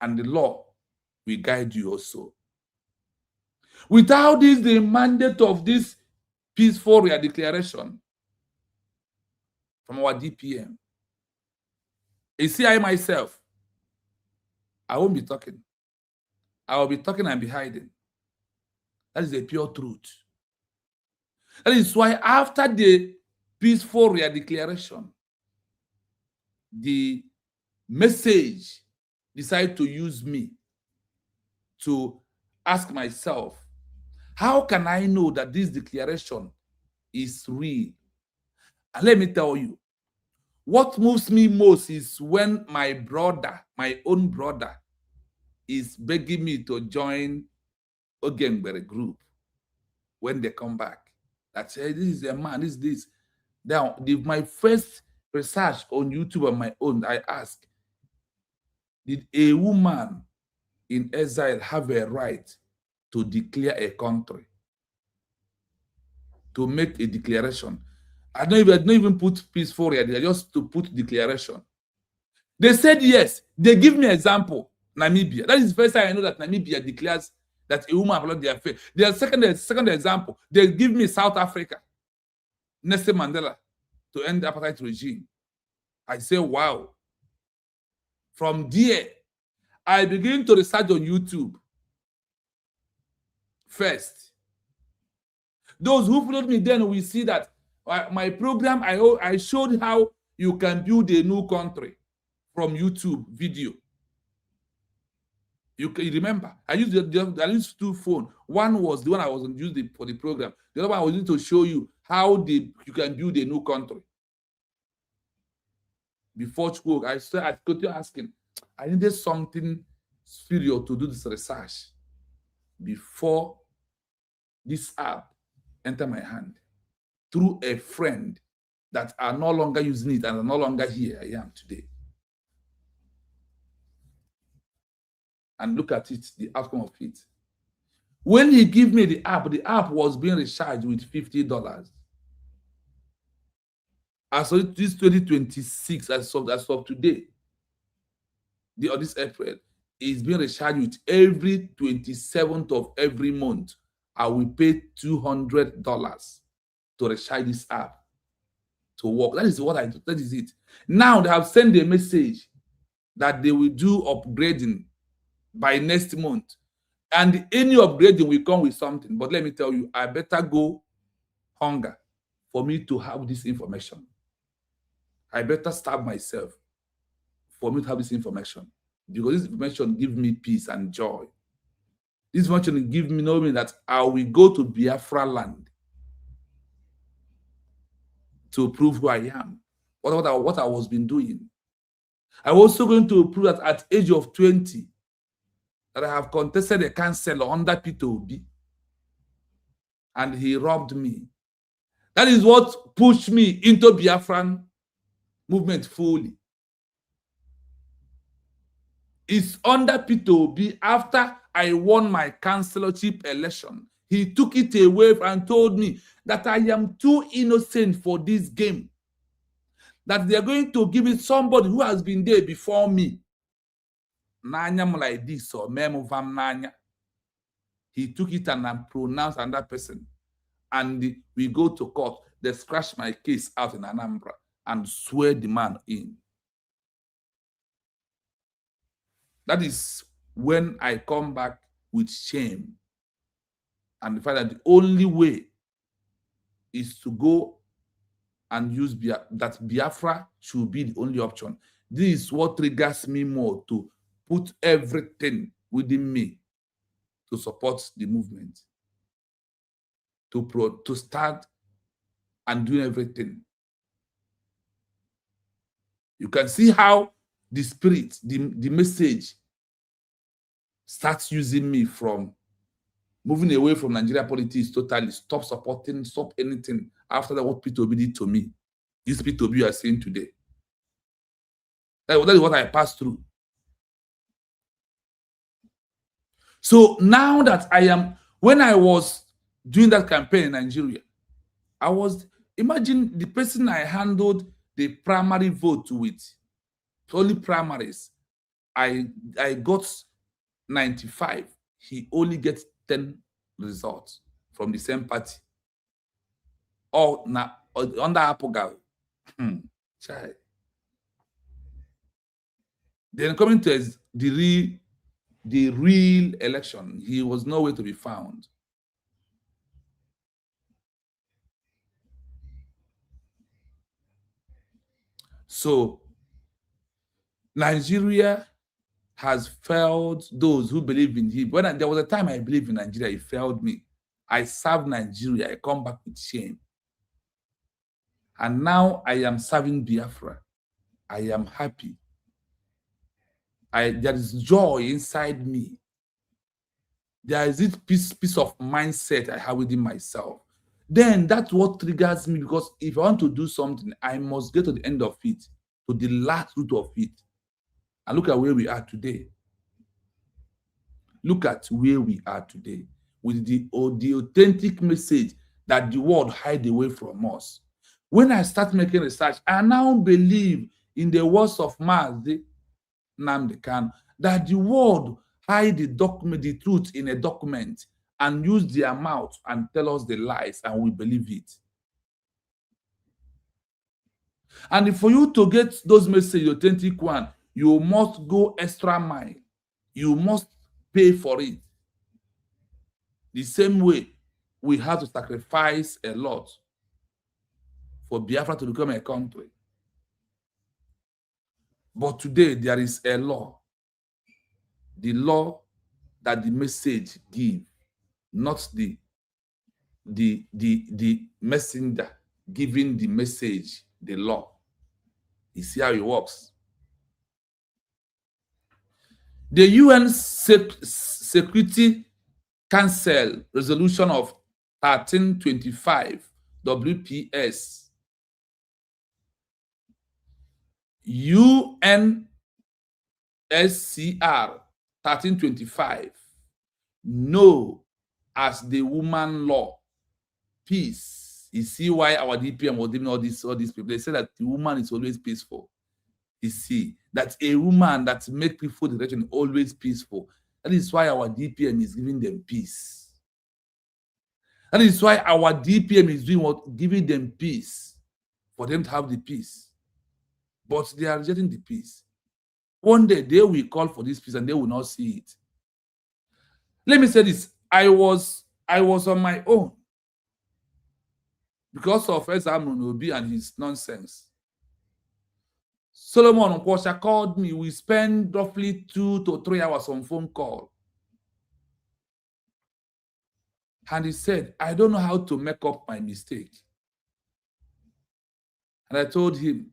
And the law will guide you also. Without this, the mandate of this peaceful declaration from our DPM, you see, I myself, I won't be talking. I will be talking and be hiding. That is the pure truth. That is why after the peaceful declaration, the message decided to use me to ask myself, how can I know that this declaration is real? And let me tell you, what moves me most is when my brother, my own brother, is begging me to join Ogengbere group when they come back. That say, this is a man, this is this. Now, my first research on YouTube on my own. I ask, did a woman in exile have a right to declare a country? To make a declaration? I don't even put peaceful here, they just to put declaration. They said yes. They give me example, Namibia. That is the first time I know that Namibia declares that a woman followed their faith. Their second example, they give me South Africa, Nelson Mandela, to end the apartheid regime. I say, wow. From there, I begin to research on YouTube. First, those who followed me then will see that my program, I showed how you can build a new country from YouTube video. You remember, I used two phones. One was the one I was using for the program. The other one I was using to show you how you can build a new country. Before Chukwu, I continued asking, I needed something superior to do this research before this app entered my hand through a friend that are no longer using it and are no longer here. I am today. And look at it, the outcome of it. When he gave me the app was being recharged with $50. As of this 2026, as of today, this April, is being recharged with every 27th of every month. I will pay $200 to recharge this app to work. That is what I do. That is it. Now they have sent a message that they will do upgrading by next month. And any upgrading will come with something. But let me tell you, I better go hunger for me to have this information. I better starve myself for me to have this information. Because this information gives me peace and joy. This information gives me knowing that I will go to Biafra land to prove who I am, what I was been doing. I'm also going to prove that at age of 20, that I have contested a councillor under Peter Obi, and he robbed me. That is what pushed me into Biafran movement fully. It's under Peter Obi, after I won my councillorship election. He took it away and told me that I am too innocent for this game. That they are going to give it somebody who has been there before me. Nanya like this or memo vam nanya. He took it and pronounced another person. And we go to court. They scratch my case out in Anambra and swear the man in. That is when I come back with shame and the fact that the only way is to go and use that Biafra should be the only option. This is what triggers me more to put everything within me to support the movement, to start and do everything. You can see how the spirit, the message starts using me from moving away from Nigeria politics totally, stop supporting, stop anything after that what Peter Obi did to me. This Peter Obi you are seeing today. That is what I passed through. So now that when I was doing that campaign in Nigeria, imagine the person I handled the primary vote with, only primaries, I got 95. He only gets 10 results from the same party. Or now under Apogal. Then coming to the real election, he was nowhere to be found. So Nigeria has failed those who believe in him. When there was a time I believed in Nigeria, he failed me. I served Nigeria. I come back with shame. And now I am serving Biafra. I am happy. There is joy inside me. There is this piece of mindset I have within myself. then that's what triggers me, because if I want to do something, I must get to the end of it, to the last root of it. And look at where we are today. Look at where we are today with the authentic message that the world hide away from us. When I start making research, I now believe in the words of Mazi Nnamdi Kanu that the world hide the document, the truth in a document, and use their mouth and tell us the lies, and we believe it. And for you to get those messages, authentic one, you must go extra mile. You must pay for it. The same way we have to sacrifice a lot for Biafra to become a country. But today there is a law. The law that the message gives, not the messenger giving the message, the law. You see how it works. The UN Security Council resolution of 1325 WPS UNSCR 1325 know as the woman law peace. You see why our DPM was giving all these people. They say that the woman is always peaceful. You see that a woman that makes people the region always peaceful. That is why our DPM is giving them peace. That is why our DPM is doing what? Giving them peace, for them to have the peace. But they are rejecting the peace. One day they will call for this peace and they will not see it. Let me say this. I was on my own because of Ezam Obi and his nonsense. Solomon Okwosha called me. We spent roughly 2 to 3 hours on phone call. And he said, I don't know how to make up my mistake. And I told him,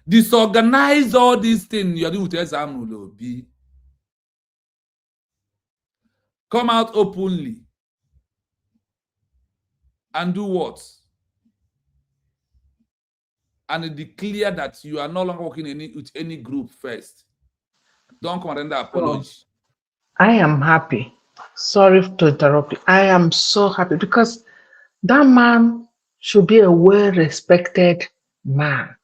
disorganize all these things you're doing with Ezam Obi. Come out openly and do what? And declare that you are no longer working with any group first. Don't come and render apology. I am happy. Sorry to interrupt you. I am so happy because that man should be a well-respected man.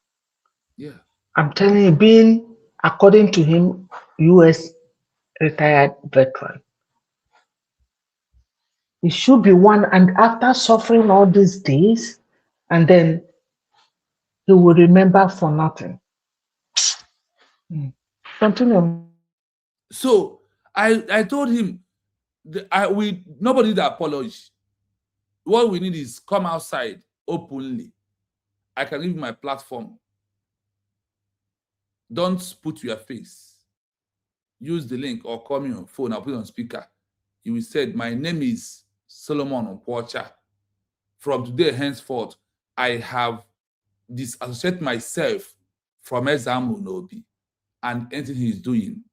Yeah. I'm telling you, being, according to him, U.S. retired veteran. He should be one, and after suffering all these days, and then he will remember for nothing. Continue. So I told him, nobody need apology. What we need is come outside openly. I can give you my platform. Don't put your face. Use the link or call me on phone. I'll put it on speaker. You will say, my name is Solomon Okwosha. From today henceforth, I have disassociated myself from Ezam Obi and anything he's doing.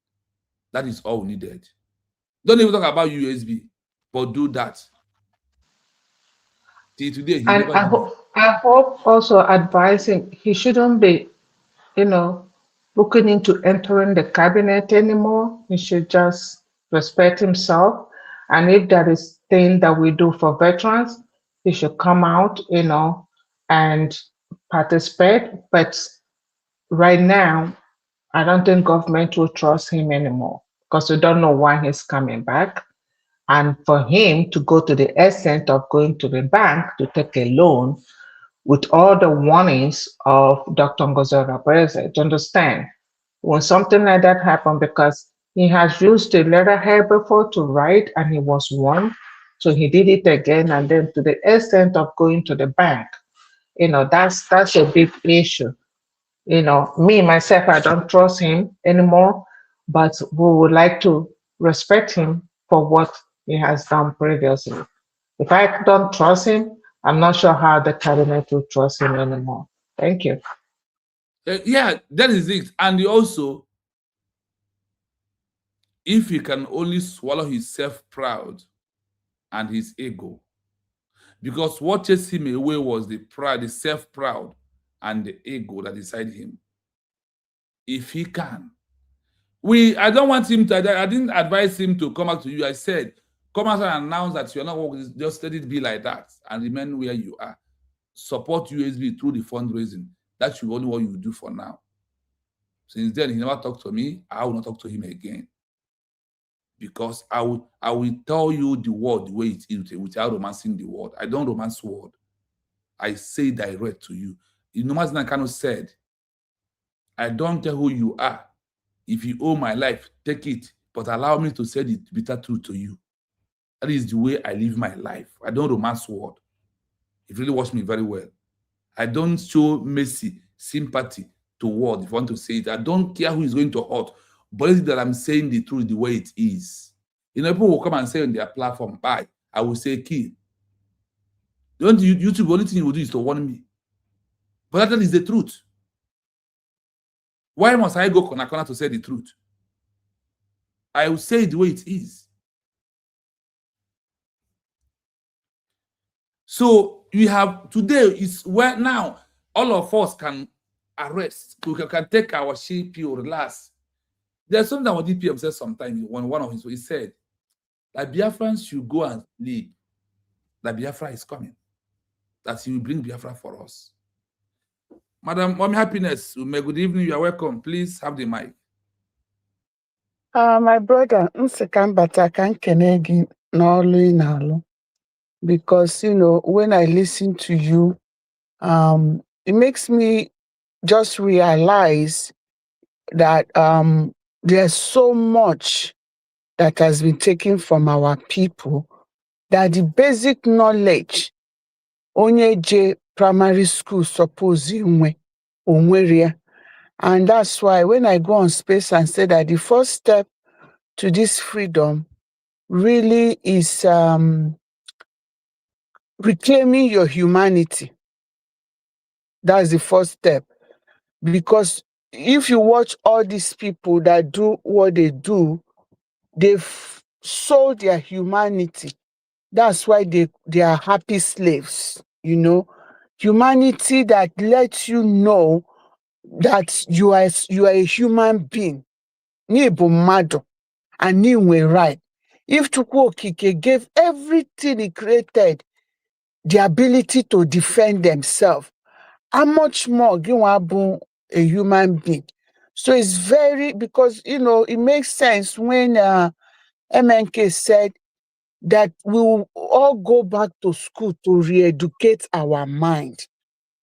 That is all we needed. Don't even talk about USB, but do that. Till today, he And never did. I hope also advising he shouldn't be, looking into entering the cabinet anymore. He should just respect himself. And if there is thing that we do for veterans, he should come out, and participate. But right now, I don't think government will trust him anymore because we don't know why he's coming back. And for him to go to the extent of going to the bank to take a loan with all the warnings of Dr. Ngozora Breze, to understand when something like that happened, because he has used a letterhead before to write and he was warned. So he did it again, and then to the extent of going to the bank, that's a big issue. Me, myself, I don't trust him anymore, but we would like to respect him for what he has done previously. If I don't trust him, I'm not sure how the cabinet will trust him anymore. Thank you. Yeah, that is it. And also, if he can only swallow his self-proud and his ego, Because what chased him away was the pride, the self-proud, and the ego that decided him. If he can. I don't want him to, I didn't advise him to come back to you. I said, come out and announce that you're not working, just let it be like that and remain where you are. Support USB through the fundraising. That's only what you do for now. Since then, he never talked to me. I will not talk to him again. Because I will tell you the word the way it is without romancing the word. I don't romance word. I say direct to you. You know what Nakano said? I don't care who you are. If you owe my life, take it. But allow me to say the bitter truth to you. That is the way I live my life. I don't romance word. If you really watch me very well. I don't show mercy, sympathy to word if you want to say it. I don't care who is going to hurt. But it's that I'm saying the truth the way it is. You know, people will come and say on their platform, bye. I will say kill. Don't YouTube, the only thing you will do is to warn me. But that is the truth. Why must I go corner to say the truth? I will say it the way it is. So we have today is where now all of us can arrest. We can take our CPO, relax. There's something that DPM said sometimes when one of his, he said that Biafrans should go and lead. That Biafra is coming. That he will bring Biafra for us. Madam Mommy Happiness, good evening. You are welcome. Please have the mic. My brother, because you know when I listen to you, it makes me just realize that there's so much that has been taken from our people that the basic knowledge onye je primary school suppose onweria. And that's why when I go on space and say that the first step to this freedom really is reclaiming your humanity. That's the first step. Because if you watch all these people that do what they do, they've sold their humanity. That's why they are happy slaves, you know. Humanity that lets you know that you are a human being. And you were right. If Chukwu Okike gave everything he created the ability to defend themselves, how much more Giwabu a human being? So it's very, because you know it makes sense when MNK said that we will all go back to school to re-educate our mind.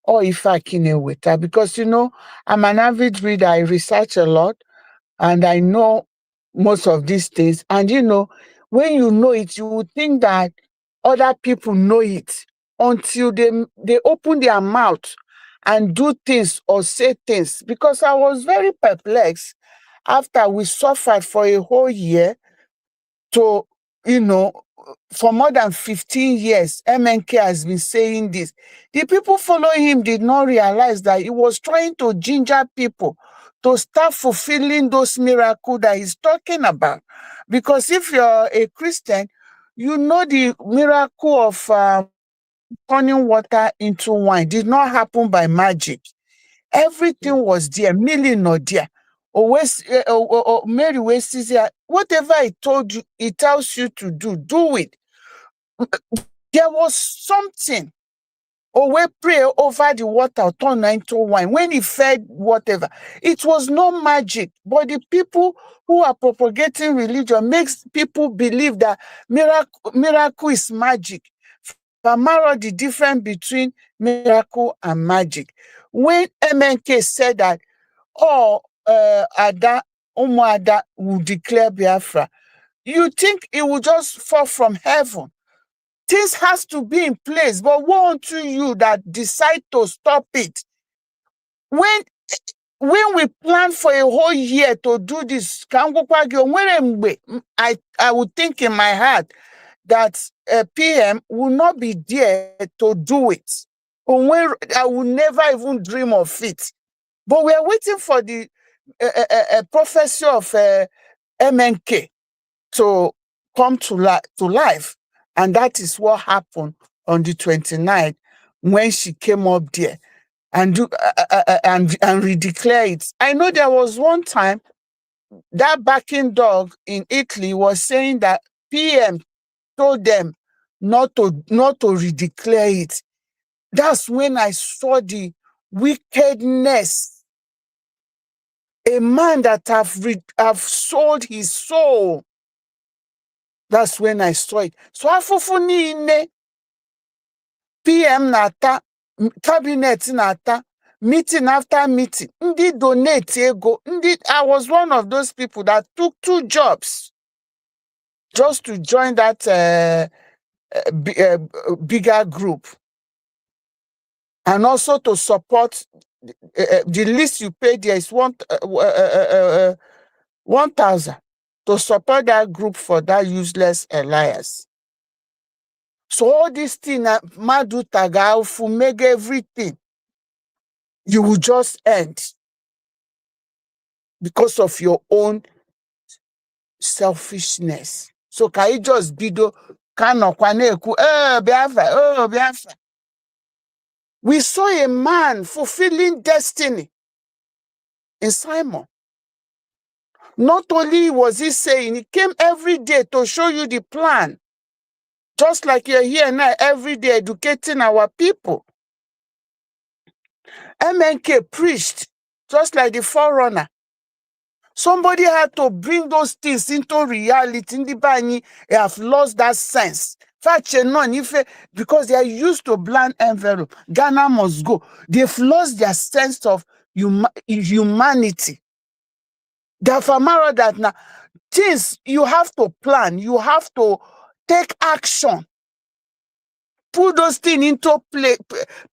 Or if I can with that, because you know I'm an avid reader, I research a lot, and I know most of these things. And you know, when you know it, you would think that other people know it until they open their mouth and do things or say things. Because I was very perplexed after we suffered for a whole year to, you know, for more than 15 years, MNK has been saying this. The people following him did not realize that he was trying to ginger people to start fulfilling those miracles that he's talking about. Because if you're a Christian, you know the miracle of turning water into wine did not happen by magic. Everything was there, milling not there. Always, Mary West, whatever I told you, it tells you to do it. There was something. Or pray over the water, turn into wine. When he fed whatever, it was no magic. But the people who are propagating religion makes people believe that miracle is magic. Famaro, the difference between miracle and magic. When MNK said that, Ada, Ada will declare Biafra, you think it will just fall from heaven. Things has to be in place, but woe unto you that decide to stop it. When we plan for a whole year to do this, I would think in my heart that PM will not be there to do it. I will never even dream of it. But we are waiting for the prophecy of MNK to come to life. And that is what happened on the 29th when she came up there and redeclare it. I know there was one time that backing dog in Italy was saying that PM told them not to redeclare it. That's when I saw the wickedness. A man that have sold his soul. That's when I saw it. So afufu niile PM nata, cabinet nata, meeting after meeting. Ndi donate ego. I was one of those people that took 2 jobs just to join that bigger group. And also to support, the least you pay there is 1,000 to support that group for that useless alliance. So all these things, Madu Tagaufu, make everything, you will just end because of your own selfishness. So can you just be the Biafra. We saw a man fulfilling destiny in Simon. Not only was he saying, he came every day to show you the plan. Just like you're here now, every day educating our people. MNK preached, just like the forerunner. Somebody had to bring those things into reality. They have lost that sense. Because they are used to bland envelope. Ghana must go. They've lost their sense of humanity. Therefore, that now things you have to plan, you have to take action. Put those things into play,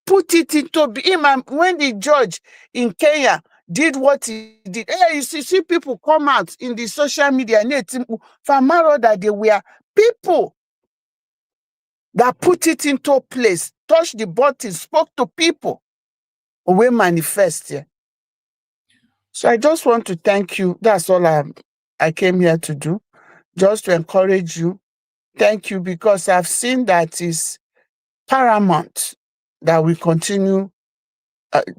put it into him. When the judge in Kenya did what he did, you see people come out in the social media, that they were people that put it into place, touched the button, spoke to people, we manifest here. So I just want to thank you. That's all I came here to do, just to encourage you. Thank you, because I've seen that is paramount that we continue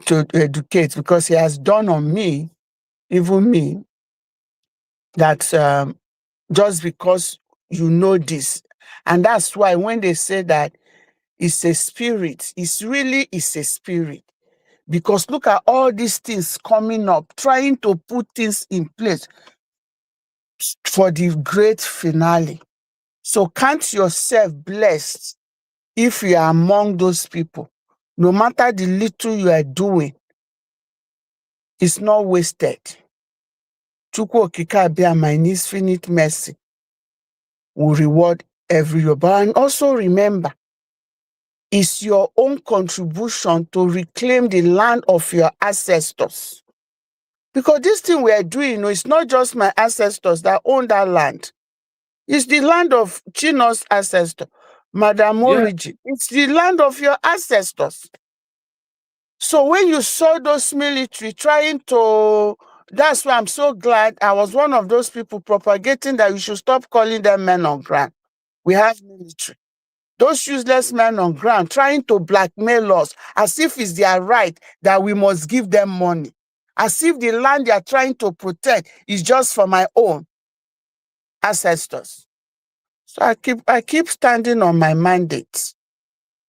to educate, because he has done on me, even me, that just because you know this. And that's why when they say that it's a spirit, it's a spirit. Because look at all these things coming up, trying to put things in place for the great finale. So count yourself blessed if you are among those people. No matter the little you are doing, it's not wasted. Chukwu Okike Abia, my infinite mercy, will reward every year. And also remember, it's your own contribution to reclaim the land of your ancestors. Because this thing we are doing, it's not just my ancestors that own that land. It's the land of Chino's ancestor, Madam Origin. It's the land of your ancestors. So when you saw those military trying to, that's why I'm so glad I was one of those people propagating that you should stop calling them men on ground. We have military. Those useless men on ground trying to blackmail us as if it's their right that we must give them money. As if the land they are trying to protect is just for my own ancestors. So I keep standing on my mandate.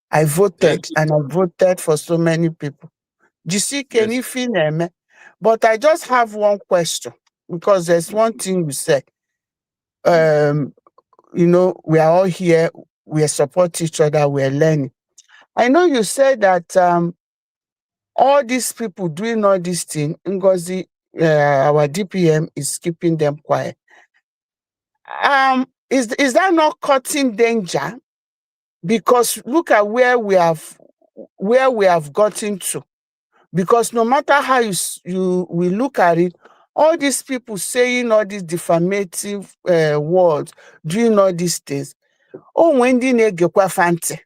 I voted and I voted for so many people. But I just have one question, because there's one thing you said. We are all here, we support each other, we're learning. I know you said that all these people doing all these things, Ngozi, our DPM is keeping them quiet. Is that not cutting danger? Because look at where we have gotten to. Because no matter how we look at it, all these people saying all these defamative words, doing all these things. Oh, when they fante.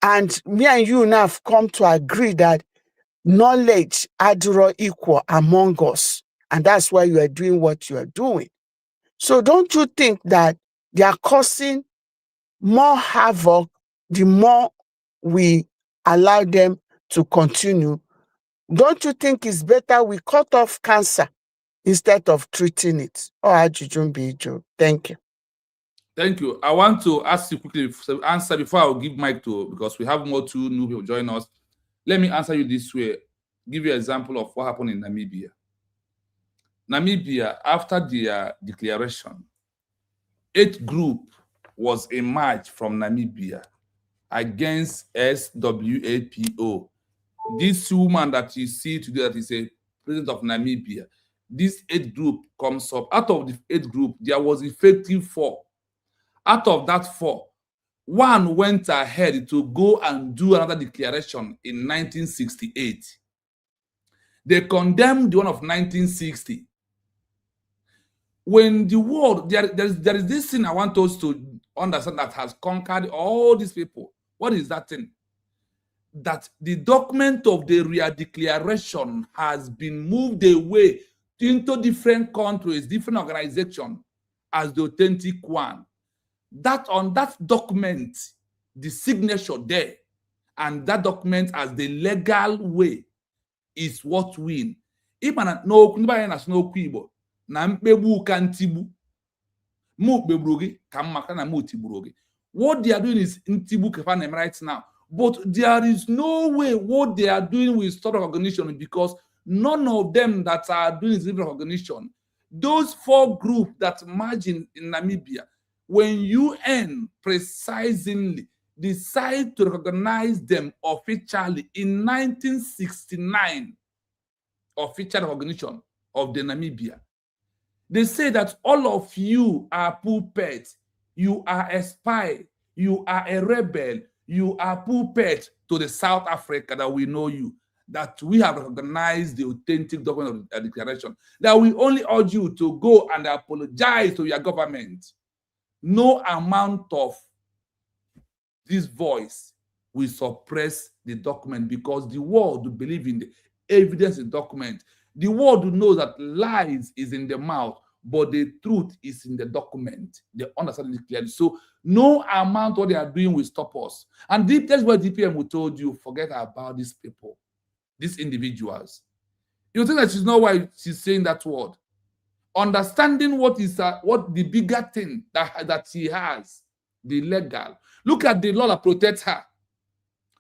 And me and you now have come to agree that knowledge Addl equal among us. And that's why you are doing what you are doing. So don't you think that they are causing more havoc the more we allow them to continue. Don't you think it's better we cut off cancer instead of treating it? Thank you. Thank you. I want to ask you quickly answer before I will give mic to, because we have more two new people join us. Let me answer you this way. Give you an example of what happened in Namibia. Namibia, after their declaration, 8 group was emerged from Namibia against SWAPO. This woman that you see today that is a president of Namibia, this 8 group comes up. Out of the 8 group, there was effective 4. Out of that 4, 1 went ahead to go and do another declaration in 1968. They condemned the one of 1960. When the world, there is this thing I want us to understand that has conquered all these people. What is that thing? That the document of the Ria Declaration has been moved away into different countries, different organizations as the authentic one. That on that document, the signature there, and that document as the legal way is what win. What they are doing is Ntibu right now. But there is no way what they are doing will stop recognition, because none of them that are doing is recognition. Those 4 groups that merge in Namibia, when UN precisely decide to recognize them officially in 1969, official recognition of the Namibia, they say that all of you are puppets, you are a spy, you are a rebel, you are puppet to the South Africa that we know you, that we have recognized the authentic document of the declaration, that we only urge you to go and apologize to your government. No amount of this voice will suppress the document, because the world believe in the evidence in the document. The world knows that lies is in the mouth, but the truth is in the document. They understand it clearly. So no amount what they are doing will stop us. And that's what DPM we told you, forget about these people, these individuals. You think that she's not why she's saying that word. Understanding what is what the bigger thing that she has, the legal. Look at the law that protects her.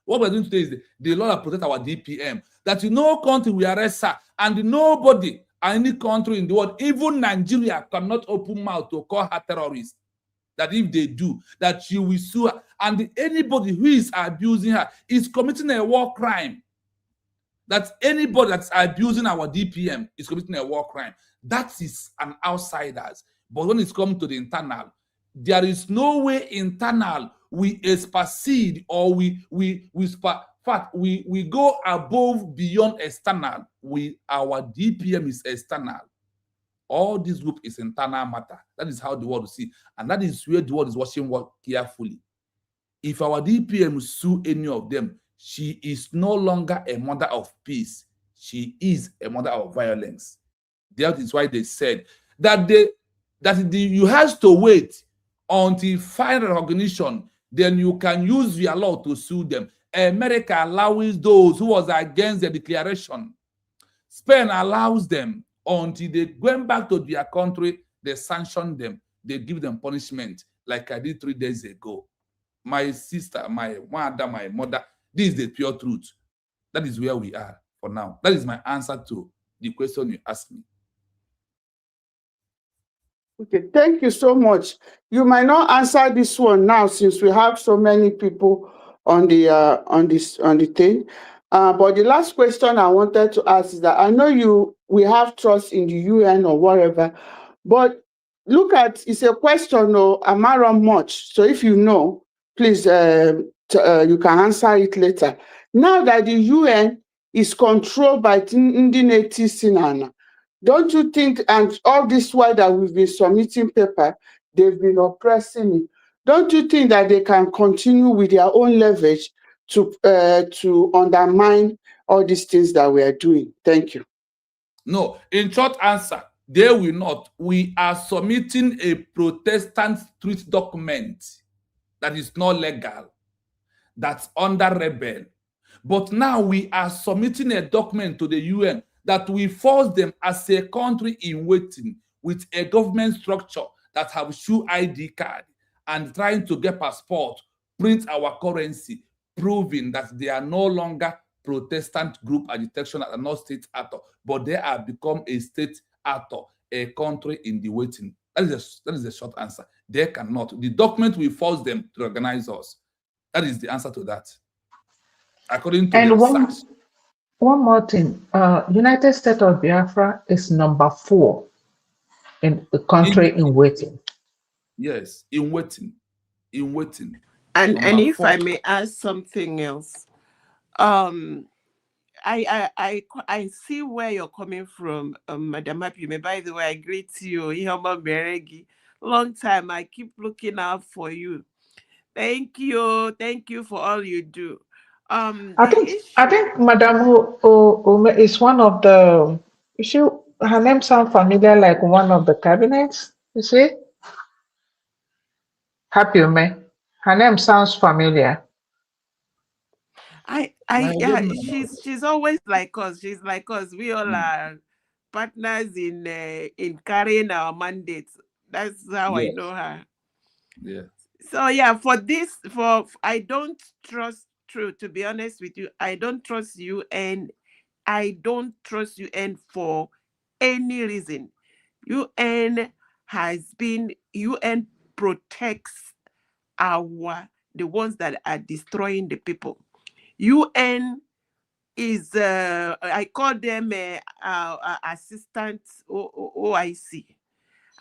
What we're doing today is the law that protects our DPM. That in no country we arrest her, and nobody, any country in the world, even Nigeria, cannot open mouth to call her terrorist. That if they do, that she will sue her. And anybody who is abusing her is committing a war crime. That anybody that's abusing our DPM is committing a war crime. That is an outsiders. But when it's come to the internal, there is no way internal we supersede or we go above beyond external. Our DPM is external. All this group is internal matter. That is how the world will see. And that is where the world is watching work carefully. If our DPM sue any of them, she is no longer a mother of peace. She is a mother of violence. That is why they said that you have to wait until final recognition, then you can use your law to sue them. America allows those who was against the declaration. Spain allows them until they go back to their country, they sanction them, they give them punishment, like I did 3 days ago. My sister, my mother, this is the pure truth. That is where we are for now. That is my answer to the question you asked me. Okay, thank you so much. You might not answer this one now since we have so many people on the thing. But the last question I wanted to ask is that I know we have trust in the UN or whatever, but look at, it's a question or am I wrong much? So if you know, please you can answer it later. Now that the UN is controlled by Ndineti Sinana, don't you think, and all this while that we've been submitting paper, they've been oppressing it, don't you think that they can continue with their own leverage to undermine all these things that we are doing? Thank you. No, in short answer, they will not. We are submitting a Protestant street document that is not legal. that's under rebel. But now we are submitting a document to the UN that we force them as a country in waiting with a government structure that have shoe ID card and trying to get passport, print our currency, proving that they are no longer Protestant group agitation and not state actor, but they have become a state actor, a country in the waiting. That is the short answer. They cannot. The document will force them to organize us. That is the answer to that. According to and the one research. more thing, United States of Biafra is number 4 in the country in waiting. Yes, in waiting. And number if 4. I may add something else, I see where you're coming from, Madam Apime. By the way, I greet you, Ihoma Beregi. Long time. I keep looking out for you. Thank you for all you do. I think Madam is one of the. Her name sounds familiar, like one of the cabinets. You see, Happy Ume. Her name sounds familiar. Yeah, she's always like us. She's like us. We all are partners in carrying our mandates. That's how I know her. Yeah. So yeah, I don't trust, to be honest with you, I don't trust UN. I don't trust UN for any reason. UN protects the ones that are destroying the people. UN is I call them assistants OIC.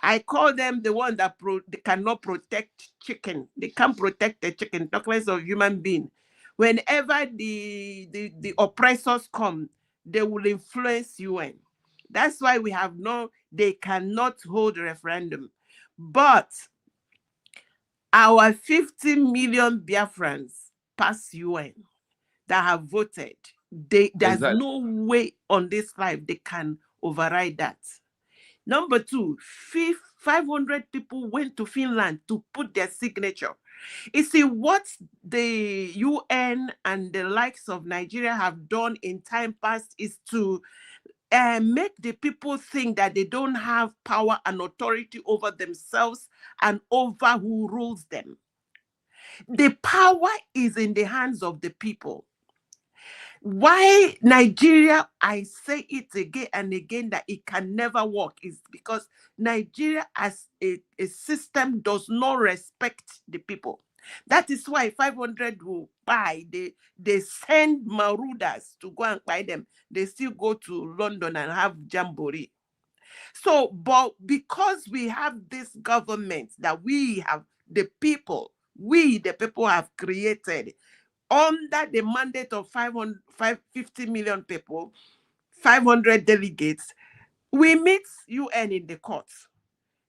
I call them the one that they cannot protect chicken. They can't protect the chicken, talk less of human being. Whenever the oppressors come, they will influence UN. That's why they cannot hold a referendum. But our 50 million Biafrans pass UN that have voted. There's no way on this life they can override that. Number 2, 500 people went to Finland to put their signature. You see, what the UN and the likes of Nigeria have done in time past is to make the people think that they don't have power and authority over themselves and over who rules them. The power is in the hands of the people. Why Nigeria, I say it again and again, that it can never work, is because Nigeria as a system does not respect the people. That is why 500 will buy. They send marauders to go and buy them. They still go to London and have jamboree. So, but because we have this government that we have, the people have created, under the mandate of 50 million people, 500 delegates, we meet UN in the courts.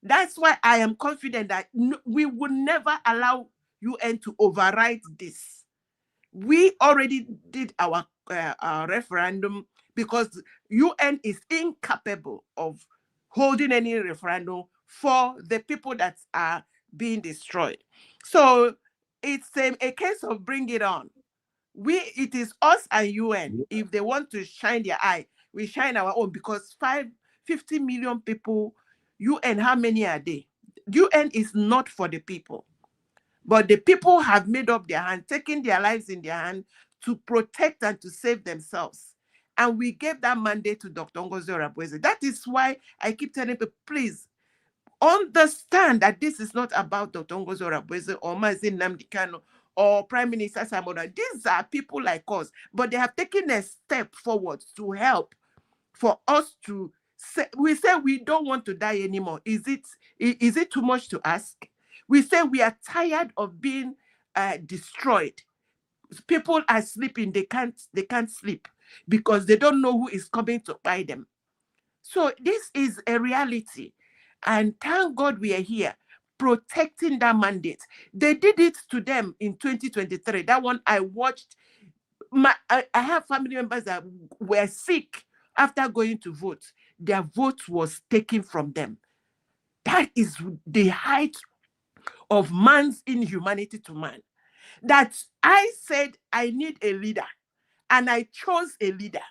That's why I am confident that we will never allow UN to override this. We already did our referendum because UN is incapable of holding any referendum for the people that are being destroyed. So it's a case of bring it on. It is us and UN. If they want to shine their eye, we shine our own, because 50 million people, UN, how many are they? UN is not for the people. But the people have made up their hand, taken their lives in their hand to protect and to save themselves. And we gave that mandate to Dr. Ngozi Orebweze. That is why I keep telling people, please understand that this is not about Dr. Ngozi Orebweze or Mazi Nnamdi Kanu or Prime Minister Samoda. These are people like us, but they have taken a step forward to help for us to say, we say we don't want to die anymore. Is it too much to ask? We say we are tired of being destroyed. People are sleeping, they can't sleep because they don't know who is coming to buy them. So this is a reality. And thank God we are here protecting that mandate. They did it to them in 2023. That one I watched. I have family members that were sick after going to vote. Their vote was taken from them. That is the height of man's inhumanity to man. that I said I need a leader and I chose a leader.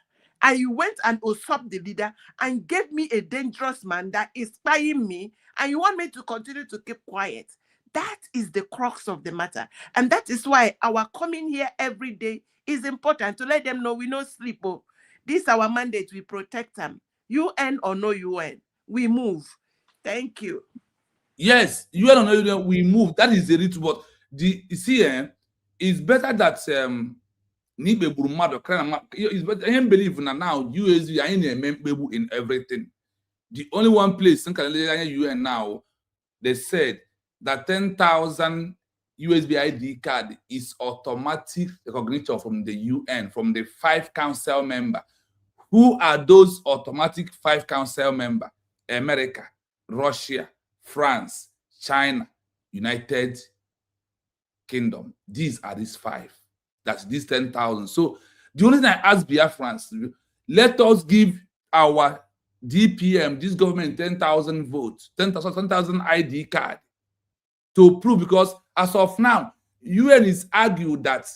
And you went and usurped the leader and gave me a dangerous man that is spying me, and you want me to continue to keep quiet. That is the crux of the matter. And that is why our coming here every day is important, to let them know we no sleep. Oh, this is our mandate. We protect them. UN or no UN, we move. Thank you. Yes, UN or no UN, we move. That is the ritual. But you see, it's better that it's better. I believe now USV are in everything. The only one place in UN now, they said that 10,000 USB ID card is automatic recognition from the UN, from the 5 council member. Who are those automatic 5 council member? America, Russia, France, China, United Kingdom. These are these 5. That's these 10,000. So the only thing I ask Biafrans, let us give our DPM, this government, 10,000 votes, 10,000 ID card to prove, because as of now, UN is argued that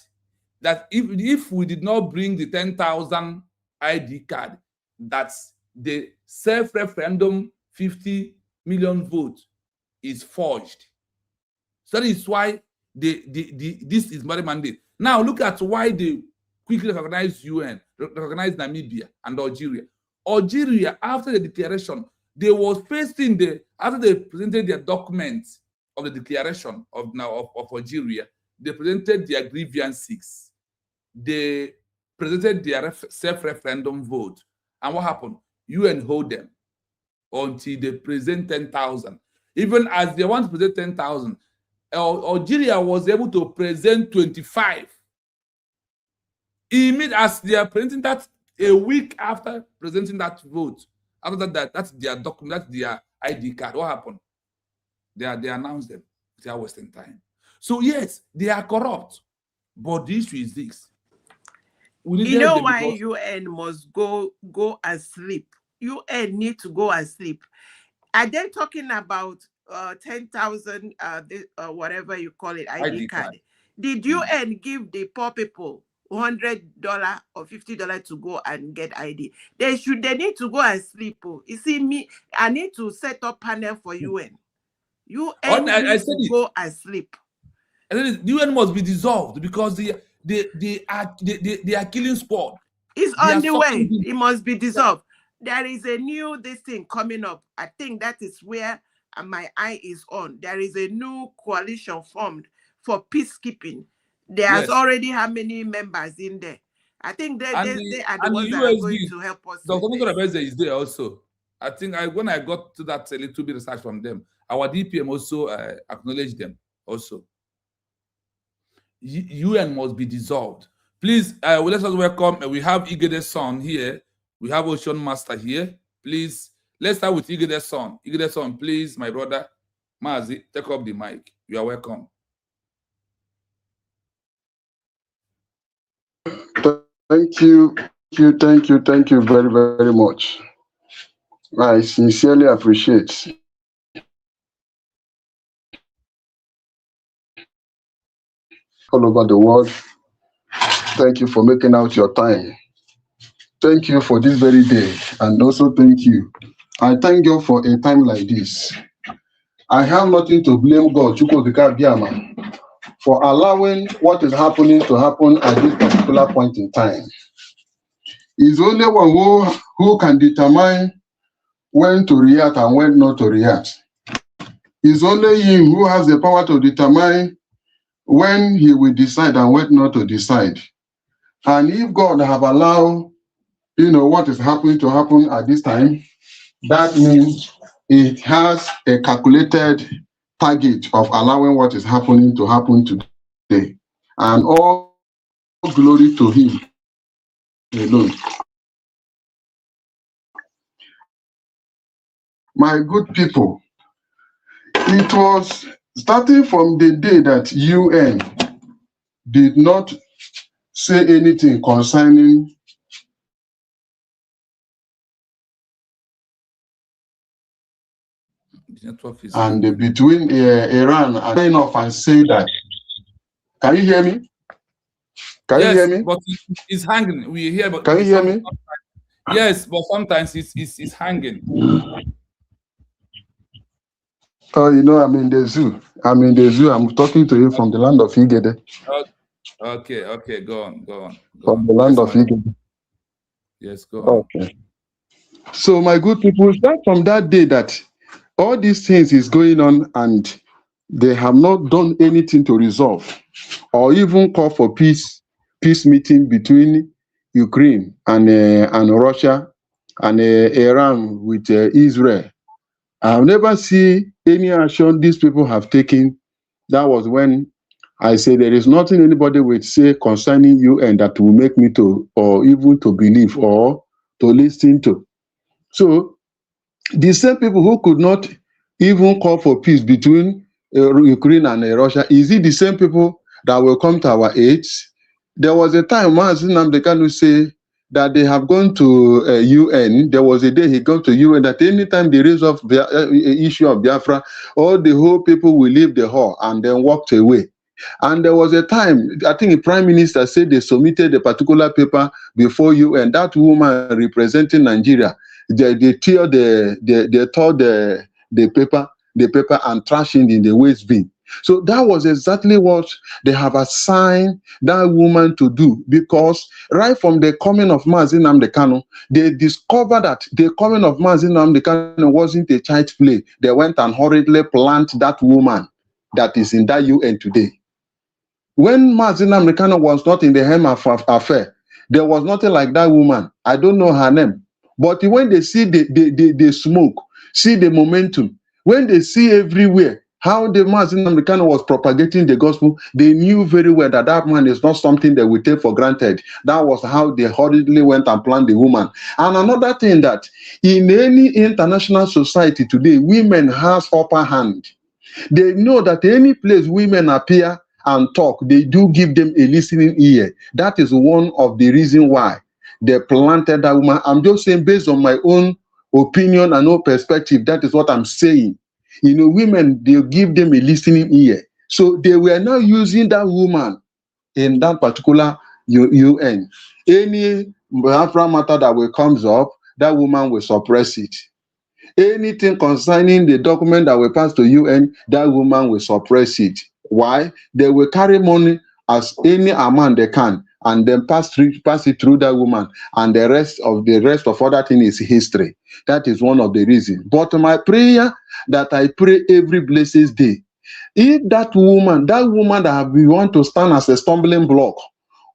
if we did not bring the 10,000 ID card, that the self-referendum 50 million vote is forged. So that is why this is my mandate. Now look at why they quickly recognize UN, recognize Namibia and Algeria. Algeria, after the declaration, they was facing after they presented their documents of the declaration of Algeria, they presented their grievances. They presented their self-referendum vote. And what happened? UN hold them until they present 10,000. Even as they want to present 10,000, Algeria was able to present 25. Immediately as they are presenting that, a week after presenting that vote, after that's their document, that's their ID card. What happened? They announced them. They are wasting time. So yes, they are corrupt, but the issue is this. You know why UN must go and sleep? UN need to go and sleep. Are they talking about 10,000 whatever you call it, ID card? Did UN give the poor people $100 or $50 to go and get ID? They need to go and sleep. Oh. You see me, I need to set up panel for UN. UN needs to go and sleep. And then the UN must be dissolved because they are killing sport. It's on the way. It must be dissolved. There is a new thing coming up. I think that is where my eye is on. There is a new coalition formed for peacekeeping. There's already how many members in there? I think they are the ones that are going to help us. Dr. Mutolabeze is there also. I think when I got to that little bit research from them, our DPM also acknowledged them also. UN must be dissolved. Please, let us welcome. We have Igede's son here. We have Ocean Master here. Please, let's start with Igede's son. Igede's son, please, my brother. Mazi, take up the mic. You are welcome. Thank you very, very much. I sincerely appreciate all over the world. Thank you for making out your time. Thank you for this very day, and also thank you. I thank God for a time like this. I have nothing to blame God, for allowing what is happening to happen at this particular point in time. He's only one who can determine when to react and when not to react. It's only him who has the power to determine when he will decide and when not to decide. And if God have allowed, what is happening to happen at this time, that means it has a calculated target of allowing what is happening to happen today. And all glory to him alone. My good people, it was starting from the day that UN did not say anything concerning and between Iran and say that Can you hear me? Can you hear me? But it's hanging. We hear, but can you hear me? Yes, but sometimes it's hanging. Oh, you know, I'm in the zoo. I'm talking to you from the land of Igede. Okay. Go on. From the land of Igede. Yes, go on. Okay. So, my good people, start from that day that all these things is going on and they have not done anything to resolve or even call for peace meeting between Ukraine and Russia and Iran with Israel. I've never seen any action these people have taken. That was when I say there is nothing anybody would say concerning UN that will make me to or even to believe or to listen to. So the same people who could not even call for peace between Ukraine and Russia, is it the same people that will come to our aid? There was a time Mazi Nnamdi Kanu say that they have gone to UN. There was a day he got to UN that anytime they raise up the issue of Biafra, all the whole people will leave the hall and then walked away. And there was a time, I think the Prime Minister said they submitted a particular paper before UN. That woman representing Nigeria, they tore the paper and trashed it in the waste bin. So that was exactly what they have assigned that woman to do, because right from the coming of Mazi Nnamdi Kanu, they discovered that the coming of Mazi Nnamdi Kanu wasn't a child's play. They went and hurriedly planted that woman that is in that UN today. When Mazi Nnamdi Kanu was not in the helm of affair, there was nothing like that woman. I don't know her name. But when they see the smoke, see the momentum, when they see everywhere how the Mazi Nnamdi Kanu was propagating the gospel, they knew very well that that man is not something they would take for granted. That was how they hurriedly went and planned the woman. And another thing, that in any international society today, women has upper hand. They know that any place women appear and talk, they do give them a listening ear. That is one of the reasons why they planted that woman. I'm just saying, based on my own opinion and own perspective, that is what I'm saying. You know, women, they give them a listening ear. So they were now using that woman in that particular UN. Any Biafra matter that will comes up, that woman will suppress it. Anything concerning the document that will pass to UN, that woman will suppress it. Why? They will carry money as any amount they can and then pass it through that woman, and the rest of other thing is history. That is one of the reasons. But my prayer that I pray every blessed day, if that woman that we want to stand as a stumbling block,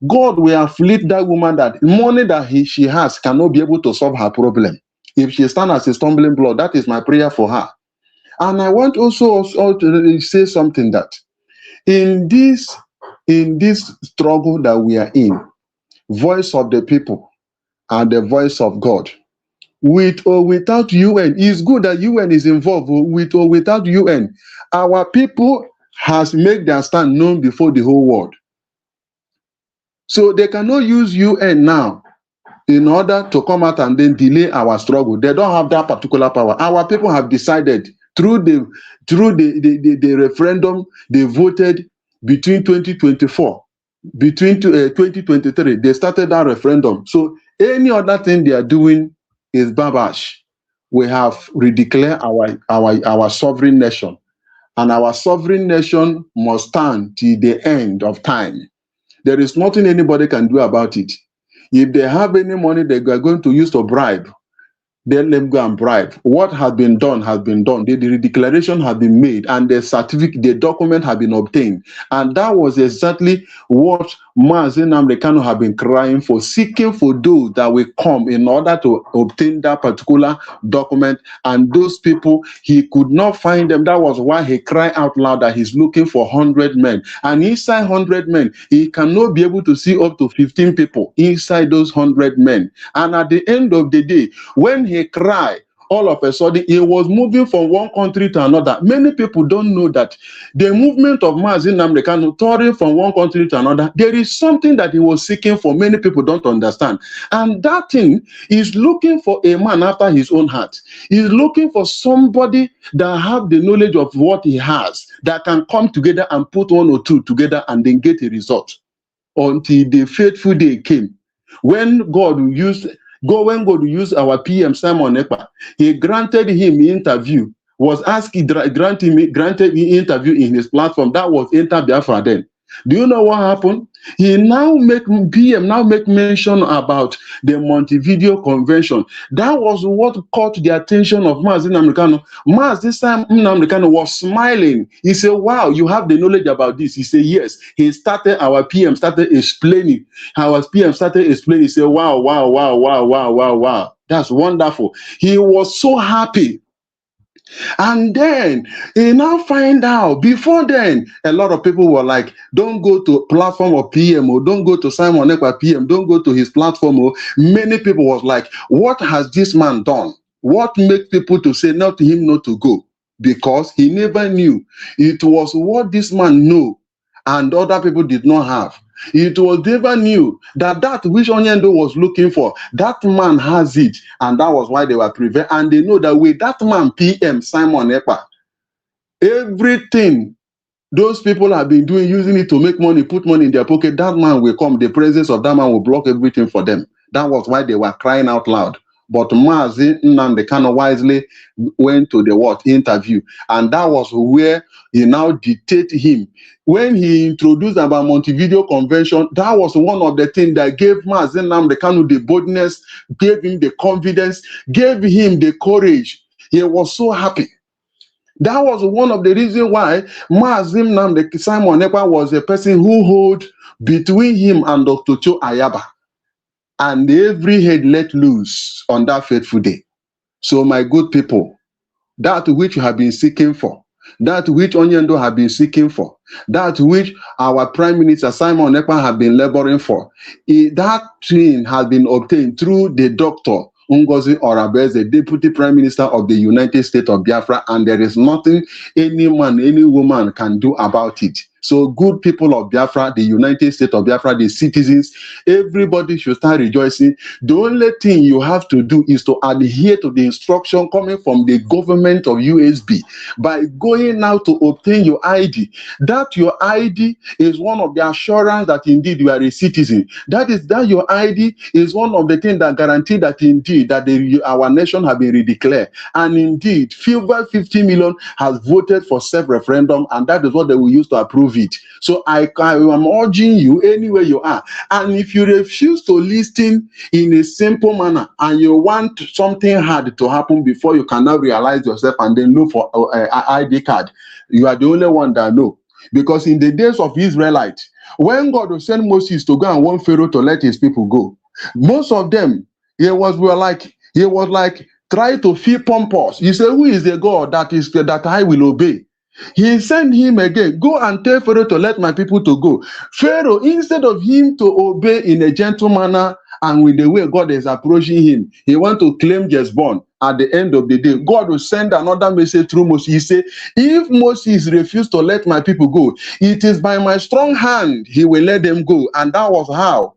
God will afflict that woman that money that she has cannot be able to solve her problem. If she stands as a stumbling block, that is my prayer for her. And I want also to say something, that in this struggle that we are in, voice of the people and the voice of God, with or without UN, it's good that UN is involved. With or without UN, our people has made their stand known before the whole world. So they cannot use UN now in order to come out and then delay our struggle. They don't have that particular power. Our people have decided through the referendum, they voted between 2024, between 2023, they started that referendum. So any other thing they are doing is babash. We have redeclared our sovereign nation, and our sovereign nation must stand till the end of time. There is nothing anybody can do about it. If they have any money they are going to use to bribe, then let them go and bribe. What has been done has been done. The declaration has been made, and the certificate, the document has been obtained. And that was exactly what Mazi Nnamdi Kanu have been crying for, seeking for those that will come in order to obtain that particular document. And those people, he could not find them. That was why he cried out loud that he's looking for 100 men. And inside 100 men, he cannot be able to see up to 15 people inside those 100 men. And at the end of the day, when he cried all of a sudden he was moving from one country to another. Many people don't know that the movement of Mazi Nnamdi Kanu touring from one country to another, there is something that he was seeking for. Many people don't understand. And that thing is looking for a man after his own heart. He's looking for somebody that have the knowledge of what he has, that can come together and put one or two together and then get a result. Until the fateful day came, when God used our PM Simon Ekpa, he granted him interview, was asked, granted me interview in his platform. That was Enter Biafra then. Do you know what happened? PM now make mention about the Montevideo Convention. That was what caught the attention of Mazi Nnamdi Kanu. Mazi this time Nnamdi Kanu was smiling. He said, wow, you have the knowledge about this. He said, yes. Our PM started explaining. He said, wow. That's wonderful. He was so happy. And then he now find out. Before then, a lot of people were like, don't go to platform of PM, or don't go to Simon Ekpa PM, don't go to his platform. Or many people was like, what has this man done? What makes people to say not to him not to go? Because he never knew. It was what this man knew and other people did not have. It was never knew that which Onyendo was looking for, that man has it, and that was why they were prevail. And they know that with that man, PM Simon Ekpa, everything those people have been doing, using it to make money, put money in their pocket, that man will come. The presence of that man will block everything for them. That was why they were crying out loud. But Mazi Nnamdi Kanu wisely went to the interview, and that was where he now dictated him. When he introduced about Montevideo Convention, that was one of the things that gave Mazi Nnamdi Kanu the boldness, gave him the confidence, gave him the courage. He was so happy. That was one of the reasons why Mazi Nnamdi Simon Ekpa was a person who held between him and Dr. Cho Ayaba. And every head let loose on that fateful day. So my good people, that which you have been seeking for, that which Onyendo have been seeking for, that which our Prime Minister Simon Ekpa have been laboring for, that thing has been obtained through the Dr. Ngozi Orabe, the Deputy Prime Minister of the United States of Biafra, and there is nothing any man, any woman can do about it. So good people of Biafra, the United States of Biafra, the citizens, everybody should start rejoicing. The only thing you have to do is to adhere to the instruction coming from the government of USB by going now to obtain your ID. That your ID is one of the assurance that indeed you are a citizen. That your ID is one of the things that guarantee that indeed that our nation has been redeclared. And indeed, 50 million has voted for self-referendum, and that is what they will use to approve it. So I am urging you anywhere you are, and if you refuse to listen in a simple manner and you want something hard to happen before you can now realize yourself and then look for an ID card, you are the only one that know. Because in the days of Israelites, when God will send Moses to go and warn Pharaoh to let his people go, most of them he was like try to feel pompous. He said, who is the God that I will obey? He sent him again, go and tell Pharaoh to let my people to go. Pharaoh, instead of him to obey in a gentle manner and with the way God is approaching him, he want to claim Jezbon. At the end of the day, God will send another message through Moses. He said, if Moses refused to let my people go, it is by my strong hand he will let them go. And that was how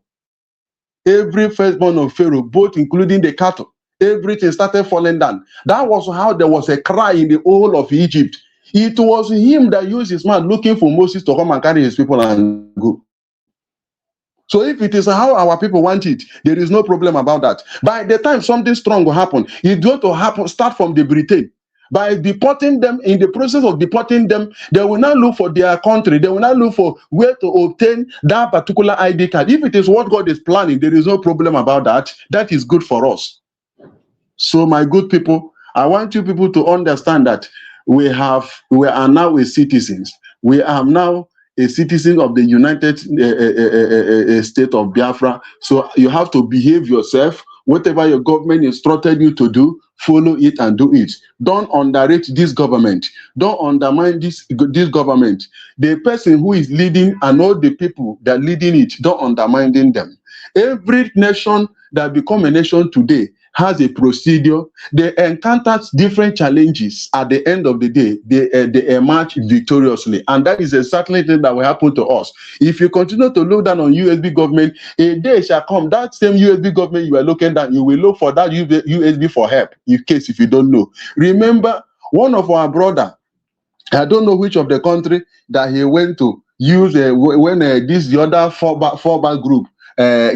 every firstborn of Pharaoh, both including the cattle, everything started falling down. That was how there was a cry in the whole of Egypt. It was him that used his mouth looking for Moses to come and carry his people and go. So if it is how our people want it, there is no problem about that. By the time something strong will happen, it's going to happen, start from the Britain. By deporting them, in the process of deporting them, they will now look for their country. They will now look for where to obtain that particular ID card. If it is what God is planning, there is no problem about that. That is good for us. So my good people, I want you people to understand that we are now a citizens. We are now a citizen of the United State of Biafra. So you have to behave yourself. Whatever your government instructed you to do, follow it and do it. Don't underrate this government. Don't undermine this government. The person who is leading and all the people that are leading it, don't undermine them. Every nation that become a nation today, has a procedure. They encounter different challenges. At the end of the day, they emerge victoriously. And that is exactly the thing that will happen to us. If you continue to look down on USB government, a day shall come, that same USB government you are looking at, you will look for that USB for help, in case if you don't know. Remember, one of our brother, I don't know which of the country that he went to use when the other fallback group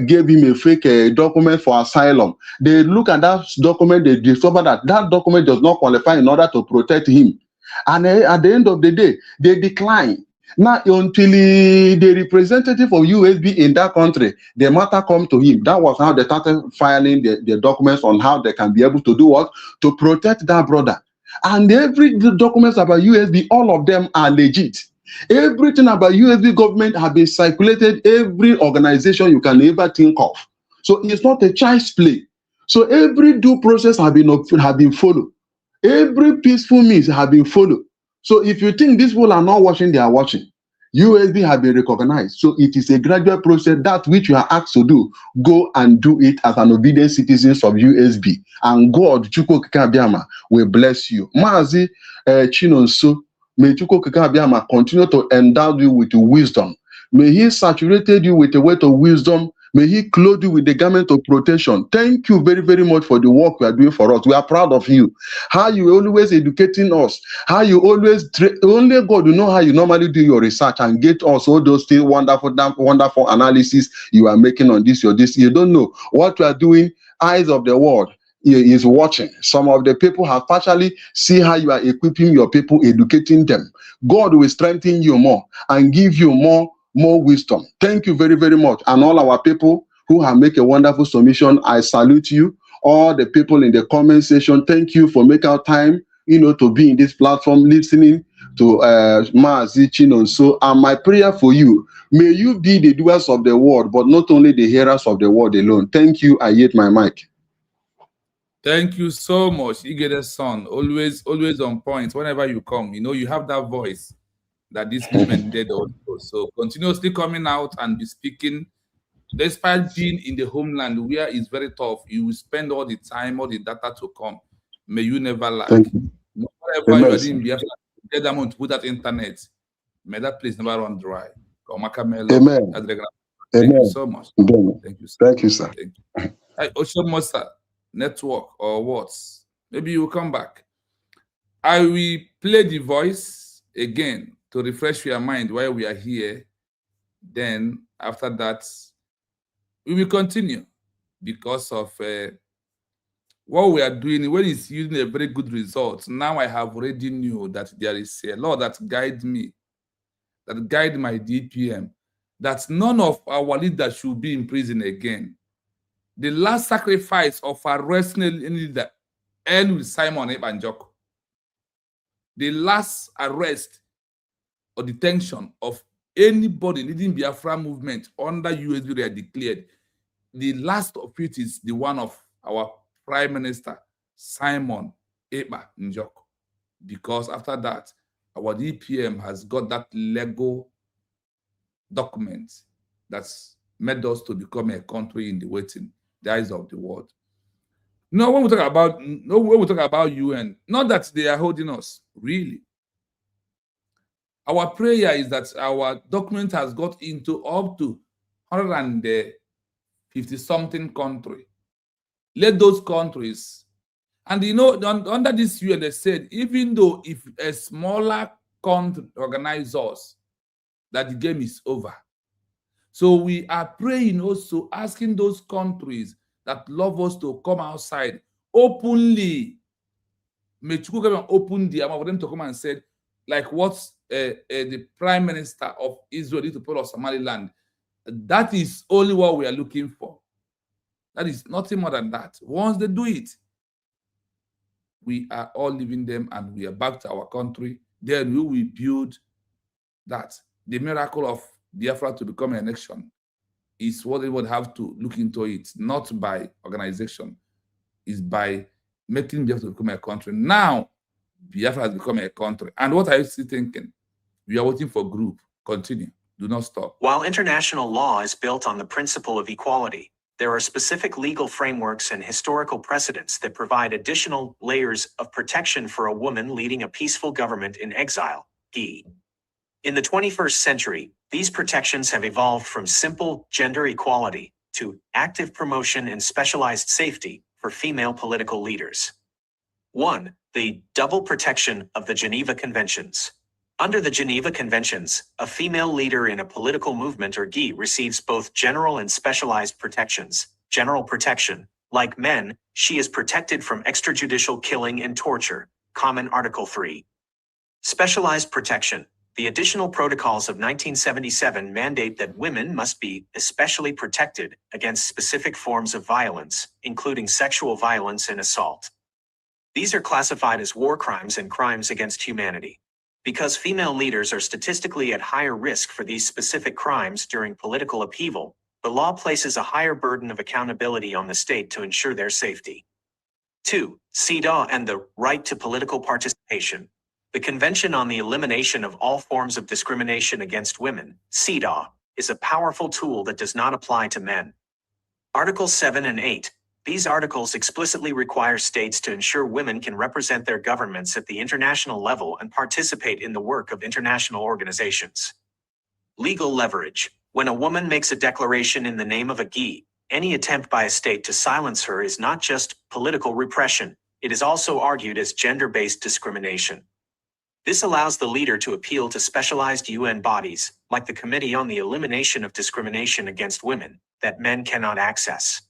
gave him a fake document for asylum. They look at that document, they discover that that document does not qualify in order to protect him. And at the end of the day, they decline. Now, until the representative of USB in that country, the matter come to him. That was how they started filing the documents on how they can be able to do what? To protect that brother. And every documents about USB, all of them are legit. Everything about USB government have been circulated, every organization you can ever think of. So it's not a child's play. So every due process have been followed. Every peaceful means have been followed. So if you think these people are not watching, they are watching. USB have been recognized. So it is a gradual process. That which you are asked to do, go and do it as an obedient citizen of USB. And God, Chukwu Kikabiama, will bless you. Maazi Chinonso, may Chukwu Kikabiama continue to endow you with wisdom. May He saturate you with the weight of wisdom. May He clothe you with the garment of protection. Thank you very, very much for the work you are doing for us. We are proud of you. How you always educating us. How you always, only God will know how you normally do your research and get us all those things, wonderful analysis you are making on this or this. You don't know what you are doing. Eyes of the world is watching. Some of the people have partially see how you are equipping your people, educating them. God will strengthen you more and give you more wisdom. Thank you very, very much. And all our people who have made a wonderful submission, I salute you. All the people in the comment section, thank you for making out time, to be in this platform, listening to Maazi Chinonso. And my prayer for you, may you be the doers of the word, but not only the hearers of the word alone. Thank you. I yield my mic. Thank you so much, Igede's son. Always on point. Whenever you come, you have that voice that this movement did also. So continuously coming out and be speaking, despite being in the homeland where it's very tough, you will spend all the time, all the data to come. May you never lack. Whatever you are doing, get them on to put that internet. May that place never run dry. Amen. Thank you so much. Amen. Thank you, sir. Thank you, sir. Thank you. Hey, Oshomosa, network or what? Maybe you will come back. I will play the voice again to refresh your mind while we are here. Then after that, we will continue because of what we are doing. When it's using a very good result, now I have already knew that there is a law that guides me, that guide my DPM, that none of our leaders should be in prison again. The last sacrifice of arresting a leader end with Simon Ebanjoko. The last arrest or detention of anybody leading Biafra movement under USB were declared. The last of it is the one of our Prime Minister, Simon Ekpa Njoko. Because after that, our DPM has got that legal document that's made us to become a country in the waiting, the eyes of the world. No, when we talk about UN, not that they are holding us, really. Our prayer is that our document has got into up to 150-something country. Let those countries, and under this UN, they said, even though if a smaller country organizes us, that the game is over. So we are praying also, asking those countries that love us to come outside openly. May Chukwu open the for them to come and say, like what the Prime Minister of Israel did to people of Somaliland. That is only what we are looking for. That is nothing more than that. Once they do it, we are all leaving them and we are back to our country. Then we will build that. The miracle of Biafra to become a nation is what they would have to look into it, not by organization. It's by making Biafra to become a country. Now, Biafra has become a country. And what are you still thinking? We are waiting for group. Continue. Do not stop. While international law is built on the principle of equality, There are specific legal frameworks and historical precedents that provide additional layers of protection for a woman leading a peaceful government in exile. In the 21st century, these protections have evolved from simple gender equality to active promotion and specialized safety for female political leaders. 1. The double protection of the Geneva Conventions. Under the Geneva Conventions, a female leader in a political movement or GI receives both general and specialized protections. General protection. Like men, she is protected from extrajudicial killing and torture. Common Article 3. Specialized protection. The additional protocols of 1977 mandate that women must be especially protected against specific forms of violence, including sexual violence and assault. These are classified as war crimes and crimes against humanity. Because female leaders are statistically at higher risk for these specific crimes during political upheaval, the law places a higher burden of accountability on the state to ensure their safety. 2. CEDAW and the right to political participation. The Convention on the Elimination of All Forms of Discrimination Against Women, CEDAW, is a powerful tool that does not apply to men. Articles 7 and 8. These articles explicitly require states to ensure women can represent their governments at the international level and participate in the work of international organizations. Legal leverage. When a woman makes a declaration in the name of a GI, any attempt by a state to silence her is not just political repression, it is also argued as gender-based discrimination. This allows the leader to appeal to specialized UN bodies, like the Committee on the Elimination of Discrimination Against Women, that men cannot access.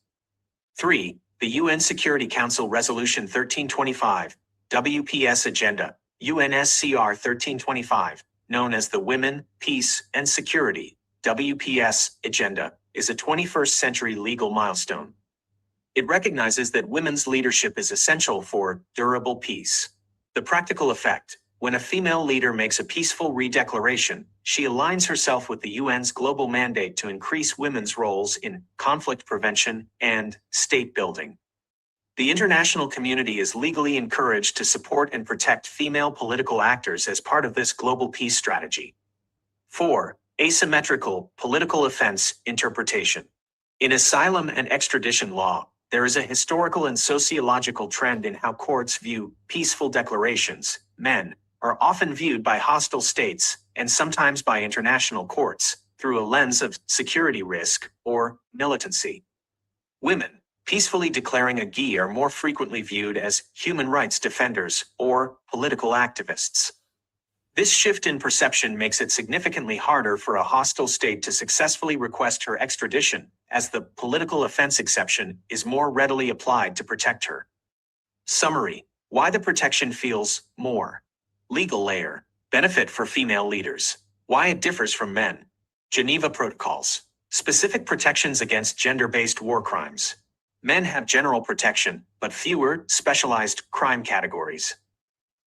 3. The UN Security Council Resolution 1325, WPS Agenda, UNSCR 1325, known as the Women, Peace, and Security, WPS Agenda, is a 21st century legal milestone. It recognizes that women's leadership is essential for durable peace. The practical effect. When a female leader makes a peaceful redeclaration, she aligns herself with the UN's global mandate to increase women's roles in conflict prevention and state building. The international community is legally encouraged to support and protect female political actors as part of this global peace strategy. 4. Asymmetrical political offense interpretation. In asylum and extradition law, there is a historical and sociological trend in how courts view peaceful declarations. Men are often viewed by hostile states, and sometimes by international courts, through a lens of security risk or militancy. Women, peacefully declaring a GI, are more frequently viewed as human rights defenders or political activists. This shift in perception makes it significantly harder for a hostile state to successfully request her extradition, as the political offense exception is more readily applied to protect her. Summary: why the protection feels more. Legal layer. Benefit for female leaders. Why it differs from men. Geneva Protocols. Specific protections against gender-based war crimes. Men have general protection, but fewer specialized crime categories.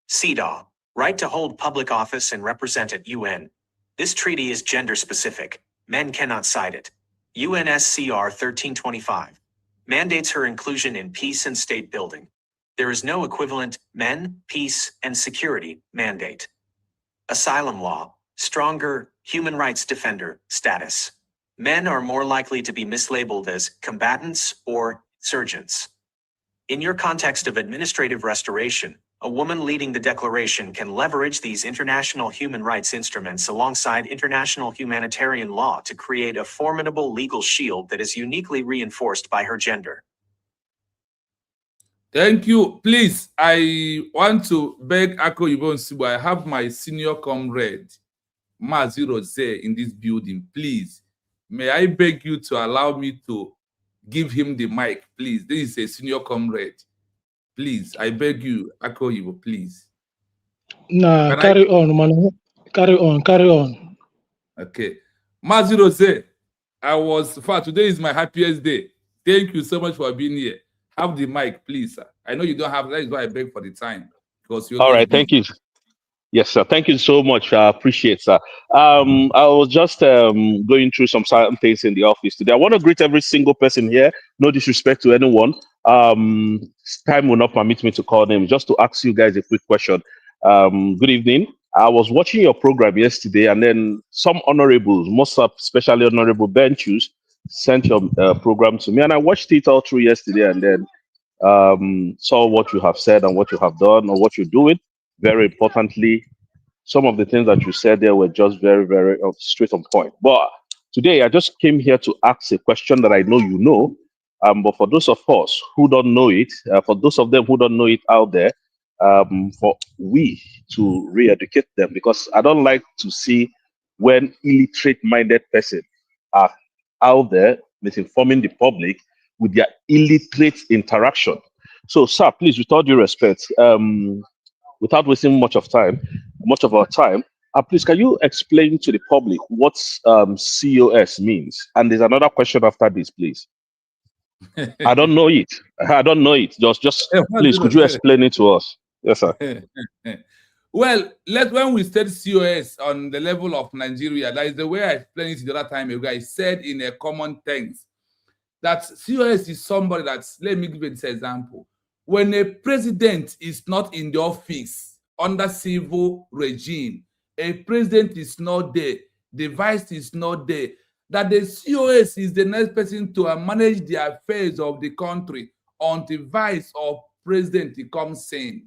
CEDAW. Right to hold public office and represent at UN. This treaty is gender-specific. Men cannot cite it. UNSCR 1325. Mandates her inclusion in peace and state building. There is no equivalent men, peace, and security mandate. Asylum law. Stronger human rights defender status. Men are more likely to be mislabeled as combatants or insurgents. In your context of administrative restoration, a woman leading the declaration can leverage these international human rights instruments alongside international humanitarian law to create a formidable legal shield that is uniquely reinforced by her gender. Thank you. Please, I want to beg Ako Ibonsibu. I have my senior comrade, Maziro Ze, in this building. Please, may I beg you to allow me to give him the mic, please. This is a senior comrade. Please, I beg you, Ako Ibo, please. Nah, carry on, man. Carry on. Okay. Maziro Ze, today is my happiest day. Thank you so much for being here. Have the mic, please, sir. I know you don't have, that is why I beg for the time. Because you're all right, thank you. Yes, sir. Thank you so much. I appreciate, sir. I was just going through some certain things in the office today. I want to greet every single person here. No disrespect to anyone. Time will not permit me to call names. Just to ask you guys a quick question. Good evening. I was watching your program yesterday, and then some honorables, most especially Honorable Benchus, sent your program to me, and I watched it all through yesterday, and then saw what you have said and what you have done or what you're doing. Very importantly, some of the things that you said there were just very, very straight on point. But today, I just came here to ask a question that I know you know. But for those of us who don't know it, for those of them who don't know it out there, for we to re-educate them, because I don't like to see when illiterate-minded persons are out there misinforming the public with their illiterate interaction. So, sir, please, with all due respect, without wasting much of our time, please, can you explain to the public what COS means? And there's another question after this, please. I don't know it. I don't know it. Just please, could you explain it to us? Yes, sir. Well, when we said COS on the level of Nigeria, that is the way I explained it the other time ago. I said in a common tense that COS is somebody that's, let me give you this example. When a president is not in the office under civil regime, a president is not there, the vice is not there, that the COS is the next person to manage the affairs of the country until vice or president comes in.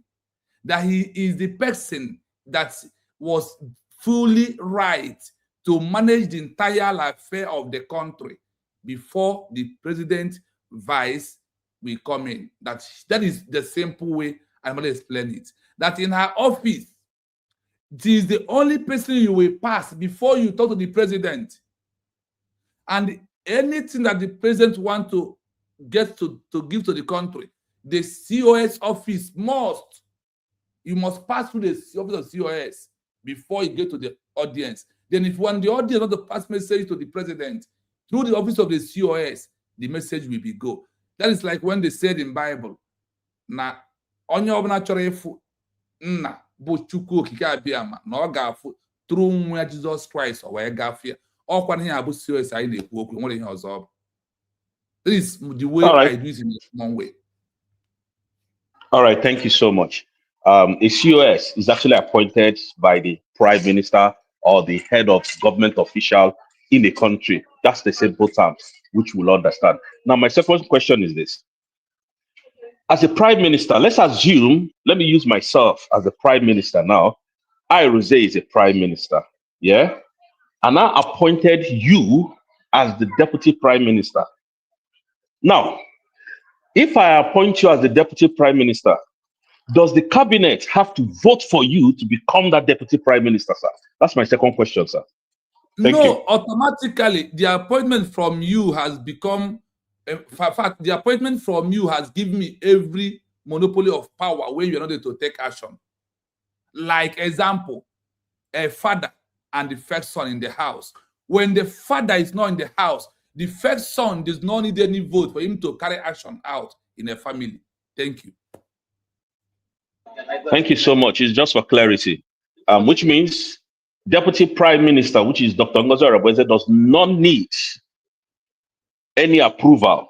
That he is the person that was fully right to manage the entire affair of the country before the president, vice will come in. That is the simple way I'm going to explain it. That in her office, she is the only person you will pass before you talk to the president. And anything that the president wants to get to give to the country, the COS office must. You must pass through the office of COS before you get to the audience. Then if you want the audience not to pass message to the president, through the office of the COS, the message will be go. That is like when they said in Bible, na onye ọbụla chọrọ ịfụ nna bụ Chukwu okike abịama na ọ ga-afụ through nwa Jesus Christ o wee gafee. Ọkwa ihe abụ COS anyị na-ekwu okwu nwere ihe ọzọ ọ bụ. This is the way I do it in one way. All right, thank you so much. A COS is actually appointed by the prime minister or the head of government official in the country. That's the simple terms, which we'll understand. Now, my second question is this. As a prime minister, let's assume, let me use myself as the prime minister now. I, Rose, is a prime minister, yeah? And I appointed you as the deputy prime minister. Now, if I appoint you as the deputy prime minister, does the cabinet have to vote for you to become that deputy prime minister, sir? That's my second question, sir. Thank you. Automatically, the appointment from you has become, in fact, the appointment from you has given me every monopoly of power when you're not able to take action. Like example, a father and the first son in the house. When the father is not in the house, the first son does not need any vote for him to carry action out in a family. Thank you. Thank you so much. It's just for clarity, which means Deputy Prime Minister, which is Dr. Ngozi Arabweze, does not need any approval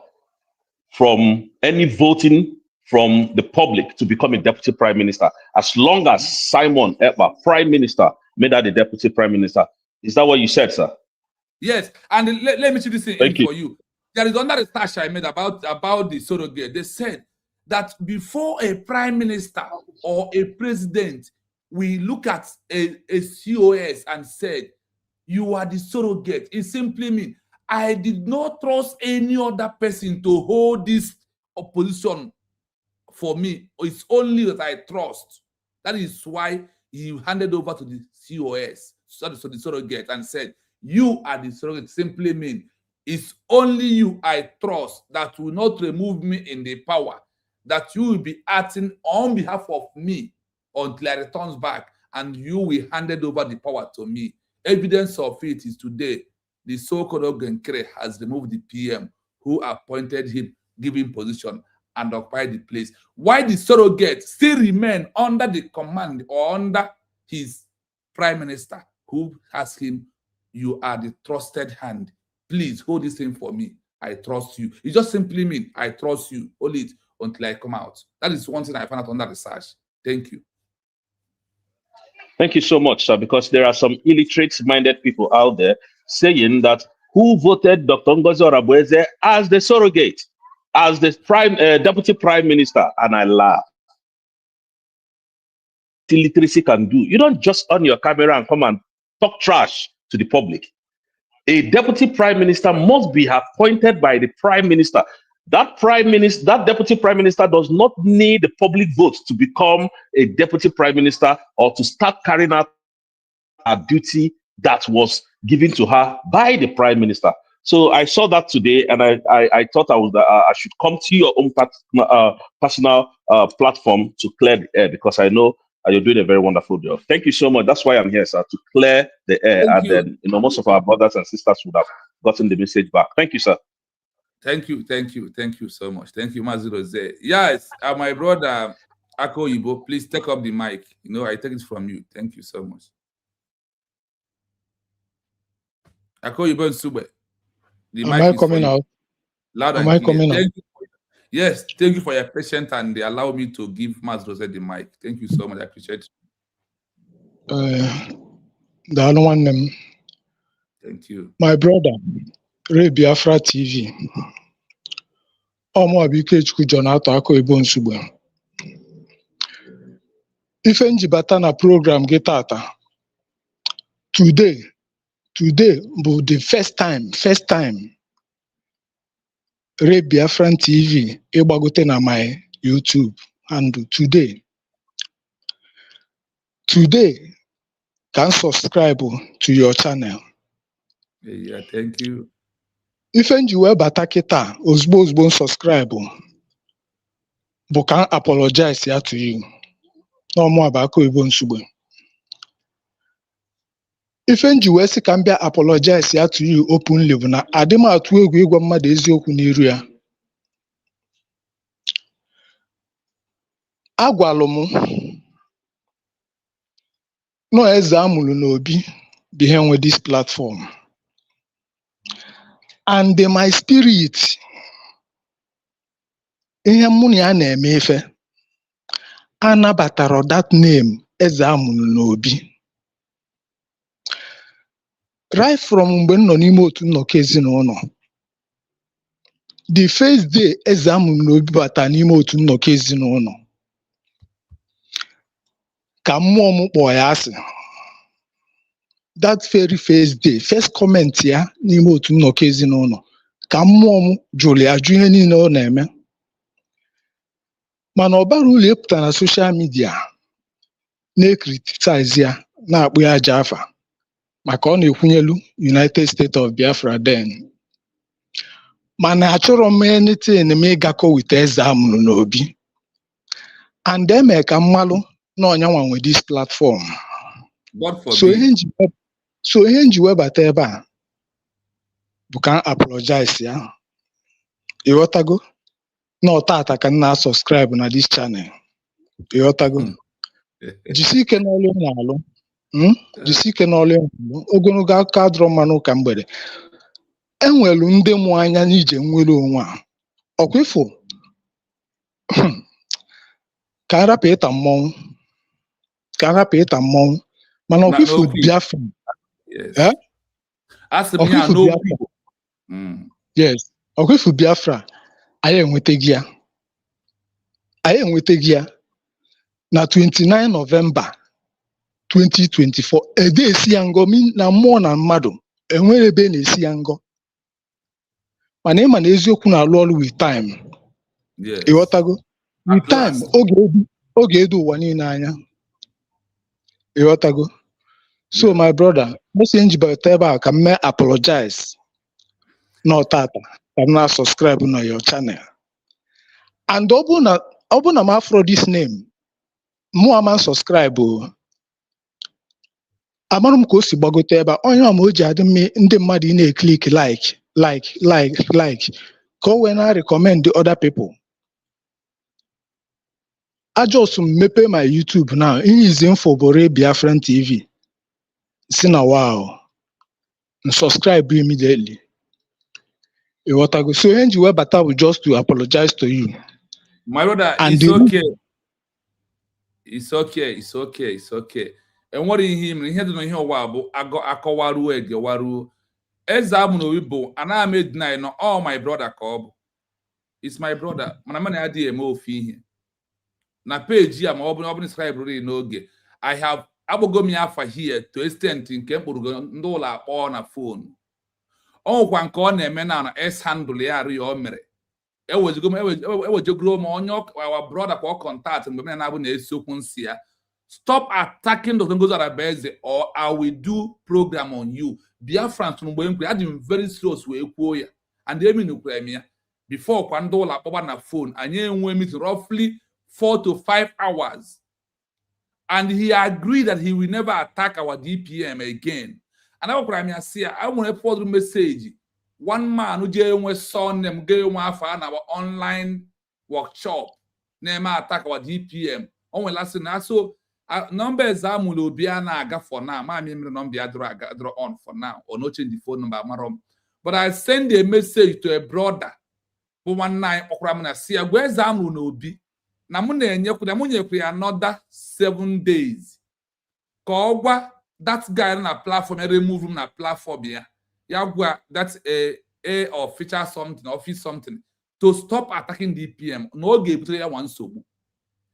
from any voting from the public to become a Deputy Prime Minister, as long as Simon Ekpa, Prime Minister, made her the Deputy Prime Minister. Is that what you said, sir? Yes, and let me see this thing for you. There is another research I made about the surrogate. They said that before a prime minister or a president, we look at a COS and said, you are the surrogate. It simply means I did not trust any other person to hold this position for me. It's only that I trust. That is why he handed over to the COS, so the surrogate, and said, you are the surrogate. Simply means it's only you I trust that will not remove me in the power, that you will be acting on behalf of me until I returns back, and you will hand over the power to me. Evidence of it is today. The so-called Ogenkere has removed the PM who appointed him, given position, and occupied the place. Why the surrogate still remain under the command or under his prime minister, who asked him, you are the trusted hand. Please hold this thing for me. I trust you. It just simply means I trust you. Hold it until I come out. That is one thing I found out under research. Thank you. Thank you so much, sir, because there are some illiterate-minded people out there saying that who voted Dr. Ngozi Orabueze as the surrogate, as the deputy prime minister, and I laughed. Illiteracy can do. You don't just on your camera and come and talk trash to the public. A deputy prime minister must be appointed by the prime minister. That deputy prime minister does not need the public vote to become a deputy prime minister or to start carrying out a duty that was given to her by the prime minister. So I saw that today, and I thought I should come to your own personal platform to clear the air, because I know you're doing a very wonderful job. Thank you so much. That's why I'm here, sir, to clear the air. Thank you. Then most of our brothers and sisters would have gotten the message back. Thank you, sir. Thank you so much. Thank you, Maziroze. Yes, my brother Ako Ibo, please take up the mic. I take it from you. Thank you so much. Ako Ibo and Sube. The mic is coming out? Loud and clear. Coming out? Yes, thank you for your patience, and they allow me to give Maziroze the mic. Thank you so much. I appreciate it. The other one, thank you. My brother, Ray Biafra TV. Omo Abikechukwu Jonathan Ako Ibo Nsugbe. Ife njibata na program gị tata. Today bụ the first time Ray Biafra TV ịgbagote na my YouTube handle today can subscribe to your channel. Yeah, thank you. Ife nji wee bata kịta ozugbo subscribe bụ ka apologize ya to you. N'ọmụ abụ Ako Ibo Nsugbe. Ife nji wee sị ka m bịa apologize ya to you openly bụ na adị m atụ egwu ịgwa mmadụ eziokwu n'iru ya. Agwalụ m nọ eze amụrụ n'obi bụ ihe nwe this platform, and my spirit ihe mụ na ya na-eme ife anabatara that name eze amụrụ n'obi. Right from mgbe m nọ n'ime otu nnọkọ ezinụlọ, the first day eze amụrụ n'obi bata n'ime otu nnọkọ ezinụlọ ka mmụọ m kpọọ ya asị. That very first day, first comment ya n'ime otu nnọkọ ezinụlọ ka mmụọ m jụrụ ya ajụ ihe niile ọ na-eme. Mana ọ bara uru ịpụta na social media na-criticize ya, na-akpụ ya aja afa maka ọ na-ekwunyelu United States of Biafra then. Mana achọrọ m anything m ịgakọ with eze amụrụ n'obi, and eme ka mmalụ na ọnyanwa nwe this platform. So ihe nji webata ebe a bụ ka apologize ya. Ịghọtago? Na ọtata ka m na-subscribe na this channel. Ịghọtago? Jisike n'ọlụ na-alụ. Jisike n'ọlụ na-alụ. Ogologo aka adọrọ mmanụ ka mgbede. Enwelu ndị mụ anya n'ije nwere onwe a. Ọkwa ifo ka arapụ ịta mmọnwụ. Mana ọkwa ifo Biafra. Yes. Ọkwa ifo Biafra anyị enwetaghị ya na 29 November 2024. Ede esi ya ngọ na mmụọ na mmadụ enwere ebe na-esi ya ngọ. Mana ịma na eziokwu na-alụ ọrụ with time. Ịghọtago? With time oge edu ụwa niile anya. Ịghọtago? So my brother, mesi njibata ebe a ka m mee apologize na ọtata ka m na-subscribe na your channel. And ọ bụ na m afro this name mụ ama subscribe amarụ m ka o si gbagote ebe a. Onye ọma o ji adị ndị mmadụ ị na-eklik like ka o wee na-recommend the other people. I just mepe my YouTube now. Ihe izi info bụ Ray Biafra TV. Si na wow. Subscribe immediately. So ihe nji wee bata bụ just to apologize to you. My brother, and it's okay. And what in him, he had no here wabo, akọwaruo egewaruo. Exam no wibo, and I made nine. No, all my brother Cobb. It's my brother. Man, I did more fee. Na page here, my open scribe no ge. I have abogomi afa here to extend in Kempurugo Ndola on a phone. Oh, one corner men on S handle ya or mere. It was go grow more our brother for contact and women have a so consia. Stop attacking the Ngos Arabese or I will do program on you. Biafrans from when we had him very slow way and they mean Ukraine before Kwandola over na phone and you meet roughly 4 to 5 hours. And he agreed that he will never attack our DPM again. And I want to forward message. One man who son them gave our online workshop. Name attack our DPM. Only last night. So numbers are mulobiana for now. My number draw on for now or not change the phone number. But I send a message to a brother. For one night, okramuna see where's Amu no be. Namune nyekuda another 7 days. Kogwa that guy on a platform, remove him na platform here. Yagwa that's a or feature something, office something to stop attacking DPM. No game to one so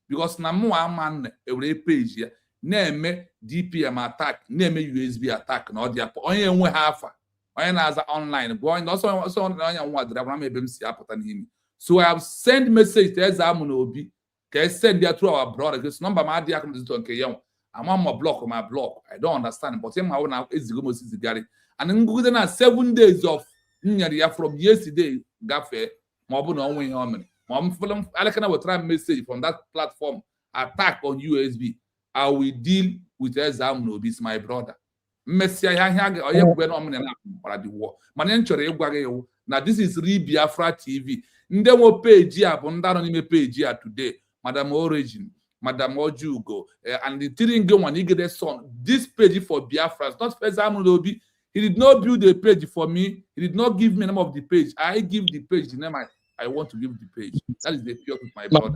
because namu man every page here. Name DPM attack, name USB attack, no dia onye nwe hafa. Onye na online going also onye nwa dra maybe see happen him. So I have sent message to Exam no Obi. Can send there through our brother. This number my dear comes to Nkeyam. I'm on my block. I don't understand. But him now is the most easy Gary. And then go then 7 days of from yesterday. Gaffe, Mobun on way home. Mom film Alekana will try message from that platform. Attack on USB. I will deal with Exam no Obi, my brother. Messi or you went on the war. Manenchore now this is Biafra TV. Ndemo page here, Bondaron page here today. Madam Origin, Madam Ojugo, and the thing go when he get a song. This page for Biafra, not Exam no Obi. He did not build a page for me. He did not give me the name of the page. I give the page the name I want to give the page. That is the pure with my brother.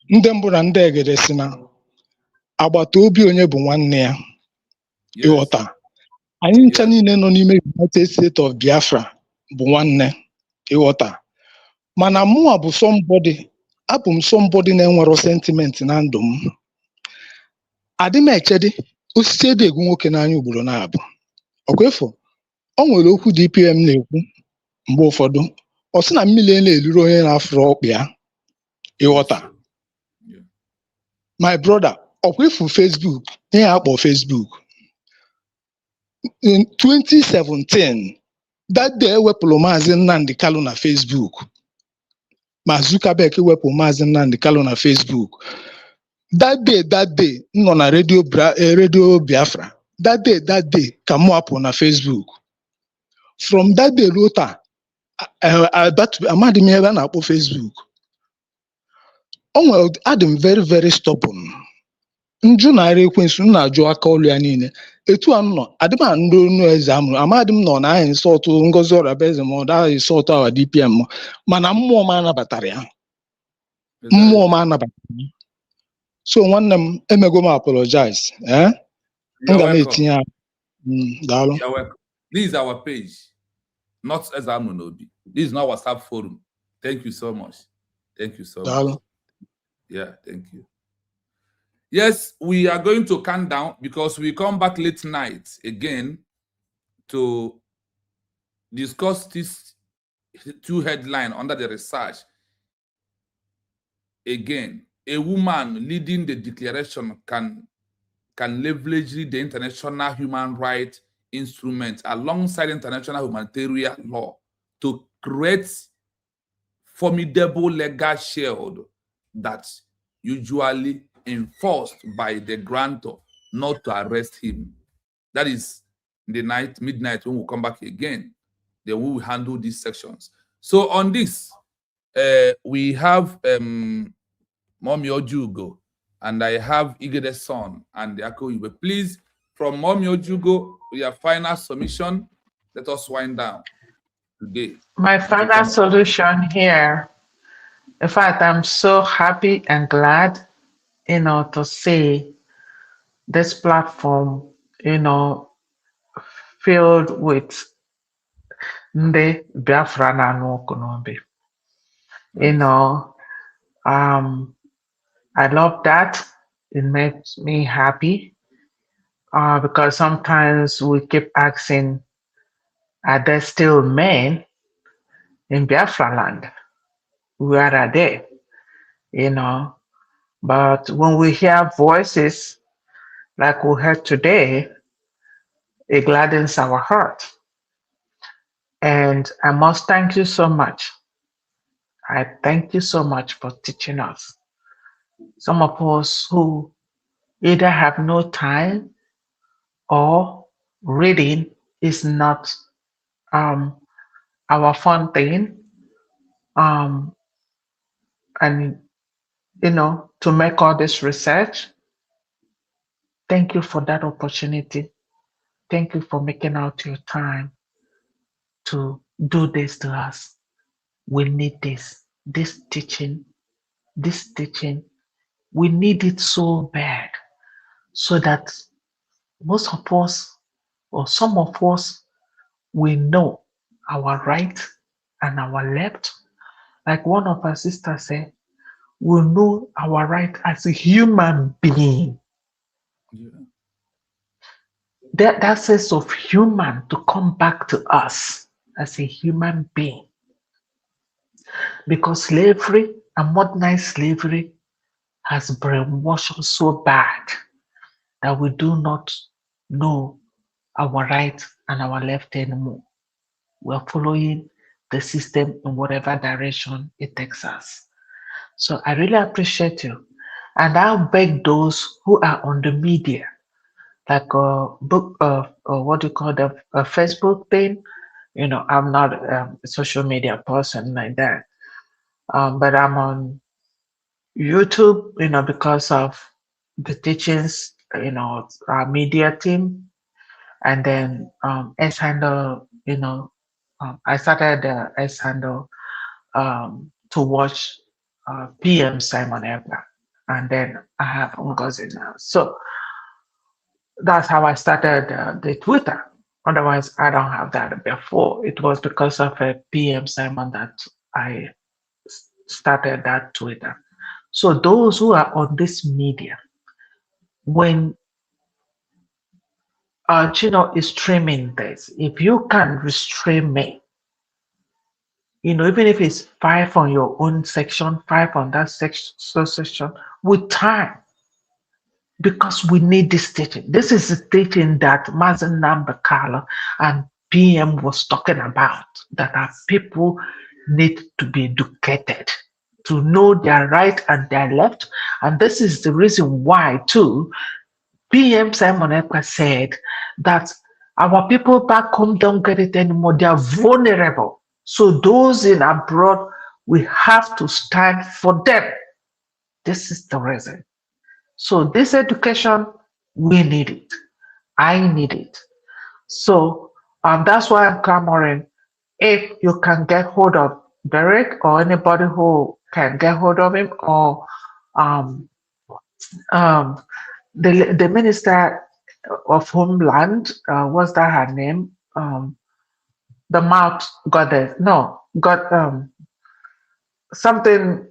Ndị mbụ na ndị egedesi na agbata obi onye bụ nwanne ya ịghọta anyị ncha niile nọ n'ime United States of Biafra bụ nwanne ịghọta mana mụnwa bụ abụ m somebody na-enwero sentiment na ndụ m adị m echedi osisi ede egwu nwoke n'anya ugboro na-abụ ọkwefu o nwere okwu DPM na-ekwu mgbe ụfọdụ ọ sị na mmiri na-eluru onye na-afụrụ ọkpụ ya ịghọta my brother ọkwefu Facebook ihe akpọ Facebook in 2017 that day ewepụrụ Maazị Nnamdi Kalu na Facebook ma Zuckerberg ewepụ Maazị Nnamdi Kalu na Facebook that day nọ na radio Biafra that day ka mụ apụ na Facebook from that day ruo taa amadị m ebe a na-akpọ Facebook adị m very very stubborn njụ narị ekwensu na-ajụ aka ọlụ ya niile etu a nọ adị m ndị onu Exam amadị m nọ na anyị sọtụ Ngozi Orabeze ma ọ daghị sọtụ awa DPM mana mmụọ m anabatara ya so nwanne m emego m apologize m ga na-etinye ya daalụ. This is our page, not Exam no Obi. This is not WhatsApp forum. Thank you so much. Thank you so much. Yeah, thank you. Yes, we are going to count down because we come back late night again to discuss this 2 headline under the research. Again, a woman leading the declaration can leverage the international human rights instrument alongside international humanitarian law to create formidable legal shield that usually enforced by the grantor not to arrest him. That is the midnight when we come back again. Then we will handle these sections. So on this, we have Mommy Ojugo, and I have Igede's son and the Ako Ibe. Please, from Mommy Ojugo, your final submission. Let us wind down today. My final solution here. In fact, I'm so happy and glad, to see this platform, filled with Nde Biafra na Nukunobi. You know, I love that. It makes me happy because sometimes we keep asking, are there still men in Biafra land? Where are they? You know, but when we hear voices like we heard today, it gladdens our heart. And I must thank you so much. I thank you so much for teaching us. Some of us who either have no time or reading is not our fun thing. And you know, to make all this research, thank you for that opportunity. Thank you for making out your time to do this to us. We need this teaching, we need it so bad so that most of us or some of us we know our right and our left. Like one of our sisters said, we know our right as a human being. Yeah. That sense of human to come back to us as a human being. Because slavery and modernized slavery has brainwashed us so bad that we do not know our right and our left anymore. We're following the system in whatever direction it takes us. So I really appreciate you. And I'll beg those who are on the media, like what do you call the Facebook thing? You know, I'm not a social media person like that. But I'm on YouTube, you know, because of the teachings, you know, our media team. And then S handle, you know, I started S handle to watch PM Simon Ebner, and then I have Ngozi now. So that's how I started the Twitter. Otherwise, I don't have that before. It was because of a PM Simon that I started that Twitter. So those who are on this media, when Chino is streaming this, if you can restrain me, you know, even if it's 5 on your own section, 5 on that section, with time, because we need this teaching. This is the teaching that Mazen Nambakala and PM was talking about, that our people need to be educated, to know their right and their left. And this is the reason why, too, PM Simon Ekpa said that our people back home don't get it anymore. They are vulnerable. So those in abroad, we have to stand for them. This is the reason. So this education, we need it. I need it. So that's why I'm clamoring. If you can get hold of Derek or anybody who can get hold of him, or the minister of Homeland, what's that her name? The mouth goddess. No, God, something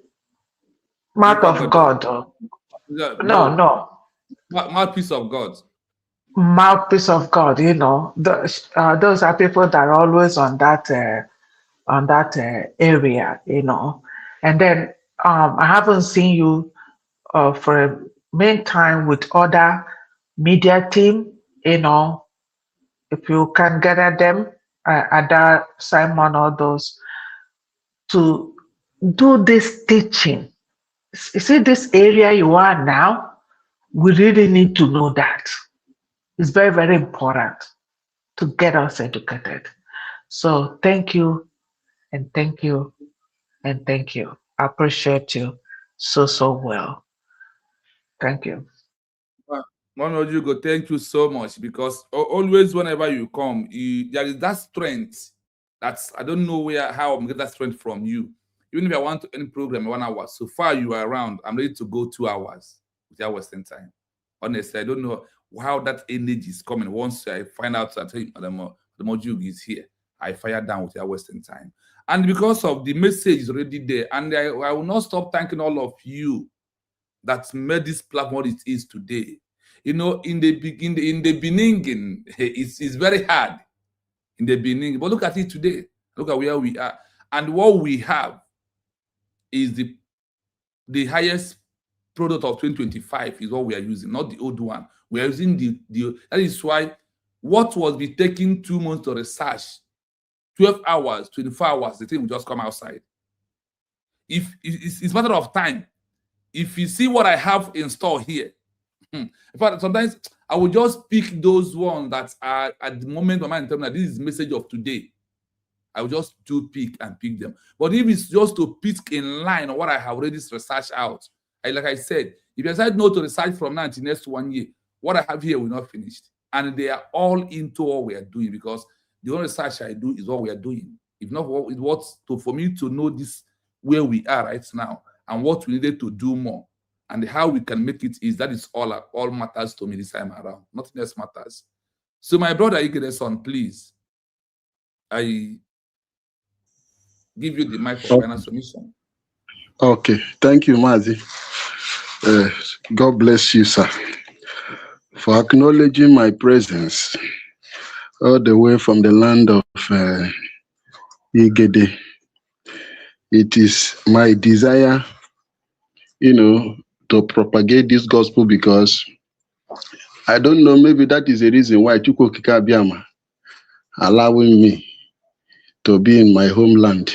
mouth of God. No. Mouthpiece of God. Mouthpiece of God. You know, those are people that are always on that area. You know, and then I haven't seen you for a main time with other media team. You know, if you can gather them, Addl, Simon, all those, to do this teaching. You see, this area you are now, we really need to know that. It's very, very important to get us educated. So thank you, and thank you, and thank you. I appreciate you so well. Thank you. Mama Ojugo, thank you so much, because always whenever you come, there is that strength. That's, I don't know how I'm getting that strength from you. Even if I want to end program in 1 hour, so far you are around, I'm ready to go 2 hours without wasting time. Honestly, I don't know. how that energy is coming. Once I find out that hey, the module is here, I fire down without wasting time. And because of the message is already there, and I will not stop thanking all of you that made this platform what it is today. You know, in the beginning, it's very hard in the beginning, but look at it today. Look at where we are, and what we have is the highest product of 2025 is what we are using, not the old one. We are using the that is why what was be taking 2 months to research, 12 hours, 24 hours, the thing will just come outside. If it's a matter of time. If you see what I have in store here, in fact, sometimes I will just pick those ones that are at the moment my mind telling me that this is the message of today. I will just pick them. But if it's just to pick in line on what I have already researched out, like I said, if you decide not to research from now until next 1 year, what I have here will not finish. And they are all into what we are doing, because the only research I do is what we are doing. If not, for me to know this where we are right now and what we needed to do more and how we can make it that is all matters to me this time around. Nothing else matters. So my brother Ikedeson, please, I give you the mic for final submission. Okay, thank you, Mazi. God bless you, sir, for acknowledging my presence all the way from the land of Igede. It is my desire, to propagate this gospel, because I don't know, maybe that is the reason why Chukwokika Abiyama allowing me to be in my homeland,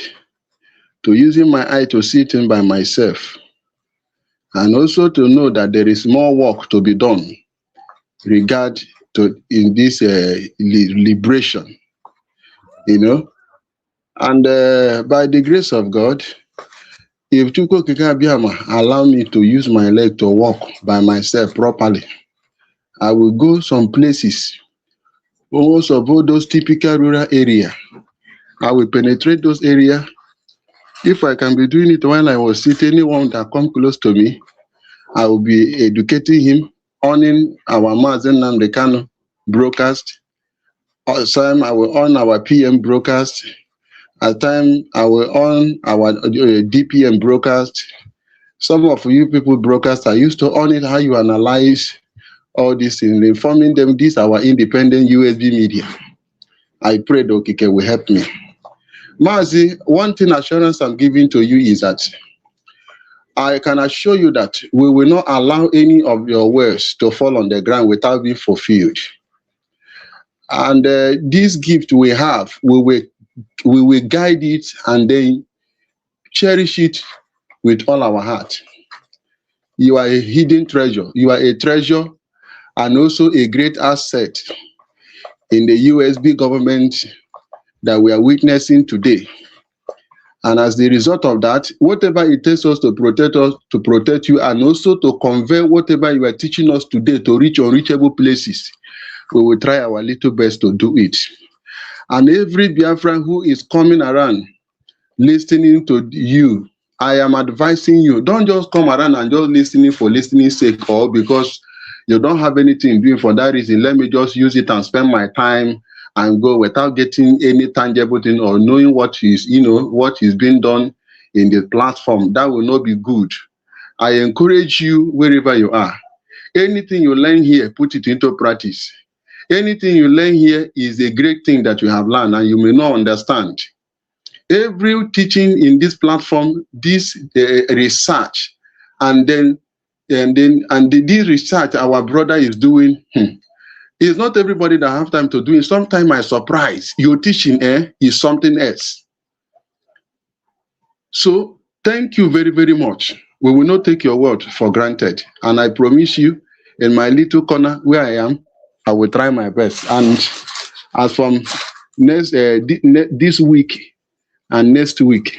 to using my eye to see things by myself, and also to know that there is more work to be done in this liberation, and by the grace of God, if Chukwokika Abiyama allow me to use my leg to walk by myself properly, I will go some places, almost of all those typical rural area. I will penetrate those areas. If I can be doing it while I was sitting, anyone that come close to me, I will be educating him, owning our Mazen Namdekano broadcast. At time I will on our PM broadcast. At time I will on our DPM broadcast. Some of you people broadcast, I used to on it, how you analyze all this in informing them. This our independent USB media. I pray that Okike will help me. Mazi, one thing assurance I'm giving to you is that I can assure you that we will not allow any of your words to fall on the ground without being fulfilled. And this gift we have, we will guide it and then cherish it with all our heart. You are a hidden treasure. You are a treasure and also a great asset in the USB government that we are witnessing today. And as the result of that, whatever it takes us, to protect you, and also to convey whatever you are teaching us today to reach unreachable places, we will try our little best to do it. And every Biafran who is coming around, listening to you, I am advising you, don't just come around and just listening for listening's sake, or because you don't have anything doing for that reason, let me just use it and spend my time and go without getting any tangible thing or knowing what is being done in the platform. That will not be good. I encourage you wherever you are. Anything you learn here, put it into practice. Anything you learn here is a great thing that you have learned and you may not understand. Every teaching in this platform, this research, and this research our brother is doing, it's not everybody that have time to do it. Sometimes I surprise your teaching is something else. So thank you very, very much. We will not take your word for granted. And I promise you, in my little corner where I am, I will try my best. And as from this week and next week,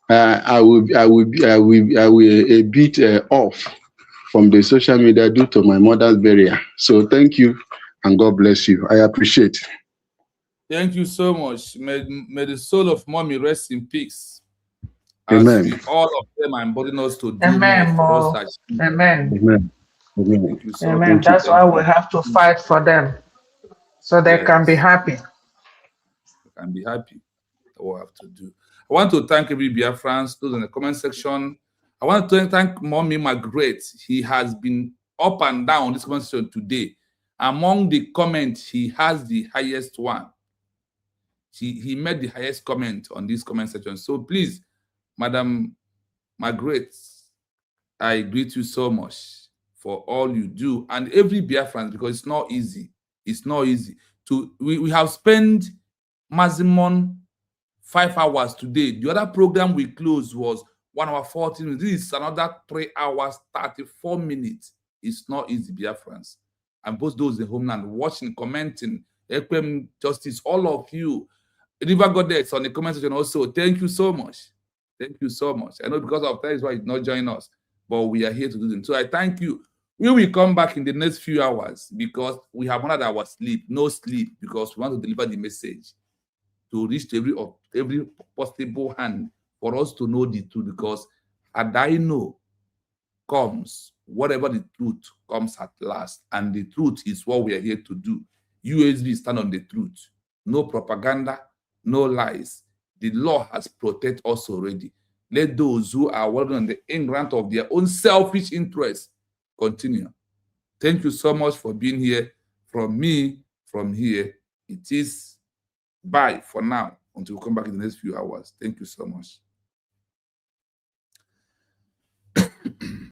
I will a bit off from the social media due to my mother's burial. So thank you and God bless you. I appreciate. Thank you so much. May the soul of mommy rest in peace. Amen. As we all of them are embodying us to do Amen. more for us. Amen. Amen. Thank you so Amen. much. That's why we have to fight for them, so they can be happy. They can be happy. That's what we have to do. I want to thank every Biafrans, those in the comment section. I want to thank Mommy Margaret. He has been up and down this comment section today. Among the comments, he has the highest one. He made the highest comment on this comment section. So please, Madam Margaret, I greet you so much for all you do, and every Biafran, because it's not easy. It's not easy. We have spent maximum 5 hours today. The other program we closed was 1 hour 14 minutes. This is another 3 hours 34 minutes. It's not easy, Biafrans. And both those in homeland watching, commenting, Equem Justice, all of you, River Goddess on the comment section also. Thank you so much. Thank you so much. I know because of that is why you're not joining us, but we are here to do them. So I thank you. We will come back in the next few hours because we have 1 hour sleep, no sleep, because we want to deliver the message to reach to every possible hand for us to know the truth. Because had I know comes, whatever the truth comes at last, and the truth is what we are here to do. USB stand on the truth. No propaganda, no lies. The law has protected us already. Let those who are working on the ignorant of their own selfish interests continue. Thank you so much for being here. From me, from here, it is bye for now until we come back in the next few hours. Thank you so much.